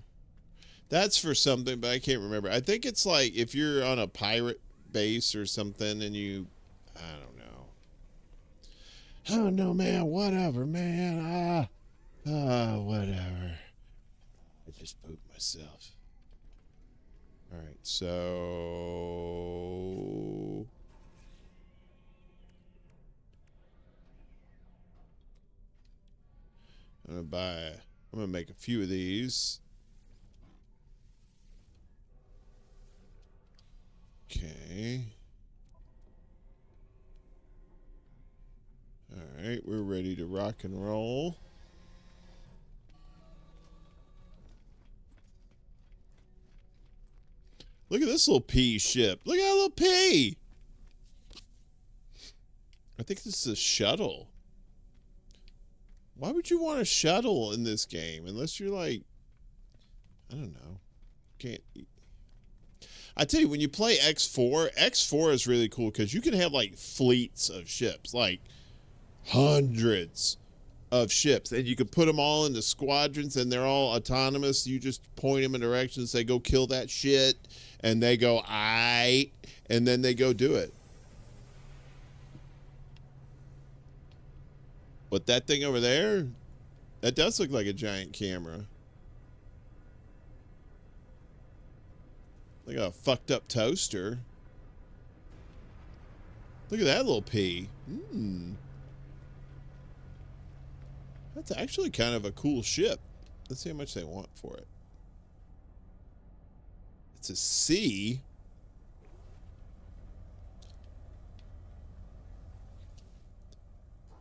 That's for something, but I can't remember. I think it's like if you're on a pirate base or something and you... I don't know. I don't know, man. Whatever, man. Whatever. I just pooped myself. All right, so... I'm gonna make a few of these. Okay. All right, we're ready to rock and roll. Look at this little pea ship. Look at that little pea. I think this is a shuttle. Why would you want a shuttle in this game? Unless you're like, I don't know. Can't. I tell you, when you play X4 is really cool because you can have like fleets of ships, like hundreds of ships, and you can put them all into squadrons and they're all autonomous. You just point them in directions, say, go kill that shit, and they go, aight, and then they go do it. But that thing over there, that does look like a giant camera. Like a fucked up toaster. Look at that little pea. That's actually kind of a cool ship. Let's see how much they want for it. It's a C.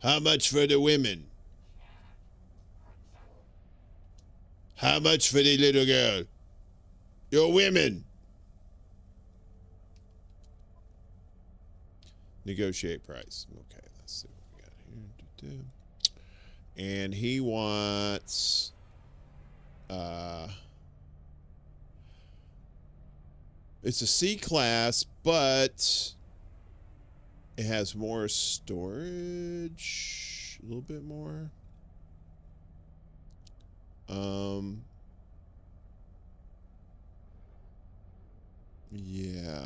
How much for the women? How much for the little girl? Your women. Negotiate price. Okay, let's see what we got here. And he wants it's a C class, but it has more storage, a little bit more. Yeah.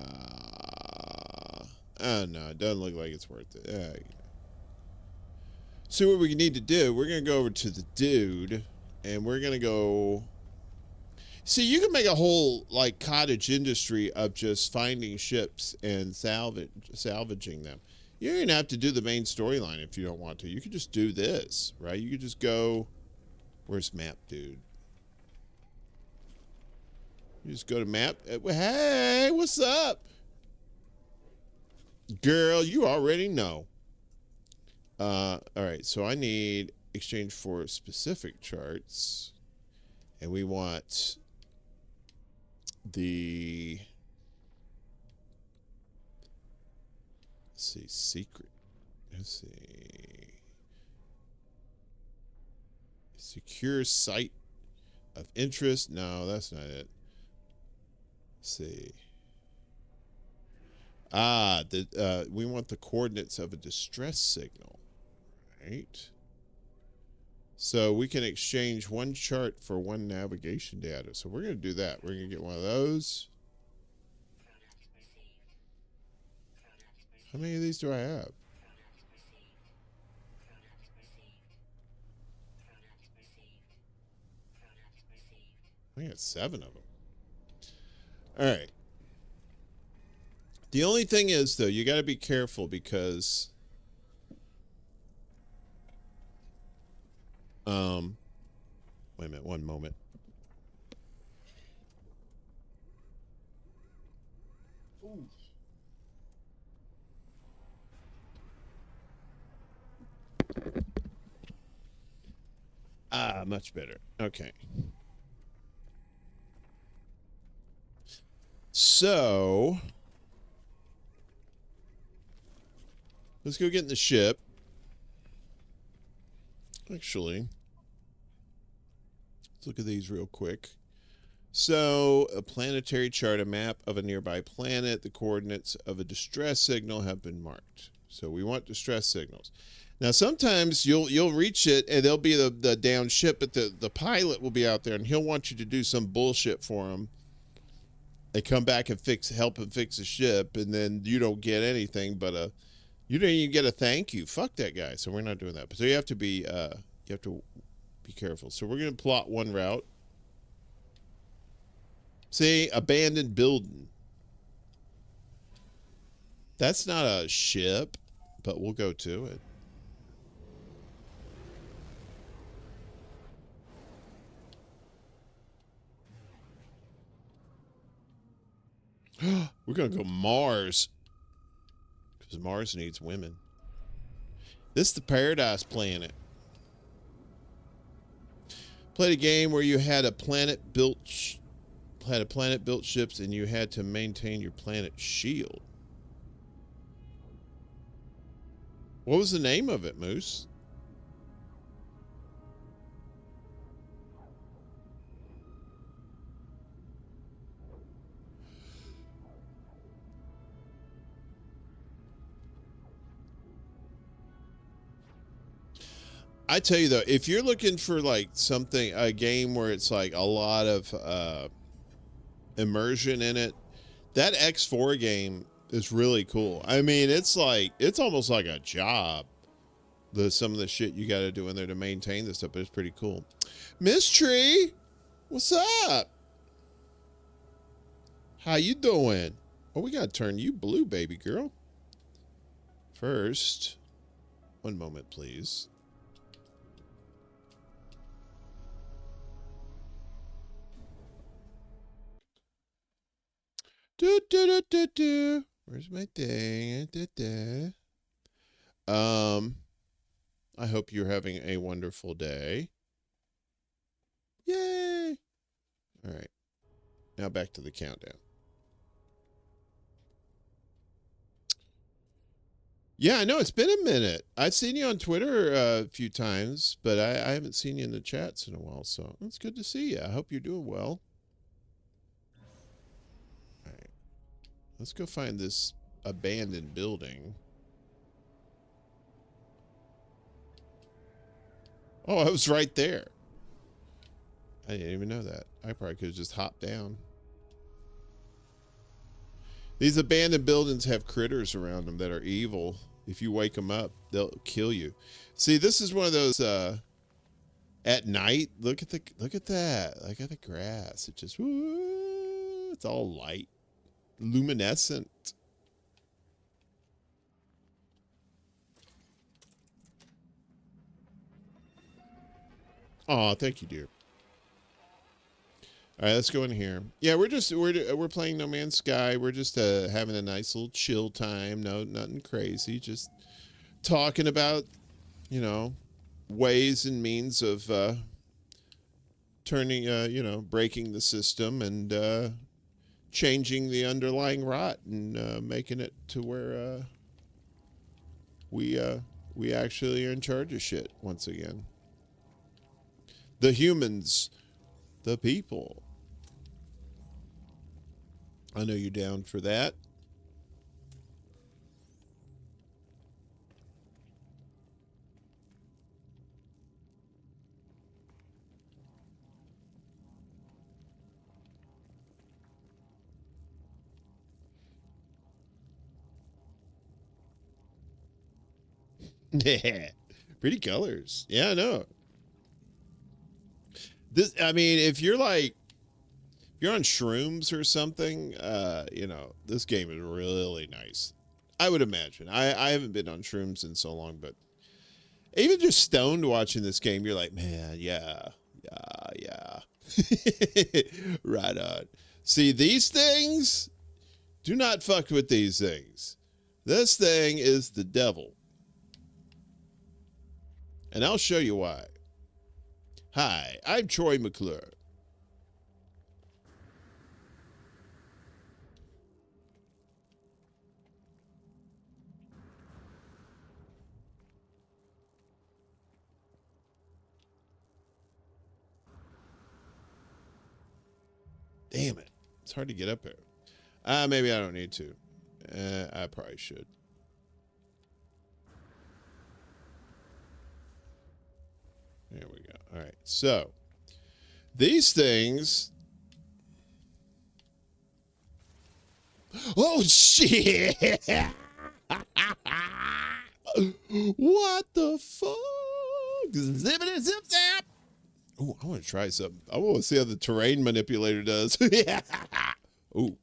Oh, no, it doesn't look like it's worth it. Yeah. So what we need to do, we're going to go over to the dude, and we're going to go... See, you can make a whole, like, cottage industry of just finding ships and salvaging them. You don't even have to do the main storyline if you don't want to. You could just do this, right? You could just go... Where's map, dude? You just go to map. Hey, what's up? Girl, you already know. All right, so I need exchange for specific charts. And we want the... Let's see, secret. Let's see. Secure site of interest. No, that's not it. Let's see. We want the coordinates of a distress signal, right? So we can exchange one chart for one navigation data. So we're going to do that. We're going to get one of those. How many of these do I have? I got 7 of them. All right. The only thing is, though, you got to be careful because wait a minute, one moment. Ooh. Much better. Okay. So let's go get in the ship. Actually, let's look at these real quick. So, a planetary chart, a map of a nearby planet. The coordinates of a distress signal have been marked. So we want distress signals. Now, sometimes you'll reach it, and there'll be the down ship, but the pilot will be out there, and he'll want you to do some bullshit for him. They come back and help him fix the ship, and then you don't get anything but you don't even get a thank you. Fuck that guy. So we're not doing that. So you have to be careful. So we're gonna plot one route. See, abandoned building. That's not a ship, but we'll go to it. We're going to go Mars. Because Mars needs women. This is the Paradise Planet. Played a game where you had a planet built ships and you had to maintain your planet's shield. What was the name of it, Moose? I tell you though, if you're looking for like a game where it's like a lot of immersion in it, that X4 game is really cool. I mean, it's almost like a job. Some of the shit you got to do in there to maintain this stuff, but it's pretty cool. Miss Tree, what's up? How you doing? Oh, we got to turn you blue, baby girl. First, one moment, please. Where's my thing? I hope you're having a wonderful day. Yay! All right. Now back to the countdown. Yeah, I know it's been a minute. I've seen you on Twitter a few times, but I haven't seen you in the chats in a while, so it's good to see you. I hope you're doing well. All right. Let's go find this abandoned building. Oh, I was right there. I didn't even know that. I probably could have just hopped down. These abandoned buildings have critters around them that are evil. If you wake them up, they'll kill you. See, this is one of those at night. Look at that. Look at the grass. It just it's all light, luminescent. Oh, thank you, dear. All right, let's go in here. Yeah, we're playing No Man's Sky. We're just having a nice little chill time. No, nothing crazy. Just talking about, ways and means of turning, breaking the system and changing the underlying rot and making it to where we actually are in charge of shit once again. The humans, the people. I know you're down for that. Yeah, pretty colors. Yeah, I know. I mean, if you're on shrooms or something, this game is really nice. I would imagine. I haven't been on shrooms in so long, but even just stoned watching this game, you're like, man, yeah. Right on. See, these things, do not fuck with these things. This thing is the devil. And I'll show you why. Hi, I'm Troy McClure. Damn it. It's hard to get up there. Maybe I don't need to. I probably should. There we go. All right. So, these things... Oh, shit! What the fuck? Zippity zip zap! Oh, I want to try something. I want to see how the terrain manipulator does. Oh,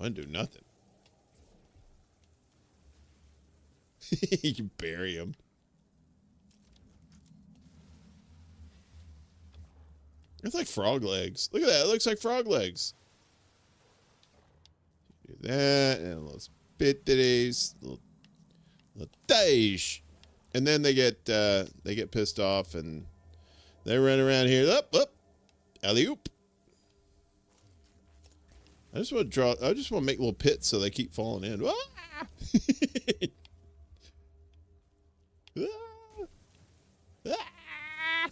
I didn't do nothing. You can bury him. It's like frog legs. Look at that. It looks like frog legs. Do that and a little spitties, little dash, and then they get pissed off and they run around here. Up, alley oop. I just want to draw. I just want to make little pits so they keep falling in. Ah! Ah! Ah!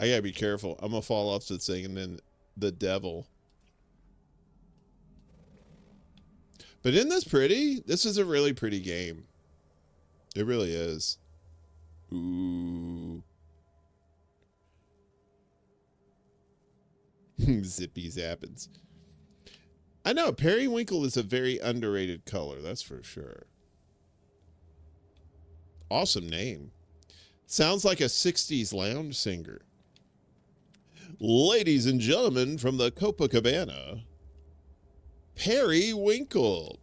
I gotta be careful. I'm gonna fall off the thing and then the devil. But isn't this pretty? This is a really pretty game. It really is. Ooh. Zippy zappins. I know, periwinkle is a very underrated color, that's for sure. Awesome name. Sounds like a 60s lounge singer. Ladies and gentlemen from the Copacabana, Periwinkle.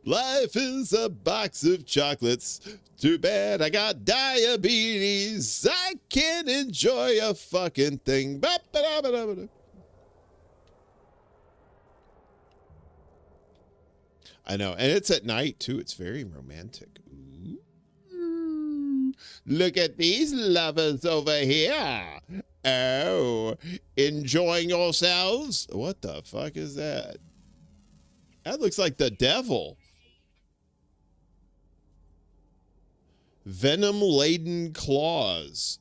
Life is a box of chocolates. Too bad I got diabetes. I can't enjoy a fucking thing. I know, and it's at night too. It's very romantic. Ooh. Look at these lovers over here. Oh, enjoying yourselves? What the fuck is that? That looks like the devil. Venom-laden claws.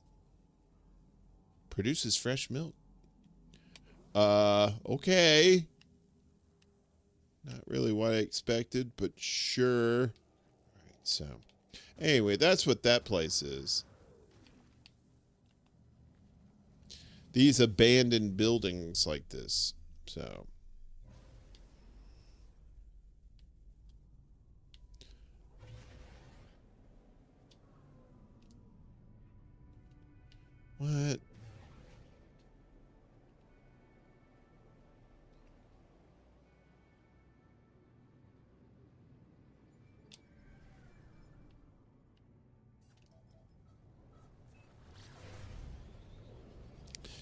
Produces fresh milk. Okay. Not really what I expected, but sure. All right, so anyway, that's what that place is. These abandoned buildings like this. So what?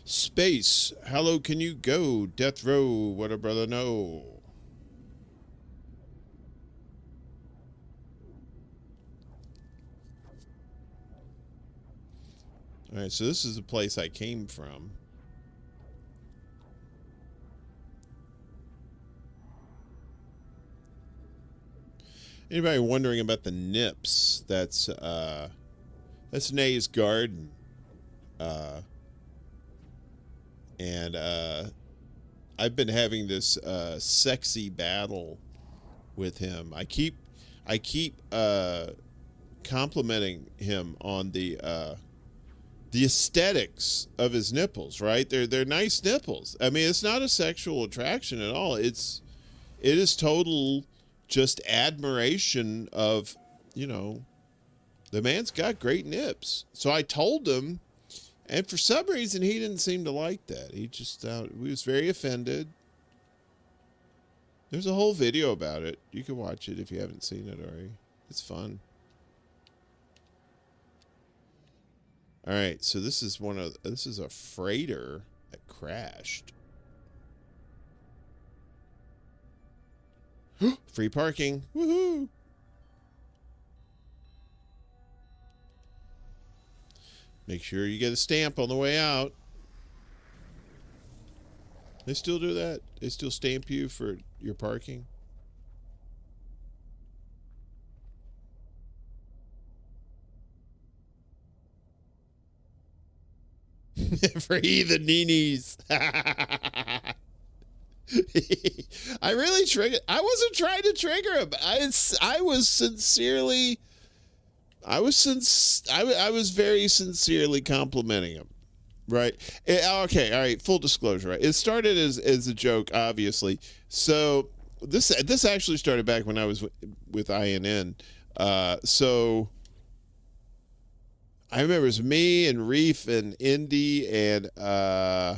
Space, how low can you go? Death row, what a brother know. All right, so this is the place I came from. Anybody wondering about the nips? That's Nay's garden. And I've been having this sexy battle with him. I keep complimenting him on the aesthetics of his nipples, right? They're nice nipples. I mean, it's not a sexual attraction at all. It is total just admiration of, you know, the man's got great nips. So I told him, and for some reason, he didn't seem to like that. He just thought, he was very offended. There's a whole video about it. You can watch it if you haven't seen it already. It's fun. All right, so this is a freighter that crashed. Free parking. Woohoo! Make sure you get a stamp on the way out. They still do that? They still stamp you for your parking? Free the neenies. I really triggered. I wasn't trying to trigger him. I was sincerely. I was very sincerely complimenting him. Right. Okay. All right. Full disclosure. Right. It started as a joke, obviously. So this actually started back when I was with INN. So I remember it was me and Reef and Indy and I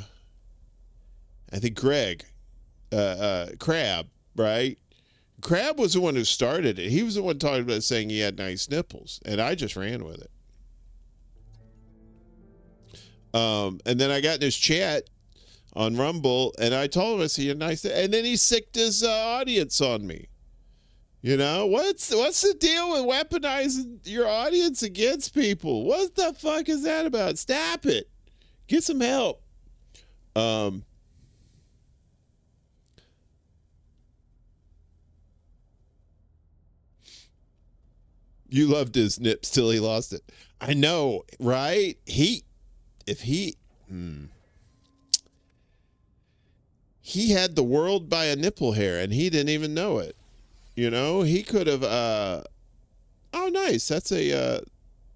think Greg, Crab. Right. Crab was the one who started it. He was the one talking about saying he had nice nipples, and I just ran with it. And then I got in his chat on Rumble, and I told him, I said, "You're nice," and then he sicked his audience on me. You know, what's the deal with weaponizing your audience against people? What the fuck is that about? Stop it. Get some help. You loved his nips till he lost it. I know, right? He had the world by a nipple hair and he didn't even know it. You know, he could have oh nice. That's a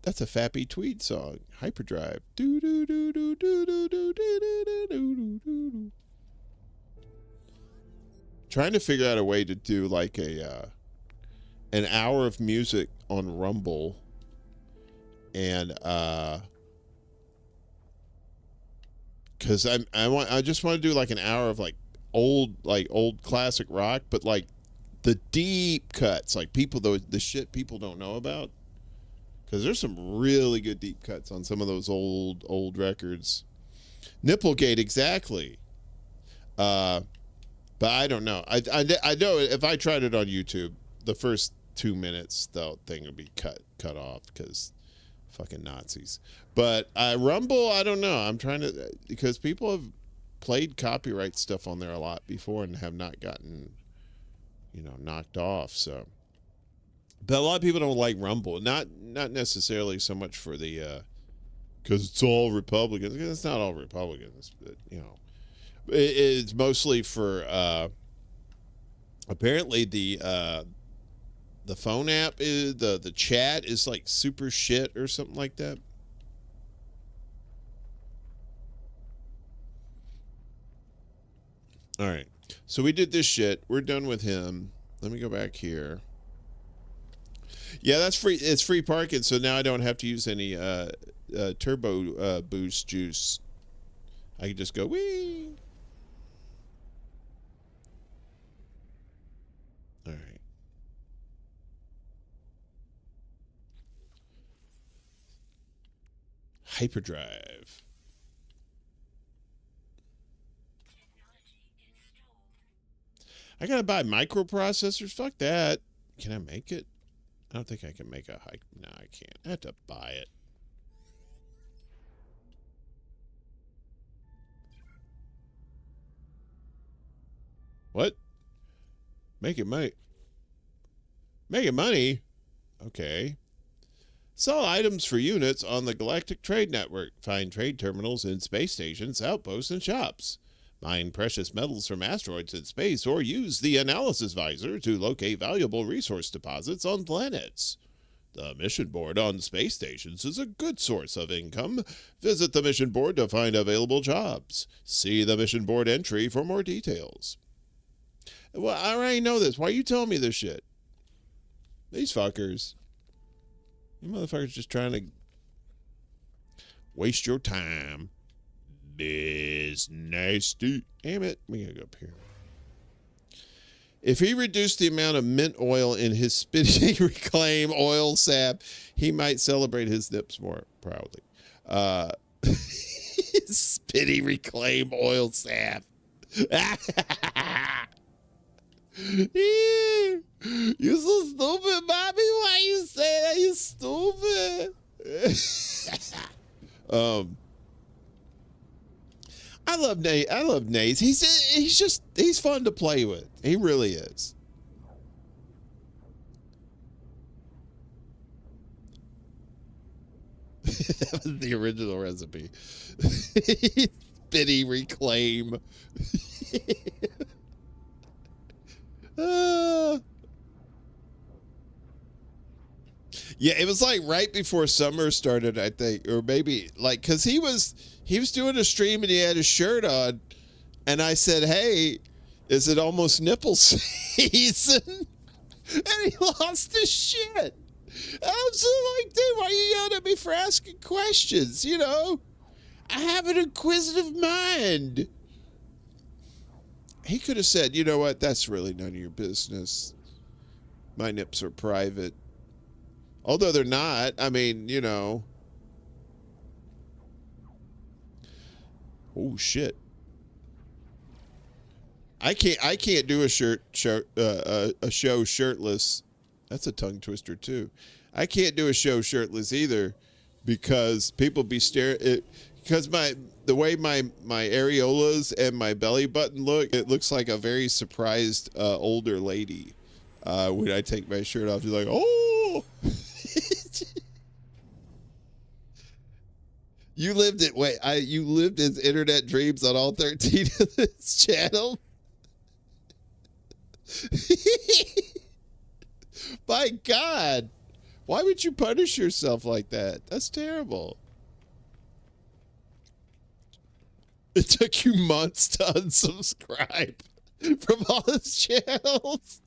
Fappy Tweed song. Hyperdrive. Do do do do do do do do do do do. Trying to figure out a way to do like an hour of music on Rumble and because I just want to do like an hour of like old classic rock, but like the deep cuts, like the shit people don't know about, because there's some really good deep cuts on some of those old records. Nipplegate, exactly. But I don't know. I know if I tried it on YouTube, the first 2 minutes the thing would be cut off because fucking Nazis. But Rumble, I don't know. I'm trying to, because people have played copyright stuff on there a lot before and have not gotten, knocked off. So, but a lot of people don't like Rumble. Not necessarily so much for the, because it's all Republicans. It's not all Republicans, but it's mostly for apparently the phone app is the chat is like super shit or something like that. All right. So we did this shit. We're done with him. Let me go back here. Yeah, that's free. It's free parking. So now I don't have to use any turbo boost juice. I can just go wee. All right. Hyperdrive. I gotta buy microprocessors. Fuck that. Can I make it? I don't think I can make a hike. No, I can't. I have to buy it. What? Making money. Making money? Okay. Sell items for units on the Galactic Trade Network. Find trade terminals in space stations, outposts, and shops. Mine precious metals from asteroids in space, or use the analysis visor to locate valuable resource deposits on planets. The mission board on space stations is a good source of income. Visit the mission board to find available jobs. See the mission board entry for more details. Well, I already know this. Why are you telling me this shit? These fuckers. You motherfuckers just trying to waste your time. This nasty. Damn it. We gotta go up here. If he reduced the amount of mint oil in his spitty reclaim oil sap, he might celebrate his nips more proudly. Spitty reclaim oil sap. You so stupid, Bobby. Why you say that? You stupid. I love Nate. I love Nate. He's fun to play with. He really is. That was the original recipe. Spitty reclaim. Uh, yeah, it was like right before summer started, I think, or maybe like because he was doing a stream and he had his shirt on, and I said, "Hey, is it almost nipple season?" And he lost his shit. I'm so like, dude, why are you yelling at me for asking questions? You know, I have an inquisitive mind. He could have said, you know what, that's really none of your business. My nips are private. Although they're not. I mean, you know. Oh shit. I can't do a show shirtless. That's a tongue twister too. I can't do a show shirtless either because people be staring because the way my areolas and my belly button look, it looks like a very surprised older lady when I take my shirt off. She's like, "Oh." You lived it. Wait, you lived his internet dreams on all 13 of this channel. My God, why would you punish yourself like that? That's terrible. It took you months to unsubscribe from all his channels.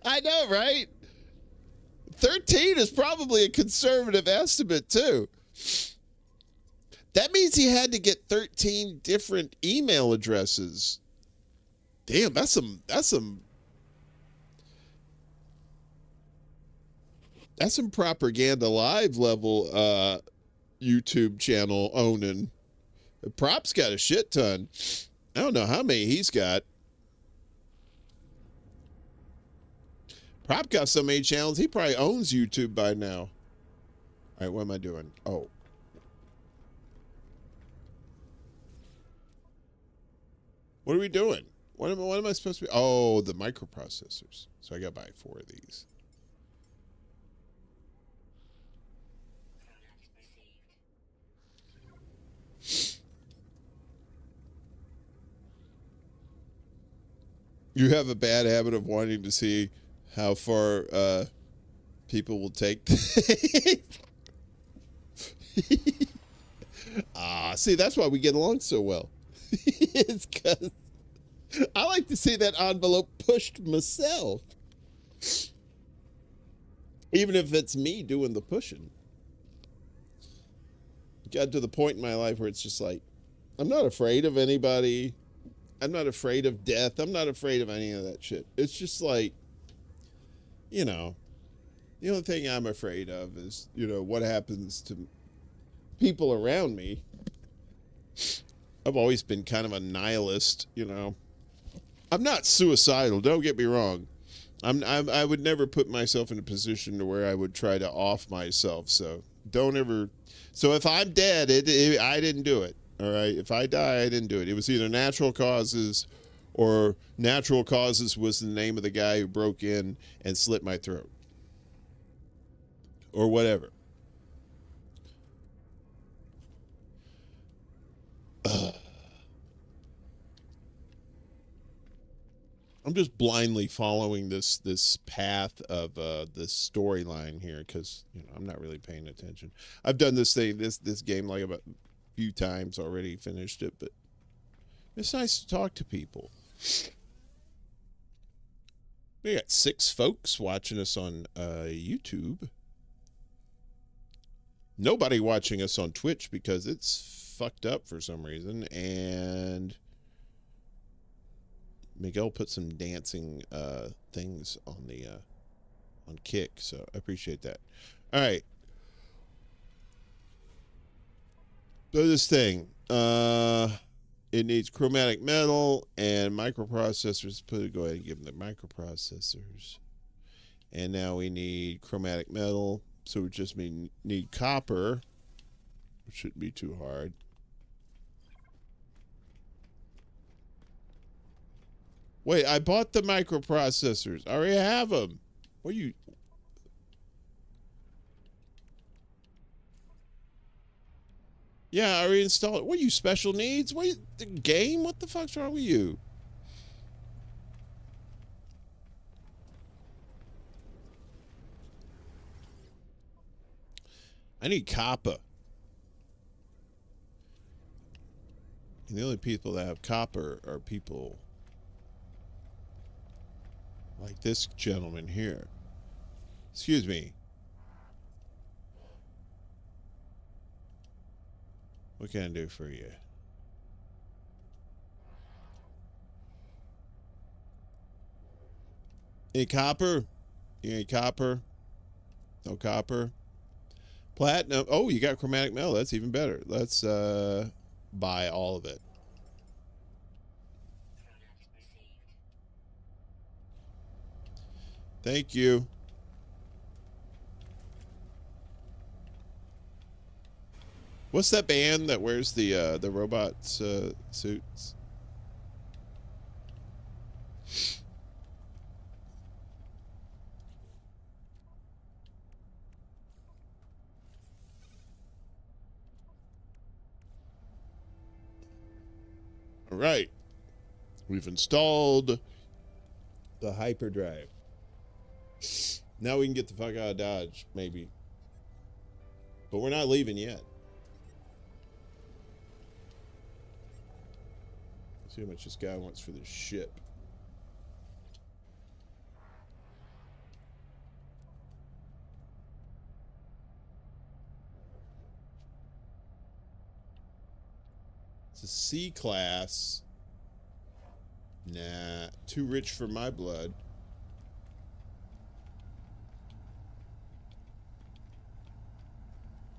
I know, right? 13 is probably a conservative estimate too. That means he had to get 13 different email addresses. Damn, that's some propaganda live level YouTube channel owning. Prop's got a shit ton. I don't know how many he's got. Prop got so many channels, he probably owns YouTube by now. All right, what am I doing? Oh. What are we doing? What am I supposed to be? Oh, the microprocessors. So I got to buy 4 of these. You have a bad habit of wanting to see how far people will take. See, that's why we get along so well. It's because I like to see that envelope pushed myself. Even if it's me doing the pushing. Got to the point in my life where it's just like, I'm not afraid of anybody. I'm not afraid of death. I'm not afraid of any of that shit. It's just like, you know, the only thing I'm afraid of is, you know, what happens to people around me. I've always been kind of a nihilist, you know. I'm not suicidal, don't get me wrong. I would never put myself in a position to where I would try to off myself, so don't ever. So if I'm dead, I didn't do it, all right? If I die, I didn't do it. It was either natural causes or natural causes was the name of the guy who broke in and slit my throat or whatever. I'm just blindly following this path of this storyline here because, you know, I'm not really paying attention. I've done this game like about a few times already, finished it, but it's nice to talk to people. We got 6 folks watching us on YouTube. Nobody watching us on Twitch because it's fucked up for some reason, and Miguel put some dancing things on the on Kick, so I appreciate that. All right. So this thing, it needs chromatic metal and microprocessors. Go ahead and give them the microprocessors. And now we need chromatic metal, so we just need copper, which shouldn't be too hard. Wait, I bought the microprocessors. I already have them. What are you... Yeah, I already installed it. What are you, special needs? What, the game? What the fuck's wrong with you? I need copper. And the only people that have copper are people like this gentleman here. Excuse me. What can I do for you? Any copper? You any copper? No copper? Platinum. Oh, you got chromatic metal. That's even better. Let's buy all of it. Product received. Thank you. What's that band that wears the robots suits? All right. We've installed the hyperdrive. Now we can get the fuck out of Dodge, maybe. But we're not leaving yet. Let's see how much this guy wants for this ship. It's a C class. Nah, too rich for my blood.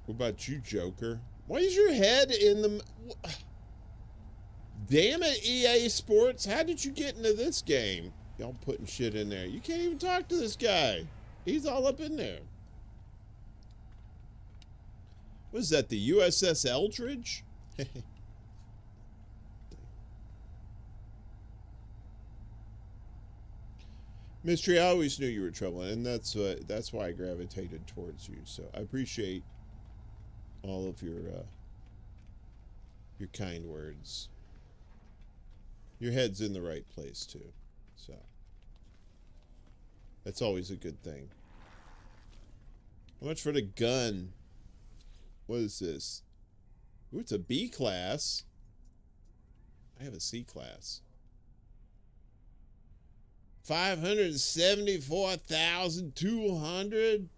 What about you, Joker? Why is your head in the... Damn it, EA Sports. How did you get into this game? Y'all putting shit in there. You can't even talk to this guy. He's all up in there. What is that, the USS Eldridge? Mystery, I always knew you were trouble, and that's why I gravitated towards you. So I appreciate all of your kind words. Your head's in the right place too, so that's always a good thing. How much for the gun? What is this? Ooh, it's a B class. I have a C class. 574,200.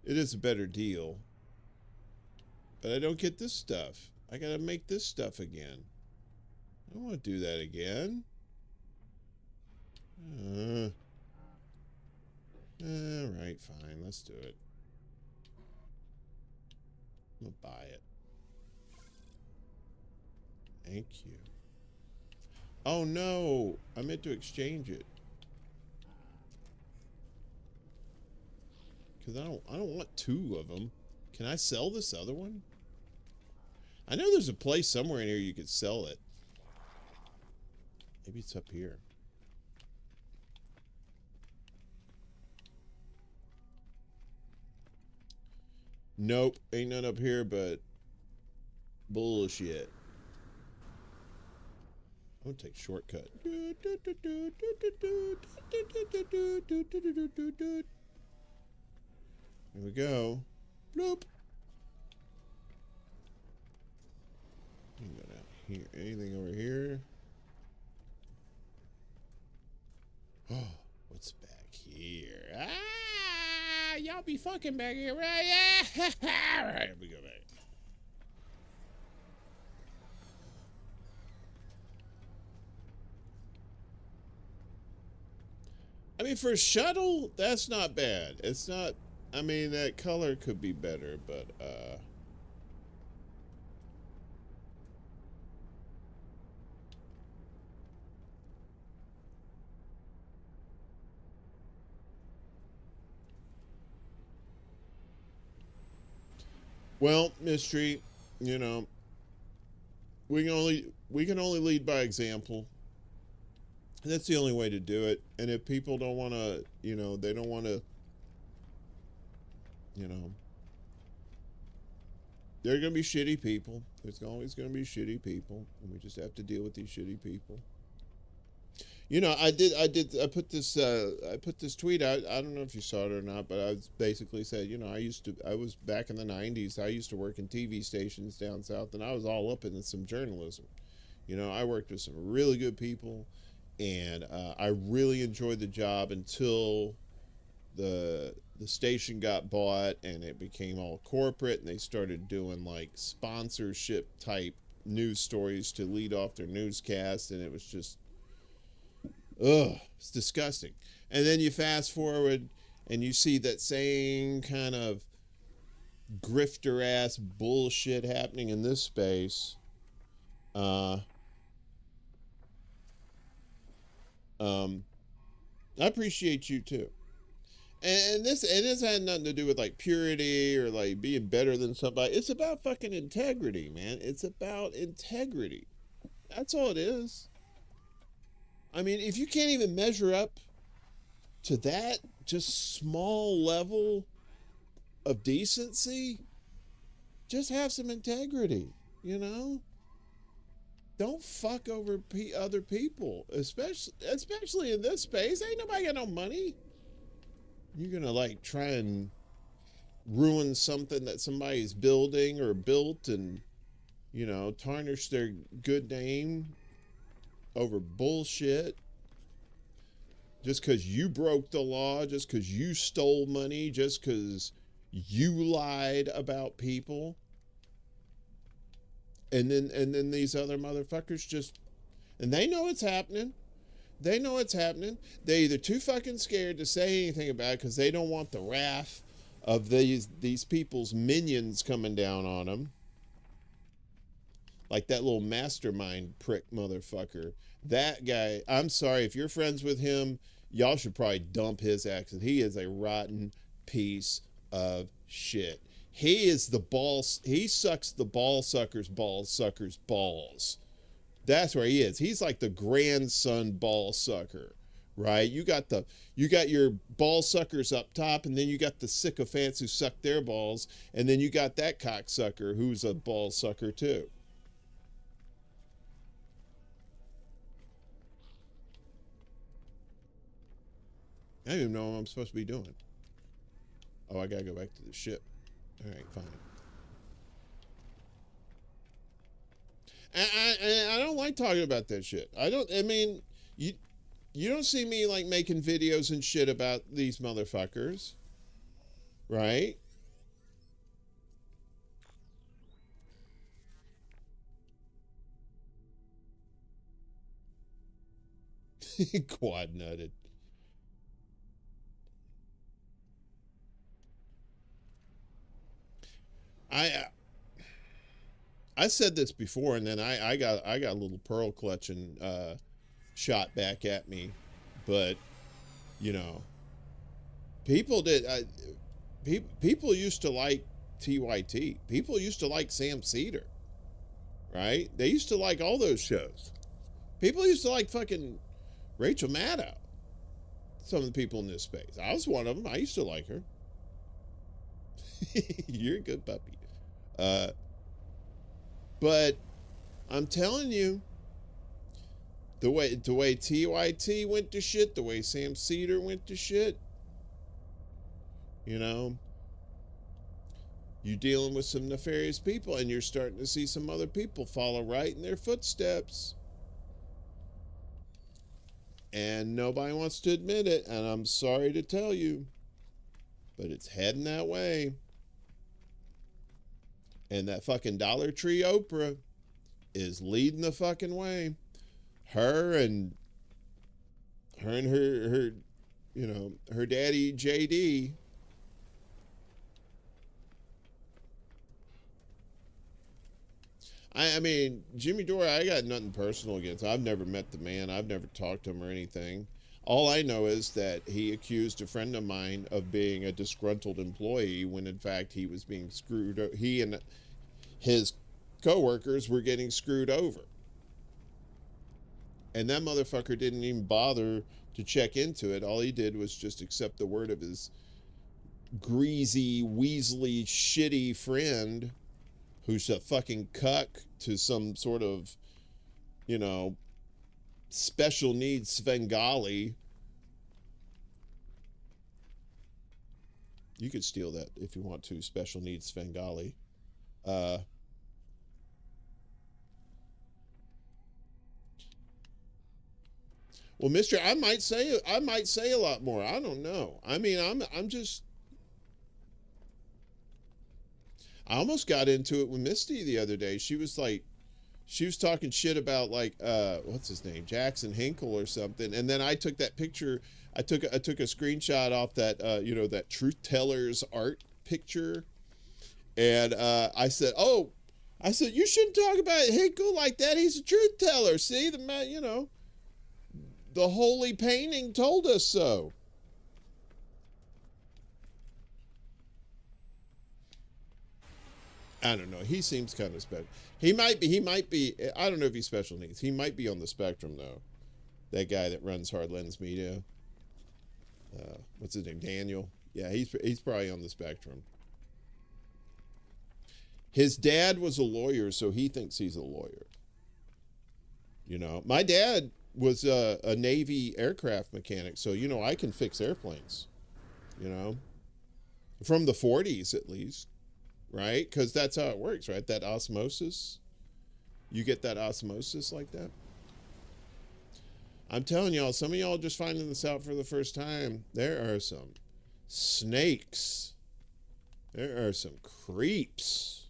It is a better deal. But I don't get this stuff. I gotta make this stuff again. I don't want to do that again. Alright, fine. Let's do it. I'll buy it. Thank you. Oh no! I meant to exchange it. Because I don't want two of them. Can I sell this other one? I know there's a place somewhere in here you could sell it. Maybe it's up here. Nope, ain't none up here, but bullshit. I'm gonna take a shortcut. Here we go. Bloop. You can go down here. Anything over here? Oh, what's back here? Ah, y'all be fucking back here, right? Yeah. All right, we go back. I mean, for a shuttle, that's not bad. It's not. I mean, that color could be better, but Well, Mystery, you know, we can only lead by example. And that's the only way to do it. And if people don't want to, they don't want to, you know, there are going to be shitty people. There's always going to be shitty people, and we just have to deal with these shitty people. I put this tweet out. I don't know if you saw it or not, but I basically said, I was back in the 90s. I used to work in TV stations down south, and I was all up in some journalism. I worked with some really good people, and I really enjoyed the job until the station got bought and it became all corporate, and they started doing like sponsorship type news stories to lead off their newscast, and it was just, it's disgusting. And then you fast forward and you see that same kind of grifter ass bullshit happening in this space. I appreciate you too. And this had nothing to do with like purity or like being better than somebody. It's about fucking integrity, man. It's about integrity. That's all it is. I mean, if you can't even measure up to that just small level of decency, just have some integrity, Don't fuck over other people, especially in this space. Ain't nobody got no money. You're gonna like try and ruin something that somebody's building or built, and tarnish their good name over bullshit, just because you broke the law, just because you stole money, just because you lied about people. And then these other motherfuckers just, and they know it's happening. They know it's happening. They're either too fucking scared to say anything about it because they don't want the wrath of these people's minions coming down on them. Like that little mastermind prick motherfucker. That guy, I'm sorry, if you're friends with him, y'all should probably dump his ass. He is a rotten piece of shit. He is the balls. He sucks the ball sucker's balls. That's where he is. He's like the grandson ball sucker, right? You got your ball suckers up top, and then you got the sycophants who suck their balls, and then you got that cocksucker who's a ball sucker too. I don't even know what I'm supposed to be doing. Oh, I gotta go back to the ship. All right, fine. I don't like talking about that shit. I mean, you don't see me like making videos and shit about these motherfuckers, right? Quad nutted. I said this before, and then I got a little pearl clutching shot back at me, but people did. People used to like TYT. People used to like Sam Cedar, right? They used to like all those shows. People used to like fucking Rachel Maddow. Some of the people in this space. I was one of them. I used to like her. You're a good puppy. But I'm telling you, the way TYT went to shit, the way Sam Cedar went to shit, you're dealing with some nefarious people, and you're starting to see some other people follow right in their footsteps. And nobody wants to admit it, and I'm sorry to tell you, but it's heading that way. And that fucking Dollar Tree Oprah is leading the fucking way. Her and her daddy JD. I mean, Jimmy Dore, I got nothing personal against him. I've never met the man. I've never talked to him or anything. All I know is that he accused a friend of mine of being a disgruntled employee when in fact he was being screwed. He and his coworkers were getting screwed over. And that motherfucker didn't even bother to check into it. All he did was just accept the word of his greasy, weaselly, shitty friend who's a fucking cuck to some sort of, special needs Svengali. You could steal that if you want to, special needs Svengali. Well, Mister, I might say a lot more. I don't know. I mean, I'm just. I almost got into it with Misty the other day. She was talking shit about what's his name, Jackson Hinkle or something. And then I took that picture. I took a screenshot off that that Truth Tellers art picture, and I said, you shouldn't talk about Hinkle like that. He's a truth teller. See, the man, the holy painting told us so. I don't know. He seems kind of special. He might be. I don't know if he's special needs. He might be on the spectrum though. That guy that runs Hard Lens Media. What's his name? Daniel. Yeah, he's probably on the spectrum. His dad was a lawyer, so he thinks he's a lawyer. My dad was a Navy aircraft mechanic, so I can fix airplanes. From the 40s at least. Right? Because that's how it works, right? That osmosis. You get that osmosis like that. I'm telling y'all, some of y'all just finding this out for the first time. There are some snakes. There are some creeps.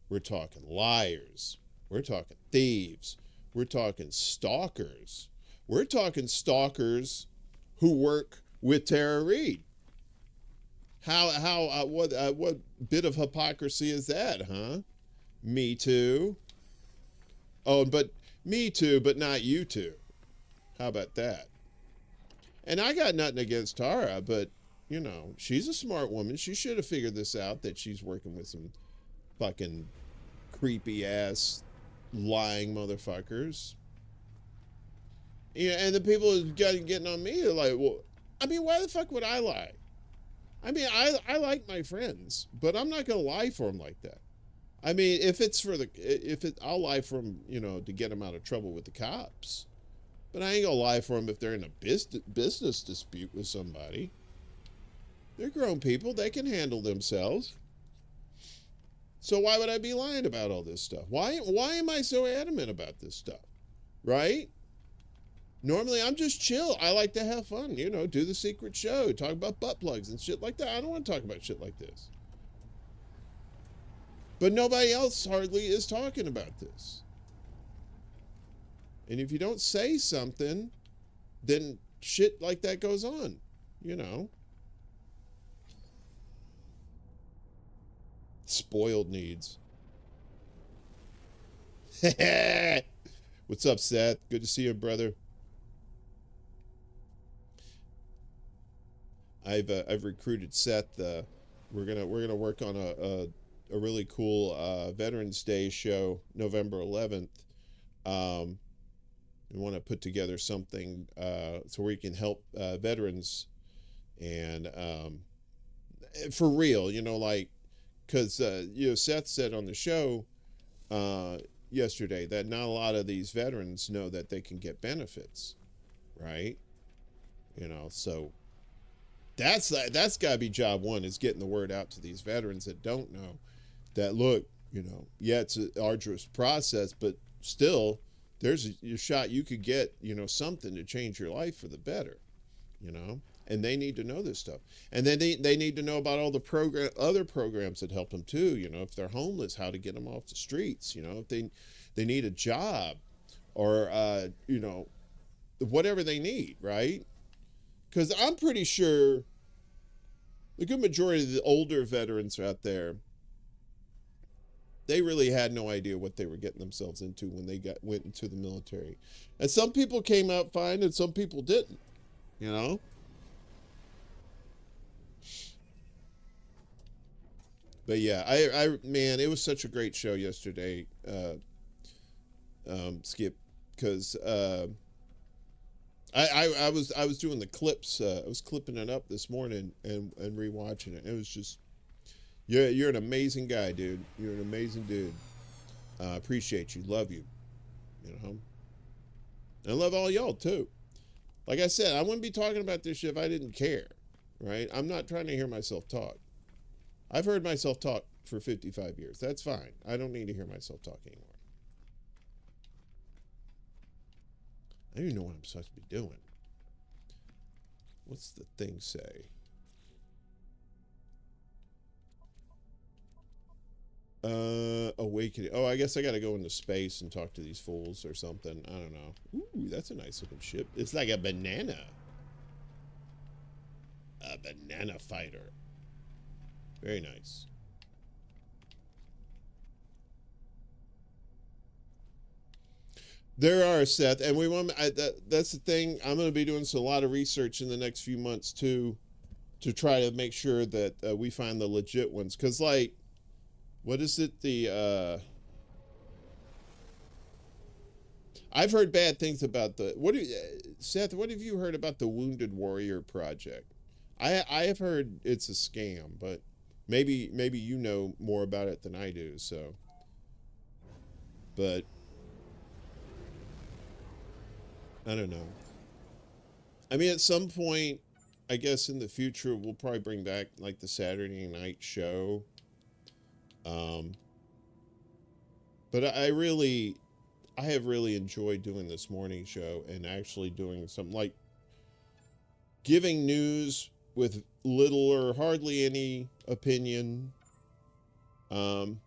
We're talking liars. We're talking thieves. We're talking stalkers. We're talking stalkers who work with Tara Reid. What bit of hypocrisy is that, huh? Me too. Oh, but me too, but not you two. How about that? And I got nothing against Tara, but she's a smart woman. She should have figured this out, that she's working with some fucking creepy ass lying motherfuckers. And the people who getting on me are like, well, I mean, why the fuck would I lie? I mean, I like my friends, but I'm not going to lie for them like that. I mean, I'll lie for them, to get them out of trouble with the cops. But I ain't going to lie for them if they're in a business dispute with somebody. They're grown people. They can handle themselves. So why would I be lying about all this stuff? Why am I so adamant about this stuff? Right? Normally, I'm just chill. I like to have fun, do the secret show, talk about butt plugs and shit like that. I don't want to talk about shit like this. But nobody else hardly is talking about this. And if you don't say something, then shit like that goes on, Spoiled needs. What's up, Seth? Good to see you, brother. I've recruited Seth. We're gonna work on a really cool Veterans Day show, November 11th. We want to put together something so we can help veterans, and for real, because Seth said on the show yesterday that not a lot of these veterans know that they can get benefits, right? So. That's got to be job one, is getting the word out to these veterans that don't know that, look, yeah, it's an arduous process, but still there's a shot you could get, something to change your life for the better, and they need to know this stuff. And then they need to know about all the other programs that help them too, if they're homeless, how to get them off the streets, if they need a job or, whatever they need, right? Because I'm pretty sure the good majority of the older veterans out there, they really had no idea what they were getting themselves into when they went into the military. And some people came out fine and some people didn't. you know? But yeah, man, it was such a great show yesterday, Skip, because I was doing the clips. I was clipping it up this morning and rewatching it. It was just you're an amazing guy, dude. You're an amazing dude. Appreciate you, love you. You know, and I love all y'all too. Like I said, I wouldn't be talking about this shit if I didn't care, right? I'm not trying to hear myself talk. I've heard myself talk for 55 years. That's fine. I don't need to hear myself talk anymore. I don't even know what I'm supposed to be doing. What's the thing say? Awakening. Oh, I guess I gotta go into space and talk to these fools or something. I don't know. Ooh, that's a nice looking ship. It's like a banana. A banana fighter. Very nice. There are, Seth, and we want. That's the thing. I'm going to be doing a lot of research in the next few months too, to try to make sure that we find the legit ones. Cause like, what is it? I've heard bad things about the. Seth? What have you heard about the Wounded Warrior Project? I have heard it's a scam, but maybe you know more about it than I do. So, but I don't know. I mean, at some point, I guess in the future, we'll probably bring back like the Saturday night show. Um, but I have really enjoyed doing this morning show and actually doing some like giving news with little or hardly any opinion. Um,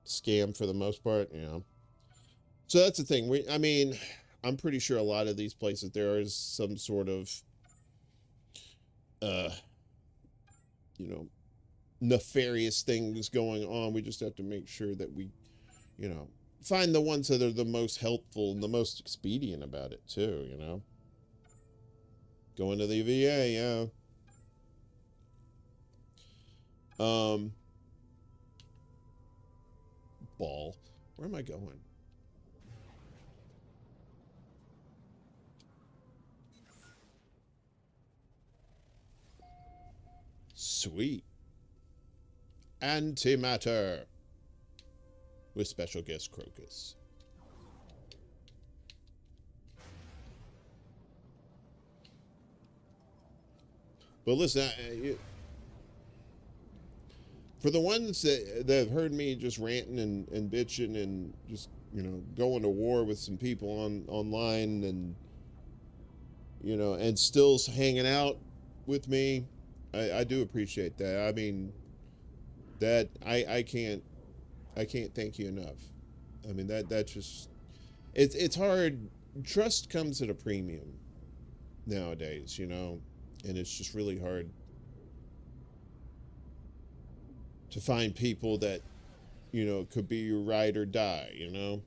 Scam for the most part, you know. So that's the thing. I mean, I'm pretty sure a lot of these places there is some sort of, uh, you know, nefarious things going on. We just have to make sure that we, you know, find the ones that are the most helpful and the most expedient about it too. You know, going to the VA, yeah. Um, Ball. Where am I going? Sweet. Antimatter with special guest Crocus. But listen, for the ones that have heard me just ranting and bitching and just, you know, going to war with some people online and, you know, and still hanging out with me, I do appreciate that. I mean, that I can't thank you enough. I mean, that just it's hard. Trust comes at a premium nowadays, you know, and it's just really hard to find people that, you know, could be your ride or die, you know.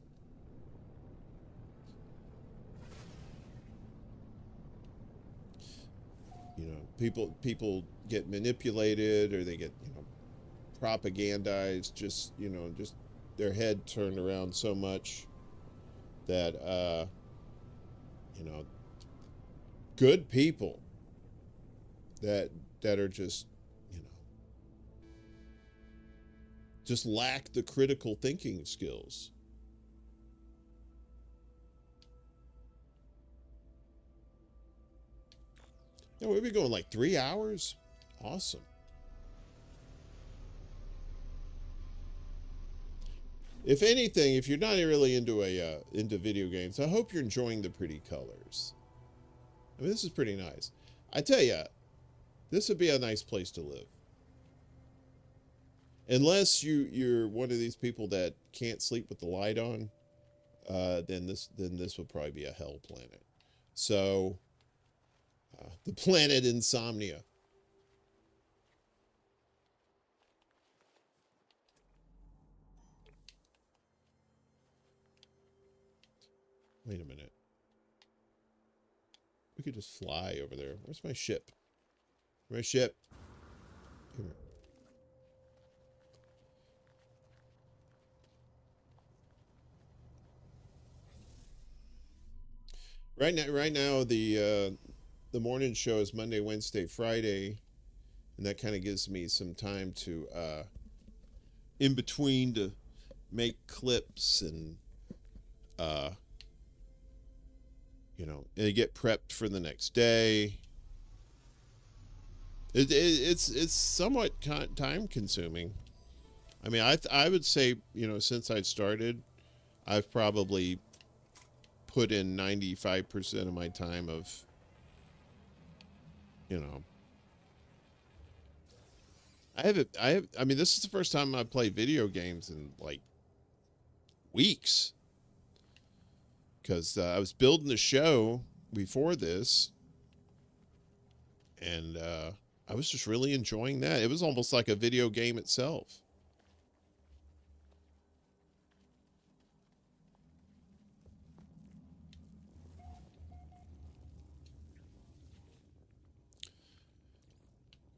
You know, people get manipulated or they get, you know, propagandized, just, you know, just their head turned around so much that you know, good people that are just, you know, just lack the critical thinking skills. Yeah, we'll be going like 3 hours. Awesome. If anything, if you're not really into video games, I hope you're enjoying the pretty colors. I mean, this is pretty nice. I tell you, this would be a nice place to live. Unless you're one of these people that can't sleep with the light on, then this would probably be a hell planet. So, the planet Insomnia. Wait a minute. We could just fly over there. Where's my ship? My ship. Here. Right now, the morning show is Monday, Wednesday, Friday, and that kind of gives me some time to in between to make clips and and get prepped for the next day. It's somewhat time consuming. I mean, I would say, since I started, I've probably put in 95% of my time of, I mean, this is the first time I played video games in like weeks, because I was building the show before this, and I was just really enjoying that. It was almost like a video game itself.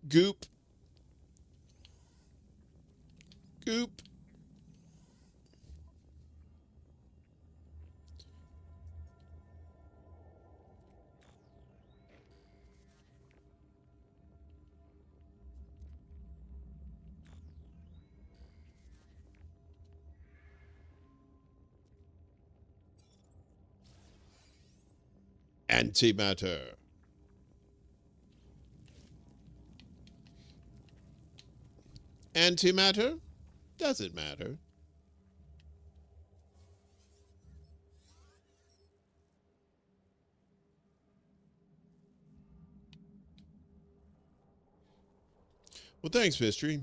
Goop. Goop. Antimatter. Antimatter? Doesn't matter. Well, thanks, Mystery.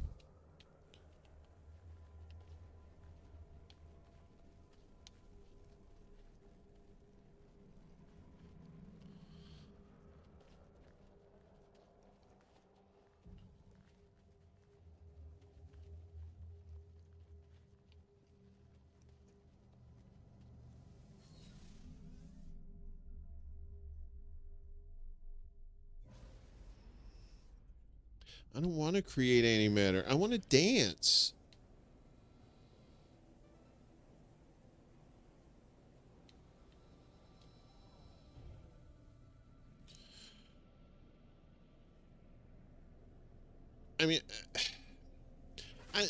I don't want to create antimatter. I want to dance. I mean, I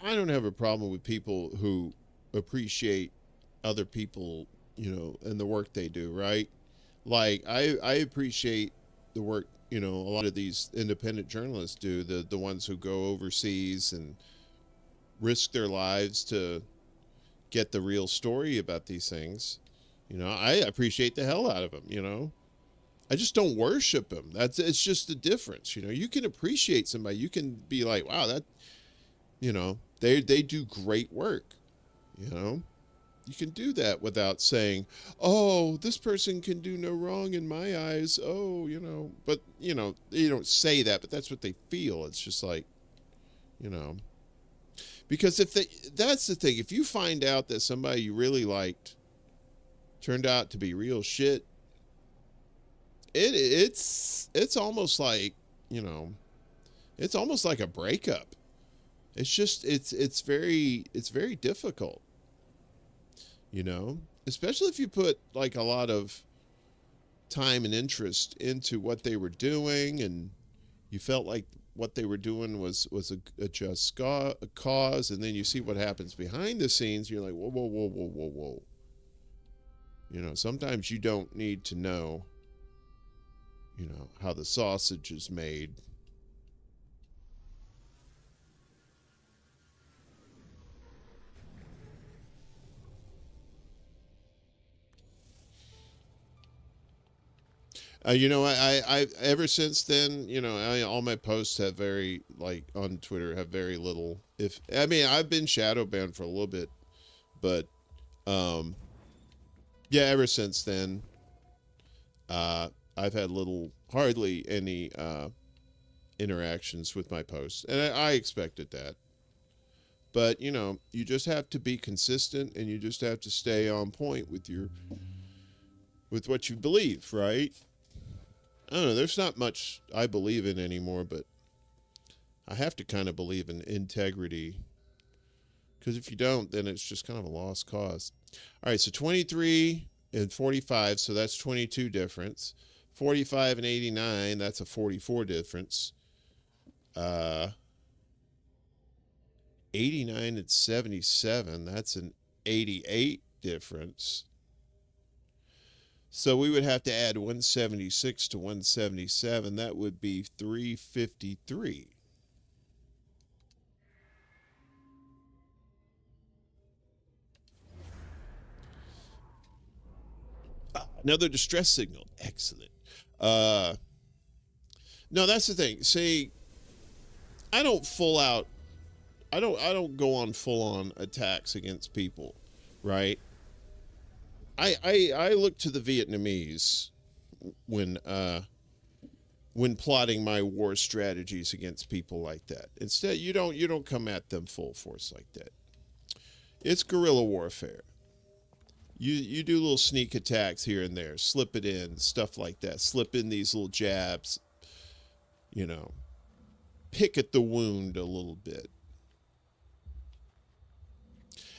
don't have a problem with people who appreciate other people, and the work they do, right? Like I appreciate the work, a lot of these independent journalists do, the ones who go overseas and risk their lives to get the real story about these things. I appreciate the hell out of them. I just don't worship them. It's just the difference. You can appreciate somebody. You can be like, wow, that, they do great work. You can do that without saying, oh, this person can do no wrong in my eyes. Oh, but you don't say that, but that's what they feel. It's just like, because that's the thing. If you find out that somebody you really liked turned out to be real shit, it's almost like, it's almost like a breakup. It's just, it's very difficult, especially if you put like a lot of time and interest into what they were doing, and you felt like what they were doing was a just cause, and then you see what happens behind the scenes. You're like, whoa, whoa, whoa, whoa, whoa, whoa. Sometimes you don't need to know, how the sausage is made. I ever since then, all my posts have very, like, on Twitter have very little. I've been shadow banned for a little bit, but yeah, ever since then, I've had hardly any interactions with my posts, and I expected that. But you just have to be consistent, and you just have to stay on point with what you believe, right? I don't know. There's not much I believe in anymore, but I have to kind of believe in integrity. Because if you don't, then it's just kind of a lost cause. All right, so 23 and 45, so that's 22 difference. 45 and 89, that's a 44 difference. 89 and 77, that's an 88 difference. So we would have to add 176 to 177. That would be 353. Another distress signal. Excellent. No, that's the thing. See, I don't full out. I don't go on full on attacks against people, right? I look to the Vietnamese when plotting my war strategies against people like that. Instead, you don't come at them full force like that. It's guerrilla warfare. You do little sneak attacks here and there, slip it in, stuff like that. Slip in these little jabs, you know, pick at the wound a little bit.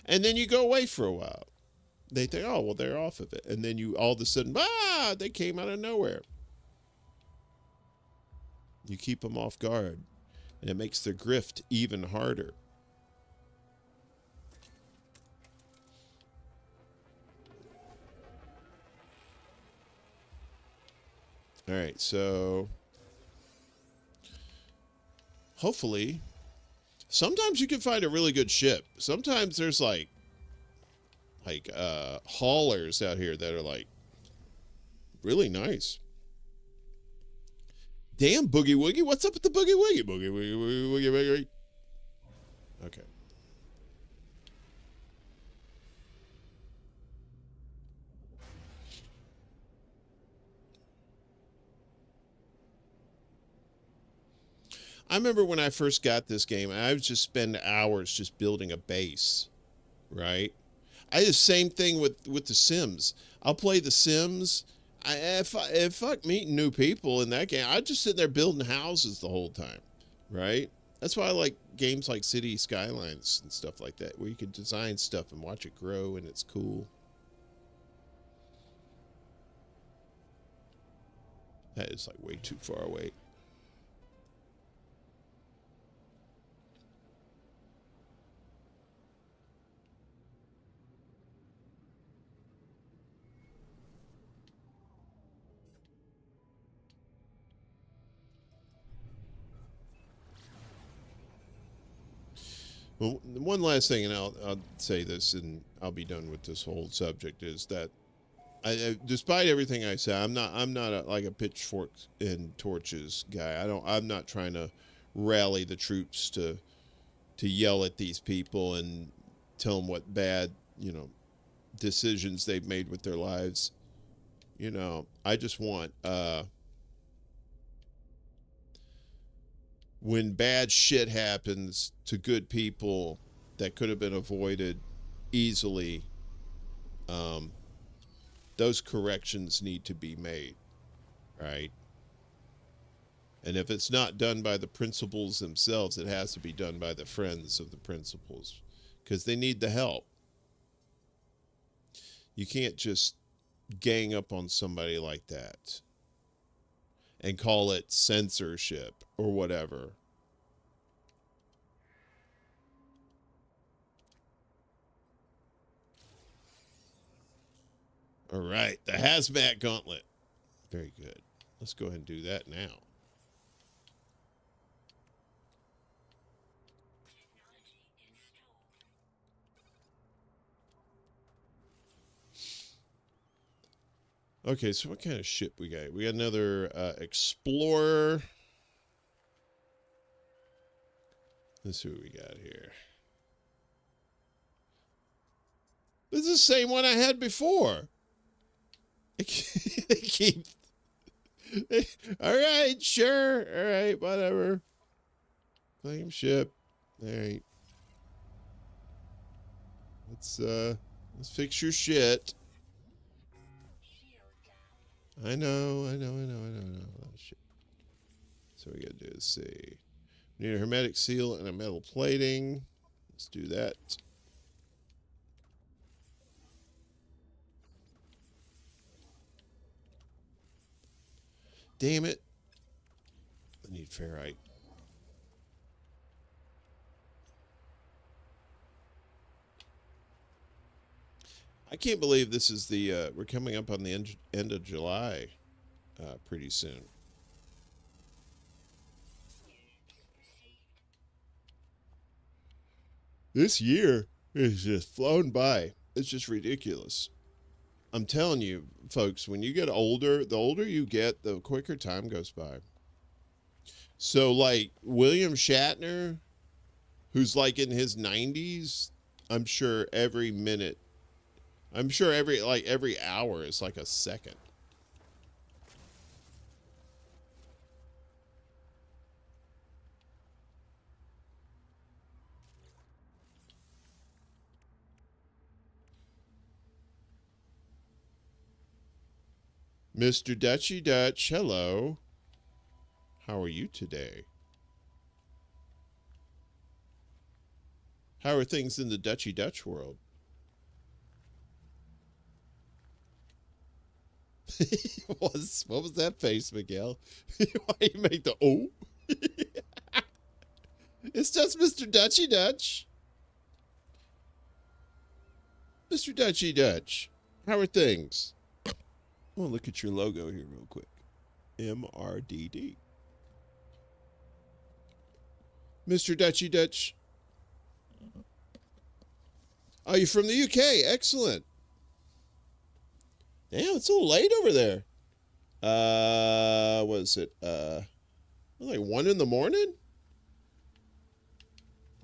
And then you go away for a while. They think, oh, well, they're off of it. And then you all of a sudden, they came out of nowhere. You keep them off guard. And it makes their grift even harder. All right, so hopefully, sometimes you can find a really good ship. Sometimes there's like haulers out here that are like really nice. Damn, Boogie Woogie. What's up with the Boogie Woogie? Boogie Woogie, Boogie Woogie, Boogie. Okay. I remember when I first got this game, I would just spend hours just building a base, right? I did the same thing with the Sims. I'll play the Sims. If fuck meeting new people in that game, I just sit there building houses the whole time, right? That's why I like games like City Skylines and stuff like that, where you can design stuff and watch it grow, and it's cool. That is like way too far away. Well, one last thing, and I'll say this, and I'll be done with this whole subject, is that despite everything I say, I'm not like a pitchfork and torches guy. I'm not trying to rally the troops to yell at these people and tell them what bad decisions they've made with their lives. I just want when bad shit happens to good people that could have been avoided easily, those corrections need to be made, right? And if it's not done by the principals themselves, it has to be done by the friends of the principals, because they need the help. You can't just gang up on somebody like that and call it censorship or whatever. All right, the hazmat gauntlet. Very good. Let's go ahead and do that now. Okay, so what kind of ship we got? We got another Explorer. Let's see what we got here. This is the same one I had before. They keep... all right, sure. All right, whatever. Claim ship. All right. Let's fix your shit. I know. shit. So we got to do is see. We need a hermetic seal and a metal plating. Let's do that. Damn it. I need ferrite. I can't believe this is the, we're coming up on the end of July pretty soon. This year is just flown by. It's just ridiculous. I'm telling you, folks, when you get older, the older you get, the quicker time goes by. So, like, William Shatner, who's like in his 90s, I'm sure every minute, I'm sure every hour is like a second. Mr. Dutchy Dutch, hello. How are you today? How are things in the Dutchy Dutch world? What was that face, Miguel? Why you make the oh? It's just Mr. Dutchy Dutch. Mr. Dutchy Dutch, how are things? I'm gonna look at your logo here real quick. MRDD. Mr. Dutchy Dutch. Oh, you're from the UK. Excellent. Damn, it's a little late over there. What is it? Like 1 in the morning?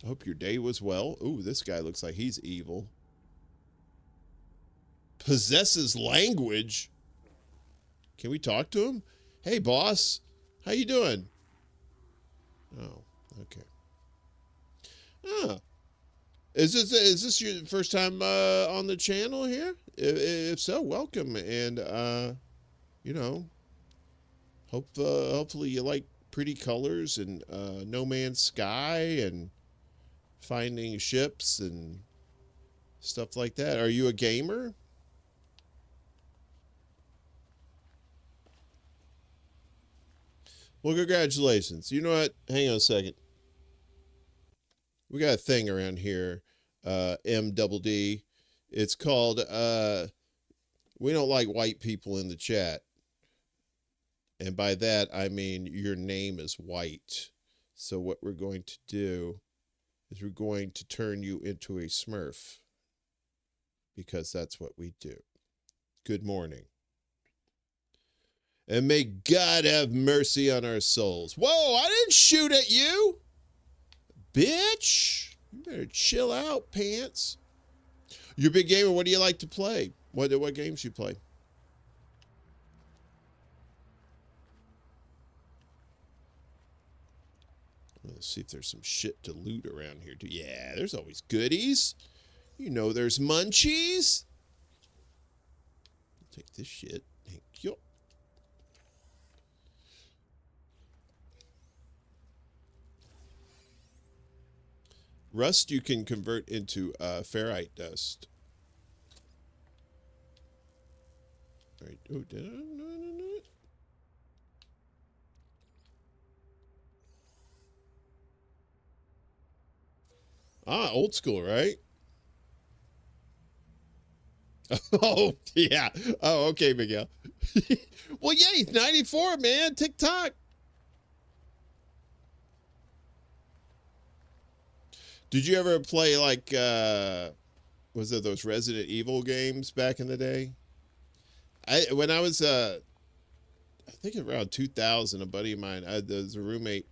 I hope your day was well. Ooh, this guy looks like he's evil. Possesses language. Can we talk to him? Hey, boss. How you doing? Oh, okay. Ah. Is this your first time on the channel here? If so, welcome. And, you know, hopefully you like pretty colors and No Man's Sky and finding ships and stuff like that. Are you a gamer? Well, congratulations. You know what? Hang on a second. We got a thing around here, MDD. It's called, we don't like white people in the chat. And by that, I mean your name is white. So what we're going to do is we're going to turn you into a Smurf. Because that's what we do. Good morning. And may God have mercy on our souls. Whoa, I didn't shoot at you. Bitch. You better chill out, pants. You're a big gamer. What do you like to play? What games you play? Let's see if there's some shit to loot around here. Yeah, there's always goodies. You know there's munchies. I'll take this shit. Thank you. Rust you can convert into ferrite dust. All right. Oh, did I? No. Ah, old school, right? Oh, yeah. Oh, okay, Miguel. Well, yeah, he's 94, man. TikTok. Did you ever play, like, was it those Resident Evil games back in the day? When I was, I think around 2000, a buddy of mine, there was a roommate,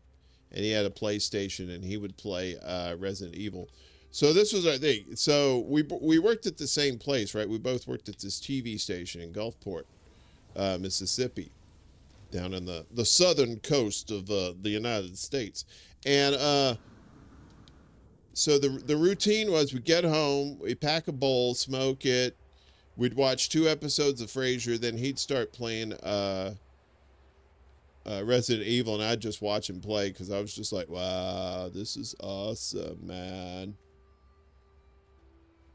and he had a PlayStation, and he would play Resident Evil. So this was our thing. So we worked at the same place, right? We both worked at this TV station in Gulfport, Mississippi, down on the southern coast of the United States. And so the routine was we'd get home, we'd pack a bowl, smoke it, we'd watch 2 episodes of Frasier, then he'd start playing Resident Evil, and I'd just watch him play because I was just like, wow, this is awesome, man.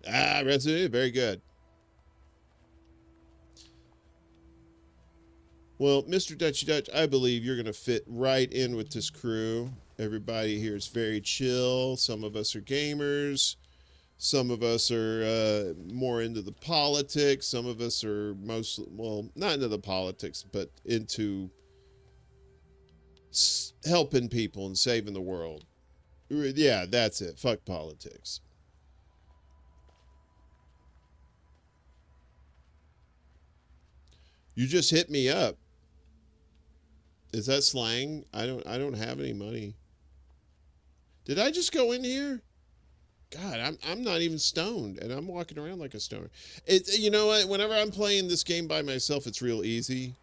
Resident Evil, very good. Well, Mr. Dutchy Dutch, I believe you're going to fit right in with this crew. Everybody here is very chill. Some of us are gamers. Some of us are more into the politics. Some of us are mostly, well, not into the politics, but into helping people and saving the world. Yeah, that's it. Fuck politics. You just hit me up. Is that slang? I don't have any money. Did I just go in here? God, I'm not even stoned, and I'm walking around like a stoner. You know what? Whenever I'm playing this game by myself, it's real easy.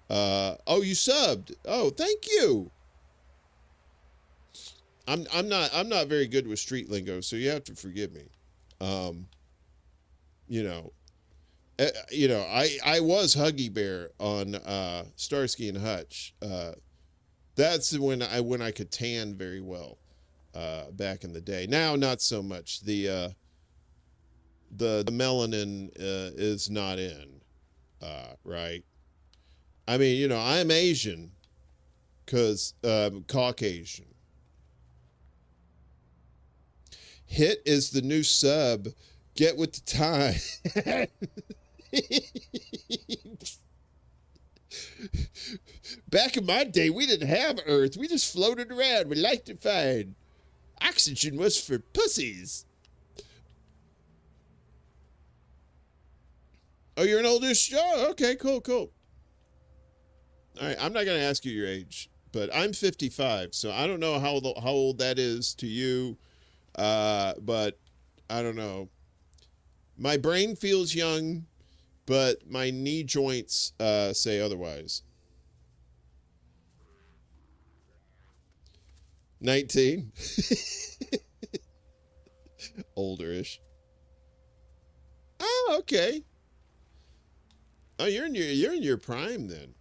Oh, you subbed. Oh, thank you. I'm not very good with street lingo, so you have to forgive me. You know, I was Huggy Bear on Starsky and Hutch. That's when I could tan very well. Back in the day. Now, not so much. The melanin is not in, right? I mean, you know, I'm Asian because Caucasian. Hit is the new sub. Get with the time. Back in my day, we didn't have Earth. We just floated around. We liked it fine. Oxygen was for pussies. Oh, you're an older show? Okay, cool. All right, I'm not going to ask you your age, but I'm 55, so I don't know how old that is to you, but I don't know. My brain feels young, but my knee joints say otherwise. 19. Olderish. Oh, okay. Oh, you're in your prime then.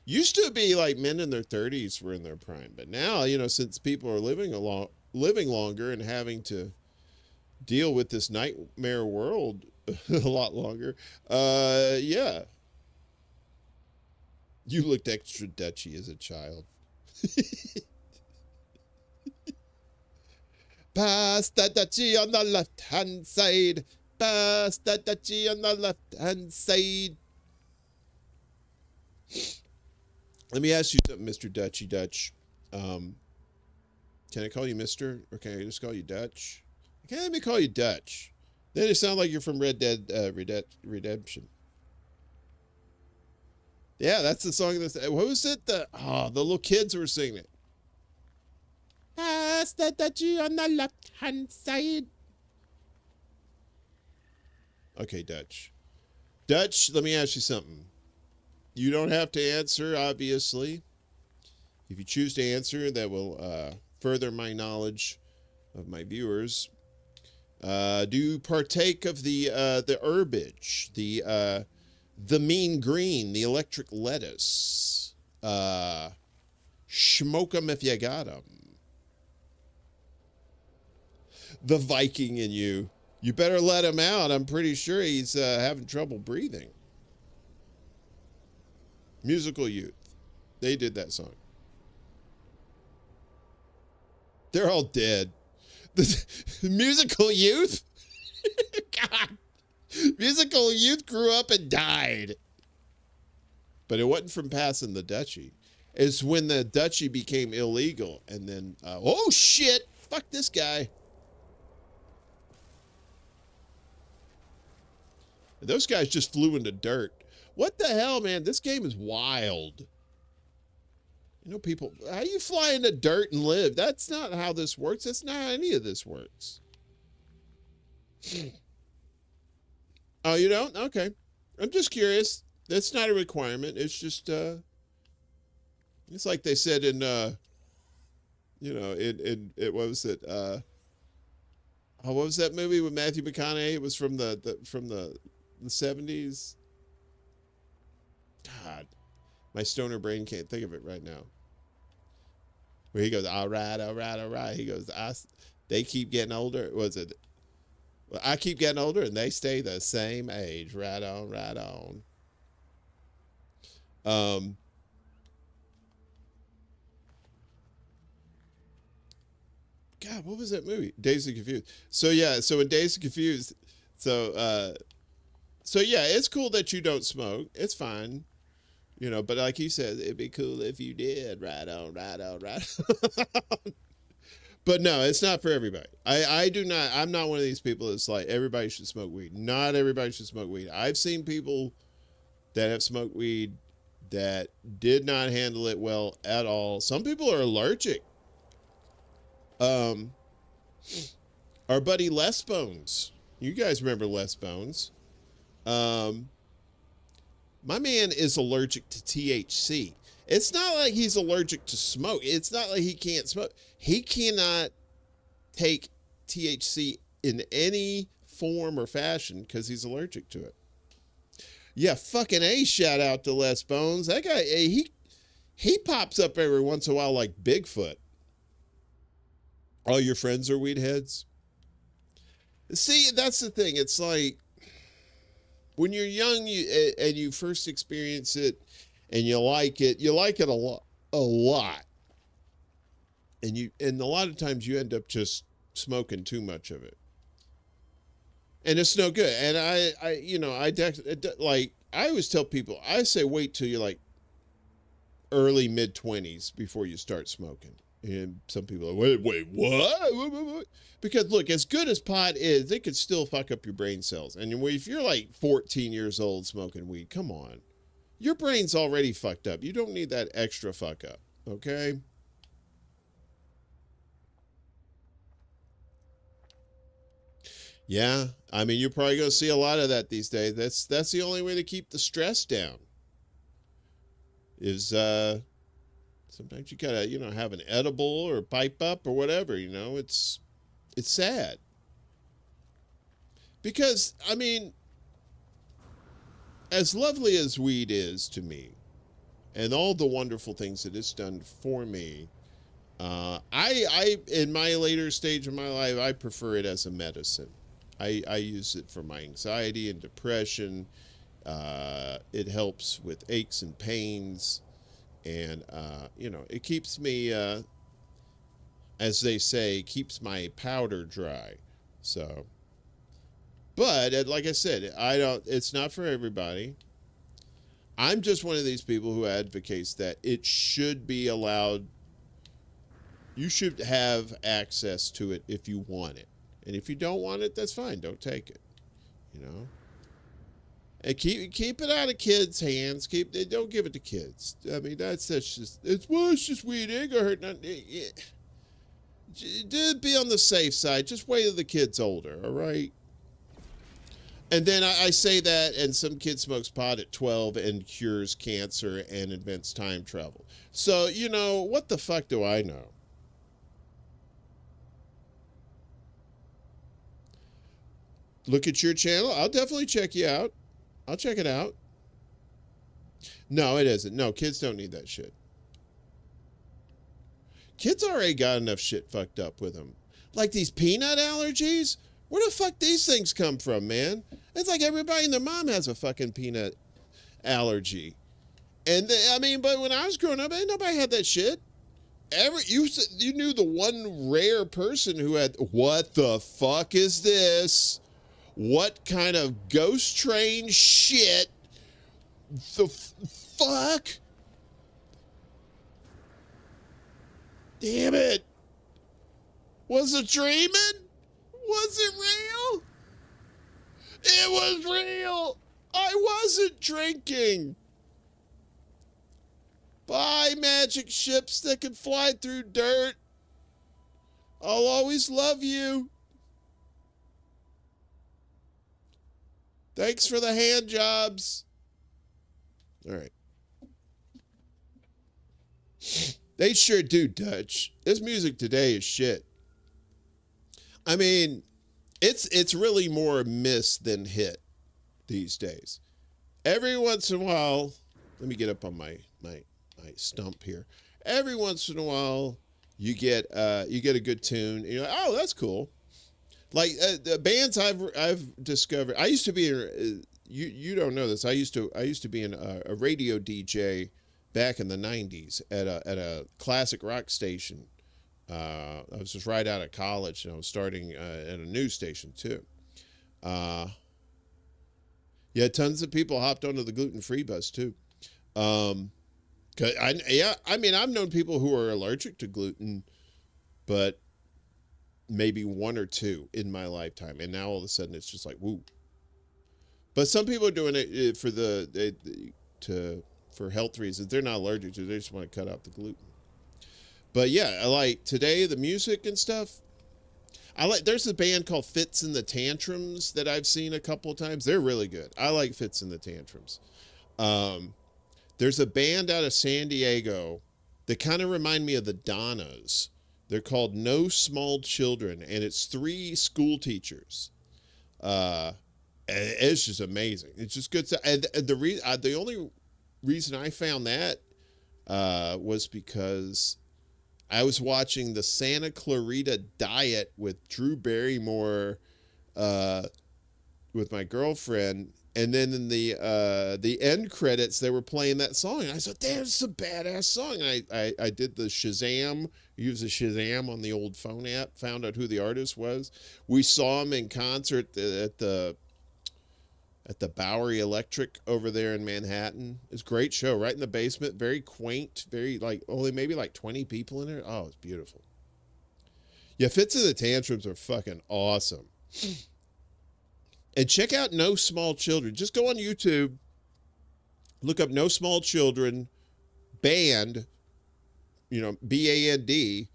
Used to be like men in their 30s were in their prime, but now, you know, since people are living longer and having to deal with this nightmare world a lot longer, yeah. You looked extra Dutchy as a child. Pasta Dutchy on the left-hand side. Pasta Dutchy on the left-hand side. Let me ask you something, Mr. Dutchy Dutch. Can I call you Mr. or can I just call you Dutch? Okay, let me call you Dutch. Then it sounds like you're from Red Dead Redemption. Yeah, that's the song. What was it? The little kids were singing it. Pasta Dutchy on the left-hand side. Okay, Dutch. Dutch, let me ask you something. You don't have to answer, obviously. If you choose to answer, that will further my knowledge of my viewers. Do you partake of the herbage, the mean green, the electric lettuce? Smoke 'em if you got 'em. The Viking in you. You better let him out. I'm pretty sure he's having trouble breathing. Musical Youth. They did that song. They're all dead. The Musical Youth? God. Musical Youth grew up and died. But it wasn't from passing the duchy. It's when the duchy became illegal. And then, oh shit, fuck this guy. Those guys just flew into dirt. What the hell, man? This game is wild. You know, people, how you fly into dirt and live? That's not how this works. That's not how any of this works. Oh, you don't? Okay. I'm just curious. That's not a requirement. It's just, it's like they said in, you know, it what was it? What was that movie with Matthew McConaughey? It was from the 70s. God, My stoner brain can't think of it right now. Where he goes, all right, all right, all right. He goes, they keep getting older. Was it? Well, I keep getting older and they stay the same age. Right on, right on. God, what was that movie? Dazed and Confused. So yeah, so in Dazed and Confused, so yeah, it's cool that you don't smoke. It's fine. You know, but like you said, it'd be cool if you did. Right on, right on, right on. But no, it's not for everybody. I do not, I'm not one of these people that's like, everybody should smoke weed. Not everybody should smoke weed. I've seen people that have smoked weed that did not handle it well at all. Some people are allergic. Our buddy Les Bones. You guys remember Les Bones. My man is allergic to THC. It's not like he's allergic to smoke. It's not like he can't smoke. He cannot take THC in any form or fashion because he's allergic to it. Yeah, fucking A, shout out to Les Bones. That guy, he pops up every once in a while like Bigfoot. All your friends are weed heads. See, that's the thing. It's like when you're young and you first experience it and you like it a lot. And a lot of times you end up just smoking too much of it. And it's no good. And I always tell people, I say wait till you're like early mid-20s before you start smoking. And some people are like, wait, what? Because look, as good as pot is, it could still fuck up your brain cells. And if you're like 14 years old smoking weed, come on. Your brain's already fucked up. You don't need that extra fuck up, okay? Yeah, I mean, you're probably going to see a lot of that these days. That's the only way to keep the stress down. Is sometimes you gotta, have an edible or pipe up or whatever. It's sad because I mean, as lovely as weed is to me, and all the wonderful things that it's done for me, I in my later stage of my life, I prefer it as a medicine. I use it for my anxiety and depression. It helps with aches and pains. And, it keeps me, as they say, keeps my powder dry. So, but like I said, it's not for everybody. I'm just one of these people who advocates that it should be allowed. You should have access to it if you want it. And if you don't want it, that's fine. Don't take it, And keep it out of kids' hands. Don't give it to kids. I mean, that's just it's just weed. It ain't gonna hurt nothing. Just be on the safe side. Just wait till the kid's older. All right. And then I say that, and some kid smokes pot at 12 and cures cancer and invents time travel. So what the fuck do I know? Look at your channel. I'll definitely check you out. I'll check it out. No, it isn't. No, kids don't need that shit. Kids already got enough shit fucked up with them. Like these peanut allergies? Where the fuck these things come from, man? It's like everybody and their mom has a fucking peanut allergy. And but when I was growing up, ain't nobody had that shit. You knew the one rare person who had, what the fuck is this? What kind of ghost train shit the fuck? Damn it. Was it dreaming? Was it real? It was real. I wasn't drinking. Bye, magic ships that can fly through dirt. I'll always love you. Thanks for the hand jobs. All right. They sure do, Dutch. This music today is shit. I mean, it's really more miss than hit these days. Every once in a while, let me get up on my my stump here. Every once in a while, you get a good tune. You're like, oh, that's cool. Like the bands I've discovered. I used to be you don't know this. I used to be a radio DJ back in the '90s at a classic rock station. I was just right out of college, and I was starting at a news station too. Uh, yeah, tons of people hopped onto the gluten-free bus too. Um, 'Cause I mean, I've known people who are allergic to gluten, but maybe one or two in my lifetime, and now all of a sudden it's just like woo. But some people are doing it for for health reasons. They're not allergic to it, they just want to cut out the gluten. But yeah, I like today the music and stuff. There's a band called Fits and the Tantrums that I've seen a couple of times. They're really good. I like Fits and the Tantrums. Um, there's a band out of San Diego that kind of remind me of the Donnas. They're called No Small Children, and it's three school teachers. Uh, and it's just amazing. It's just good stuff. And the only reason I found that was because I was watching the Santa Clarita Diet with Drew Barrymore uh, with my girlfriend, and then in the end credits they were playing that song, and I said, "Damn, it's a badass song." And I did the Shazam, used the Shazam on the old phone app, found out who the artist was. We saw him in concert at the Bowery Electric over there in Manhattan. It's a great show, right in the basement, very quaint, very like only maybe like 20 people in there. Oh, it's beautiful. Yeah, Fits of the Tantrums are fucking awesome. And check out No Small Children. Just go on YouTube, look up No Small Children band, BAND,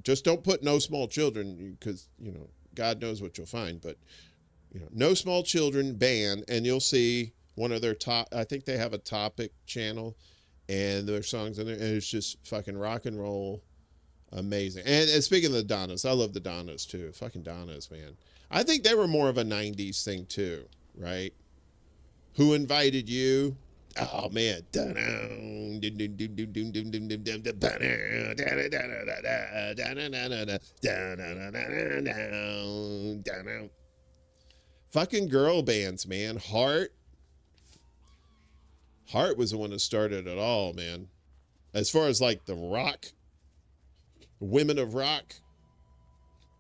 just don't put No Small Children because, God knows what you'll find, but No Small Children band, and you'll see one of their top, I think they have a topic channel, and their songs in there, and it's just fucking rock and roll. Amazing. And speaking of the Donnas, I love the Donnas too. Fucking Donnas, man. I think they were more of a 90s thing too, right? Who Invited You? Oh, man. Fucking girl bands, man. Heart was the one that started it all, man. As far as like the rock, women of rock.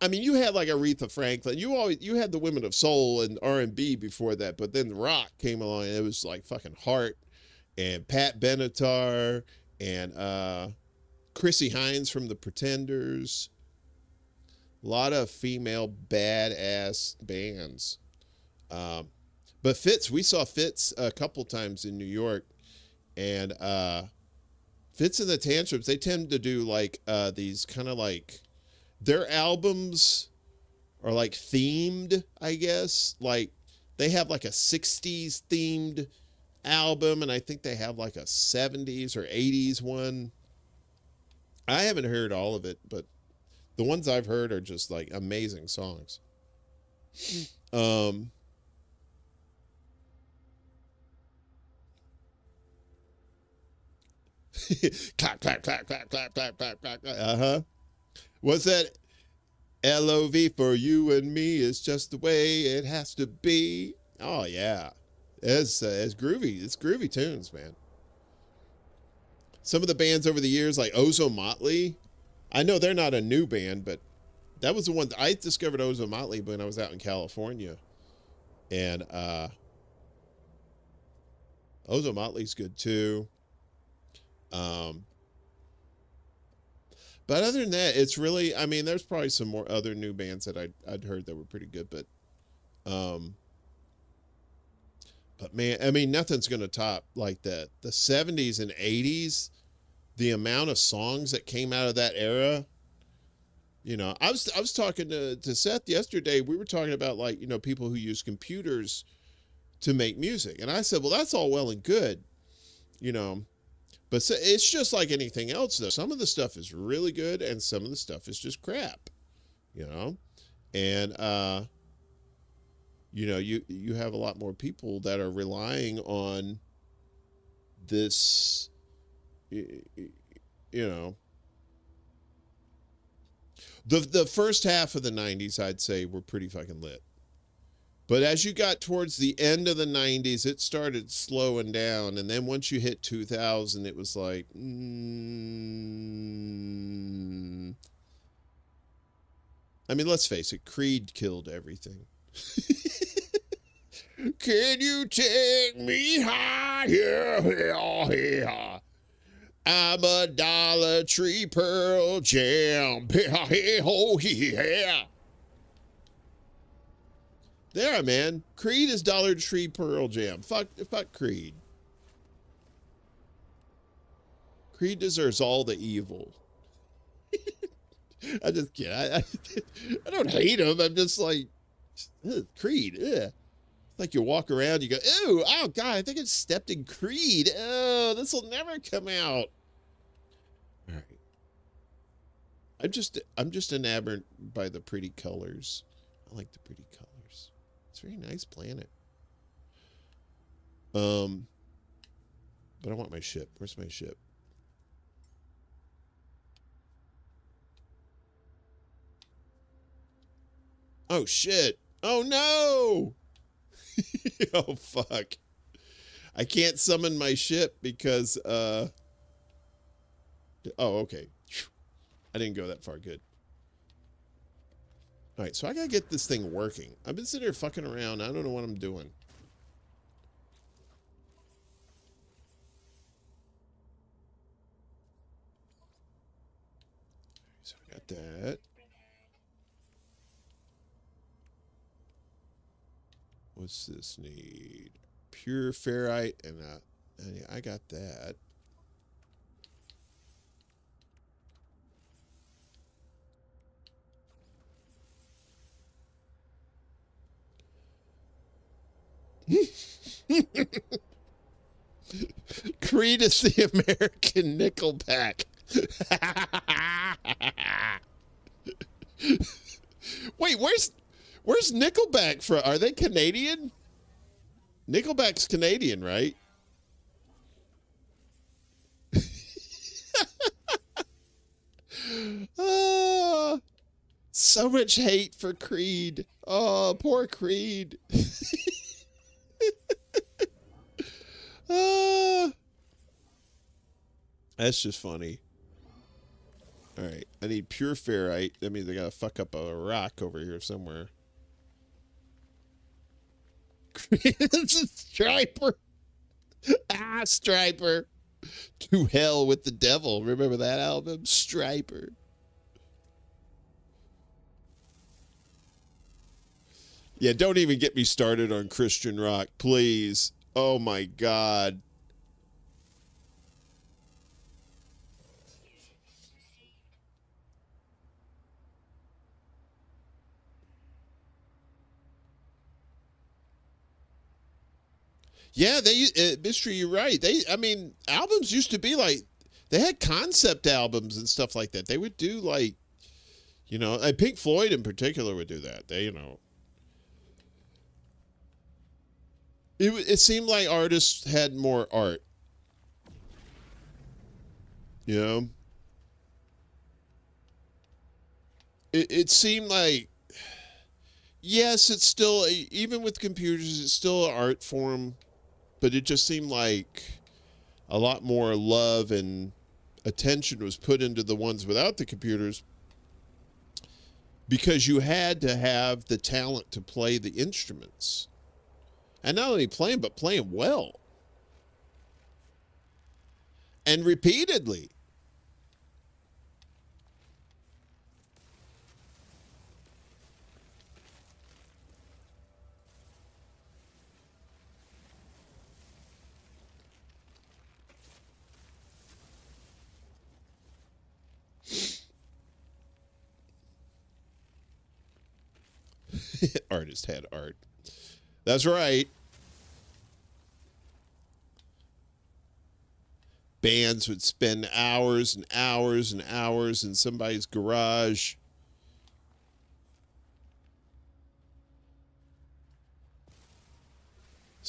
I mean, you had like Aretha Franklin. You had the women of soul and R&B before that, but then rock came along and it was like fucking Heart and Pat Benatar and Chrissy Hines from the Pretenders. A lot of female badass bands. But Fitz, we saw Fitz a couple times in New York, and Fitz and the Tantrums, they tend to do like these kind of like, their albums are like themed, I guess. Like they have like a 60s themed album, and I think they have like a 70s or 80s one. I haven't heard all of it, but the ones I've heard are just like amazing songs. Clap, clap, clap, clap, clap, clap, clap, clap. Uh-huh. What's that? LOV for you and me is just the way it has to be. Oh yeah, it's groovy. It's groovy tunes, man. Some of the bands over the years, like Ozo Motley, I know they're not a new band, but that was the one I discovered Ozo Motley when I was out in California, and Ozo Motley's good too. But other than that, it's really, I mean, there's probably some more other new bands that I'd heard that were pretty good, but man, I mean, nothing's going to top like that. The 70s and 80s, the amount of songs that came out of that era, I was talking to Seth yesterday. We were talking about like, people who use computers to make music. And I said, well, that's all well and good, but it's just like anything else, though. Some of the stuff is really good, and some of the stuff is just crap, And you have a lot more people that are relying on this you know, the first half of the 90s, I'd say, were pretty fucking lit. But as you got towards the end of the 90s, it started slowing down. And then once you hit 2000, it was like, I mean, let's face it, Creed killed everything. Can you take me higher? I'm a Dollar Tree Pearl Jam. Yeah. There, man. Creed is Dollar Tree Pearl Jam. Fuck Creed. Creed deserves all the evil. I just kidding. I don't hate him. I'm just like, Creed. Ugh. Like you walk around, you go, ew, oh God, I think I stepped in Creed. Oh, this will never come out. All right. I'm just enamored by the pretty colors. I like the pretty colors. It's a very nice planet. But I want my ship. Where's my ship? Oh shit. Oh no. Oh fuck. I can't summon my ship because oh okay. I didn't go that far. Good. All right, so I gotta get this thing working. I've been sitting here fucking around. I don't know what I'm doing. So I got that. What's this need? Pure ferrite and I got that. Creed is the American Nickelback. Wait, where's Nickelback from? Are they Canadian? Nickelback's Canadian, right? Oh, so much hate for Creed. Oh, poor Creed. That's just funny. All right, I need pure ferrite. That means I gotta fuck up a rock over here somewhere. It's a striper. Ah, Striper. To hell with the devil. Remember that album? Striper. Yeah, don't even get me started on Christian rock, please. Oh my God. Yeah, Mystery, you're right. I mean, albums used to be like, they had concept albums and stuff like that. They would do like, and Pink Floyd in particular would do that. It seemed like artists had more art. It seemed like, yes, it's still, even with computers, it's still an art form, but it just seemed like a lot more love and attention was put into the ones without the computers because you had to have the talent to play the instruments. And not only playing, but playing well. And repeatedly. Artist had art. That's right. Bands would spend hours and hours and hours in somebody's garage.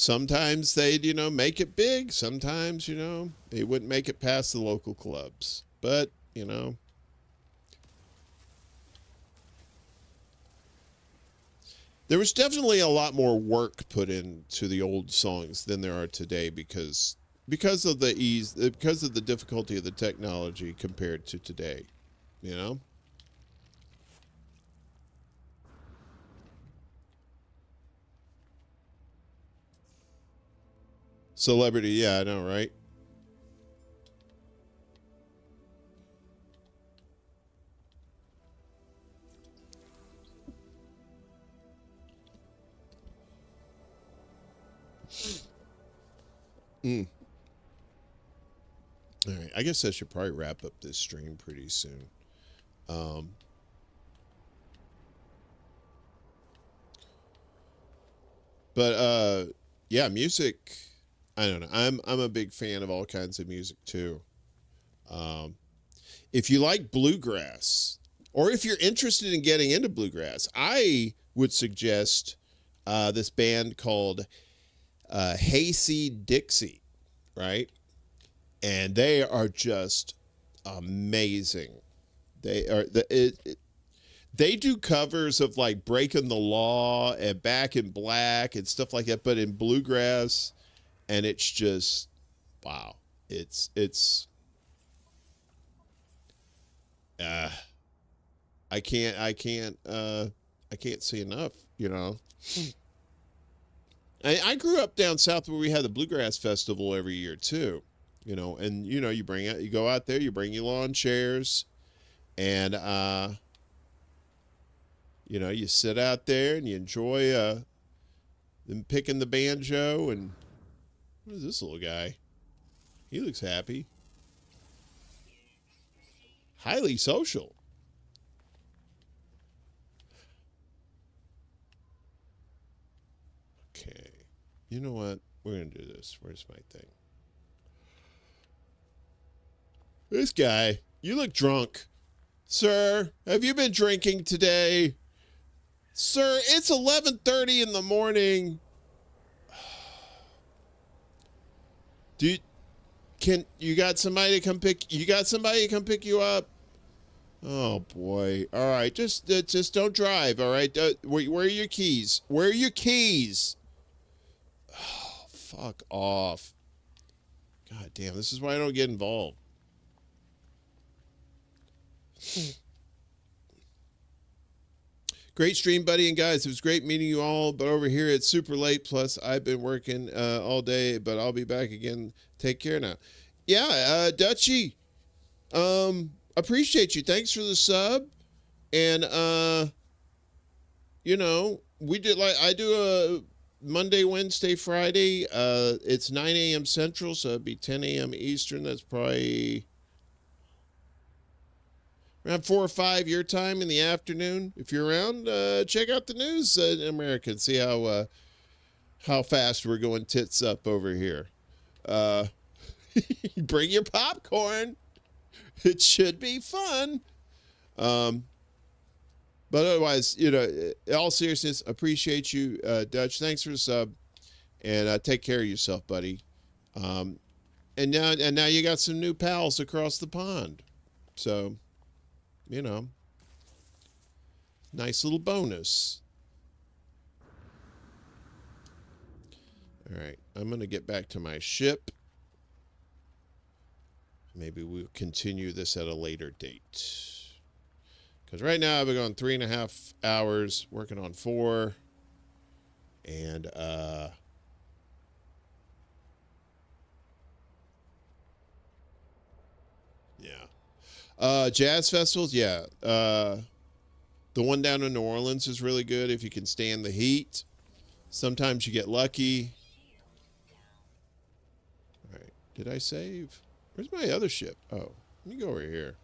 Sometimes they'd, make it big. Sometimes, they wouldn't make it past the local clubs. But, there was definitely a lot more work put into the old songs than there are today because of the ease, because of the difficulty of the technology compared to today, you know? Celebrity, yeah, I know, right? Mm. All right, I guess I should probably wrap up this stream pretty soon. Um, but yeah, music. I don't know. I'm a big fan of all kinds of music too. Um, if you like bluegrass, or if you're interested in getting into bluegrass, I would suggest this band called Hayseed Dixie, right? And they are just amazing. They do covers of like Breaking the Law and Back in Black and stuff like that, but in bluegrass, and it's just wow. It's uh I can't say enough, I grew up down south where we had the Bluegrass Festival every year too, and you go out there, you bring your lawn chairs, and you sit out there and you enjoy them picking the banjo. And what is this little guy? He looks happy. Highly social. Okay. You know what? We're going to do this. Where's my thing? This guy, you look drunk. Sir, have you been drinking today? Sir, it's 11:30 in the morning. You got somebody to come pick you up? Oh boy. All right, just don't drive, all right? Where are your keys? Where are your keys? Oh, fuck off. God damn, this is why I don't get involved. Great stream, buddy, and guys. It was great meeting you all, but over here it's super late. Plus, I've been working all day, but I'll be back again. Take care now. Yeah, Dutchie, appreciate you. Thanks for the sub. And we did I do a Monday, Wednesday, Friday. It's 9 a.m. Central, so it'd be 10 a.m. Eastern. That's probably around 4 or 5 your time in the afternoon. If you're around, check out the news in America and see how fast we're going tits up over here. Bring your popcorn. It should be fun. But otherwise, in all seriousness, appreciate you, Dutch. Thanks for the sub, and take care of yourself, buddy. And now you got some new pals across the pond, so nice little bonus. All right, I'm gonna get back to my ship. Maybe we'll continue this at a later date. Because right now I've been going 3.5 hours, working on 4. And, yeah. Jazz festivals, yeah. The one down in New Orleans is really good if you can stand the heat. Sometimes you get lucky. All right. Did I save? Where's my other ship? Oh, let me go over here.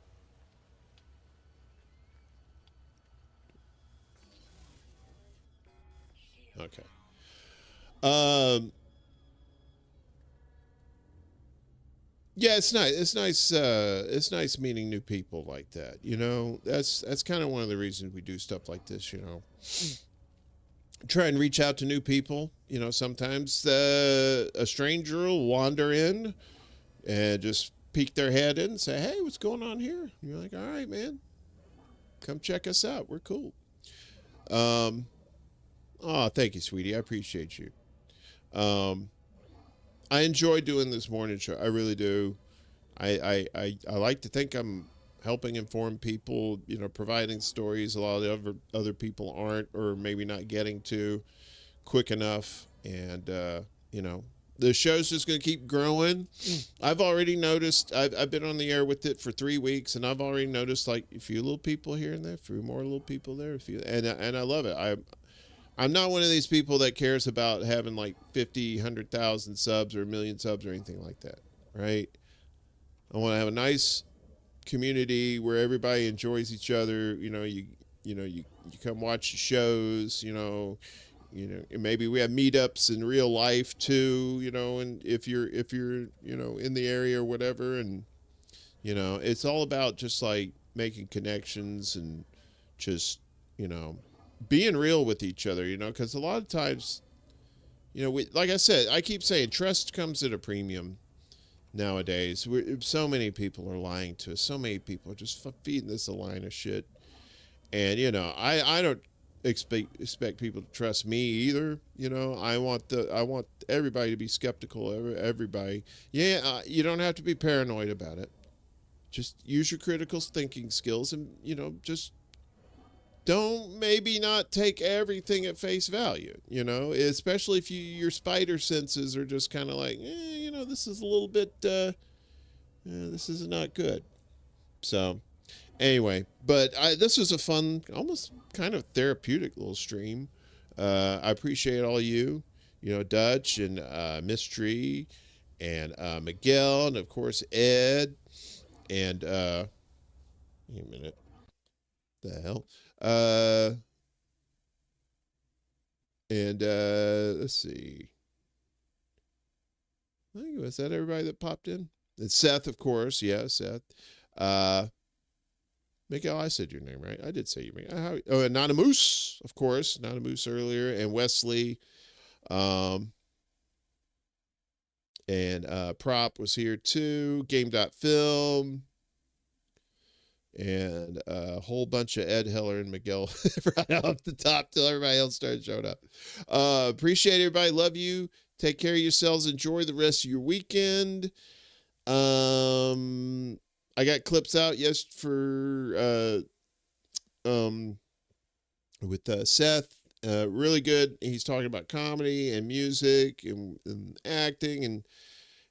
Okay. Yeah, it's nice. It's nice. It's nice meeting new people like that. That's kind of one of the reasons we do stuff like this. try and reach out to new people. You know, sometimes a stranger will wander in and just peek their head in and say, "Hey, what's going on here?" And you're like, "All right, man, come check us out. We're cool." Um, oh, thank you, sweetie. I appreciate you. Um, I enjoy doing this morning show. I really do. I like to think I'm helping inform people, you know, providing stories a lot of the other people aren't, or maybe not getting to quick enough. And, you know, the show's just going to keep growing. I've already noticed, I've been on the air with it for 3 weeks, and I've already noticed like a few little people here and there, a few more little people there, a few, and I love it. I'm not one of these people that cares about having like 50, 100,000 subs or a million subs or anything like that, right? I want to have a nice community where everybody enjoys each other. You come watch the shows. And maybe we have meetups in real life too. And if you're in the area or whatever, and it's all about just like making connections and just being real with each other. Because a lot of times, like I said, I keep saying trust comes at a premium. Nowadays, so many people are lying to us. So many people are just feeding us a line of shit. And I don't expect people to trust me either. I want everybody to be skeptical. Everybody, yeah. You don't have to be paranoid about it. Just use your critical thinking skills, and just don't maybe not take everything at face value. Especially if your spider senses are just kind of like, this is a little bit, this is not good. So, anyway, but this was a fun, almost kind of therapeutic little stream. I appreciate all you, Dutch and Mystery and Miguel, and of course Ed, and wait a minute, the hell, and let's see. I think was that everybody that popped in? And Seth, of course. Yeah, Seth. Miguel, I said your name, right? I did say your name. Anonymous, of course. Anonymous earlier. And Wesley. And Prop was here too. Game.film. And a whole bunch of Ed Heller and Miguel right off the top till everybody else started showing up. Appreciate everybody. Love you. Take care of yourselves. Enjoy the rest of your weekend. I got clips out for with Seth. Really good. He's talking about comedy and music and acting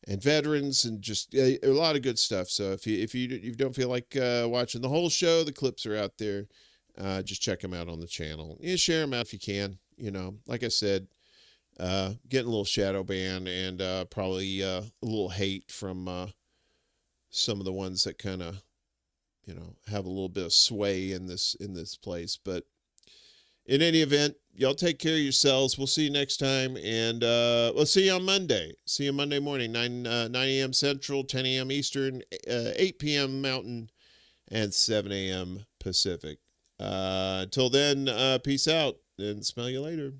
and veterans and just a lot of good stuff. So if you don't feel like watching the whole show, the clips are out there. Just check them out on the channel. Share them out if you can. Like I said, getting a little shadow ban and probably a little hate from some of the ones that kind of have a little bit of sway in this place. But in any event, y'all take care of yourselves. We'll see you next time, and we'll see you on Monday. See you Monday morning, 9 a.m. Central, 10 a.m. Eastern, 8 p.m. Mountain, and 7 a.m. Pacific. Until then, peace out, and smell you later.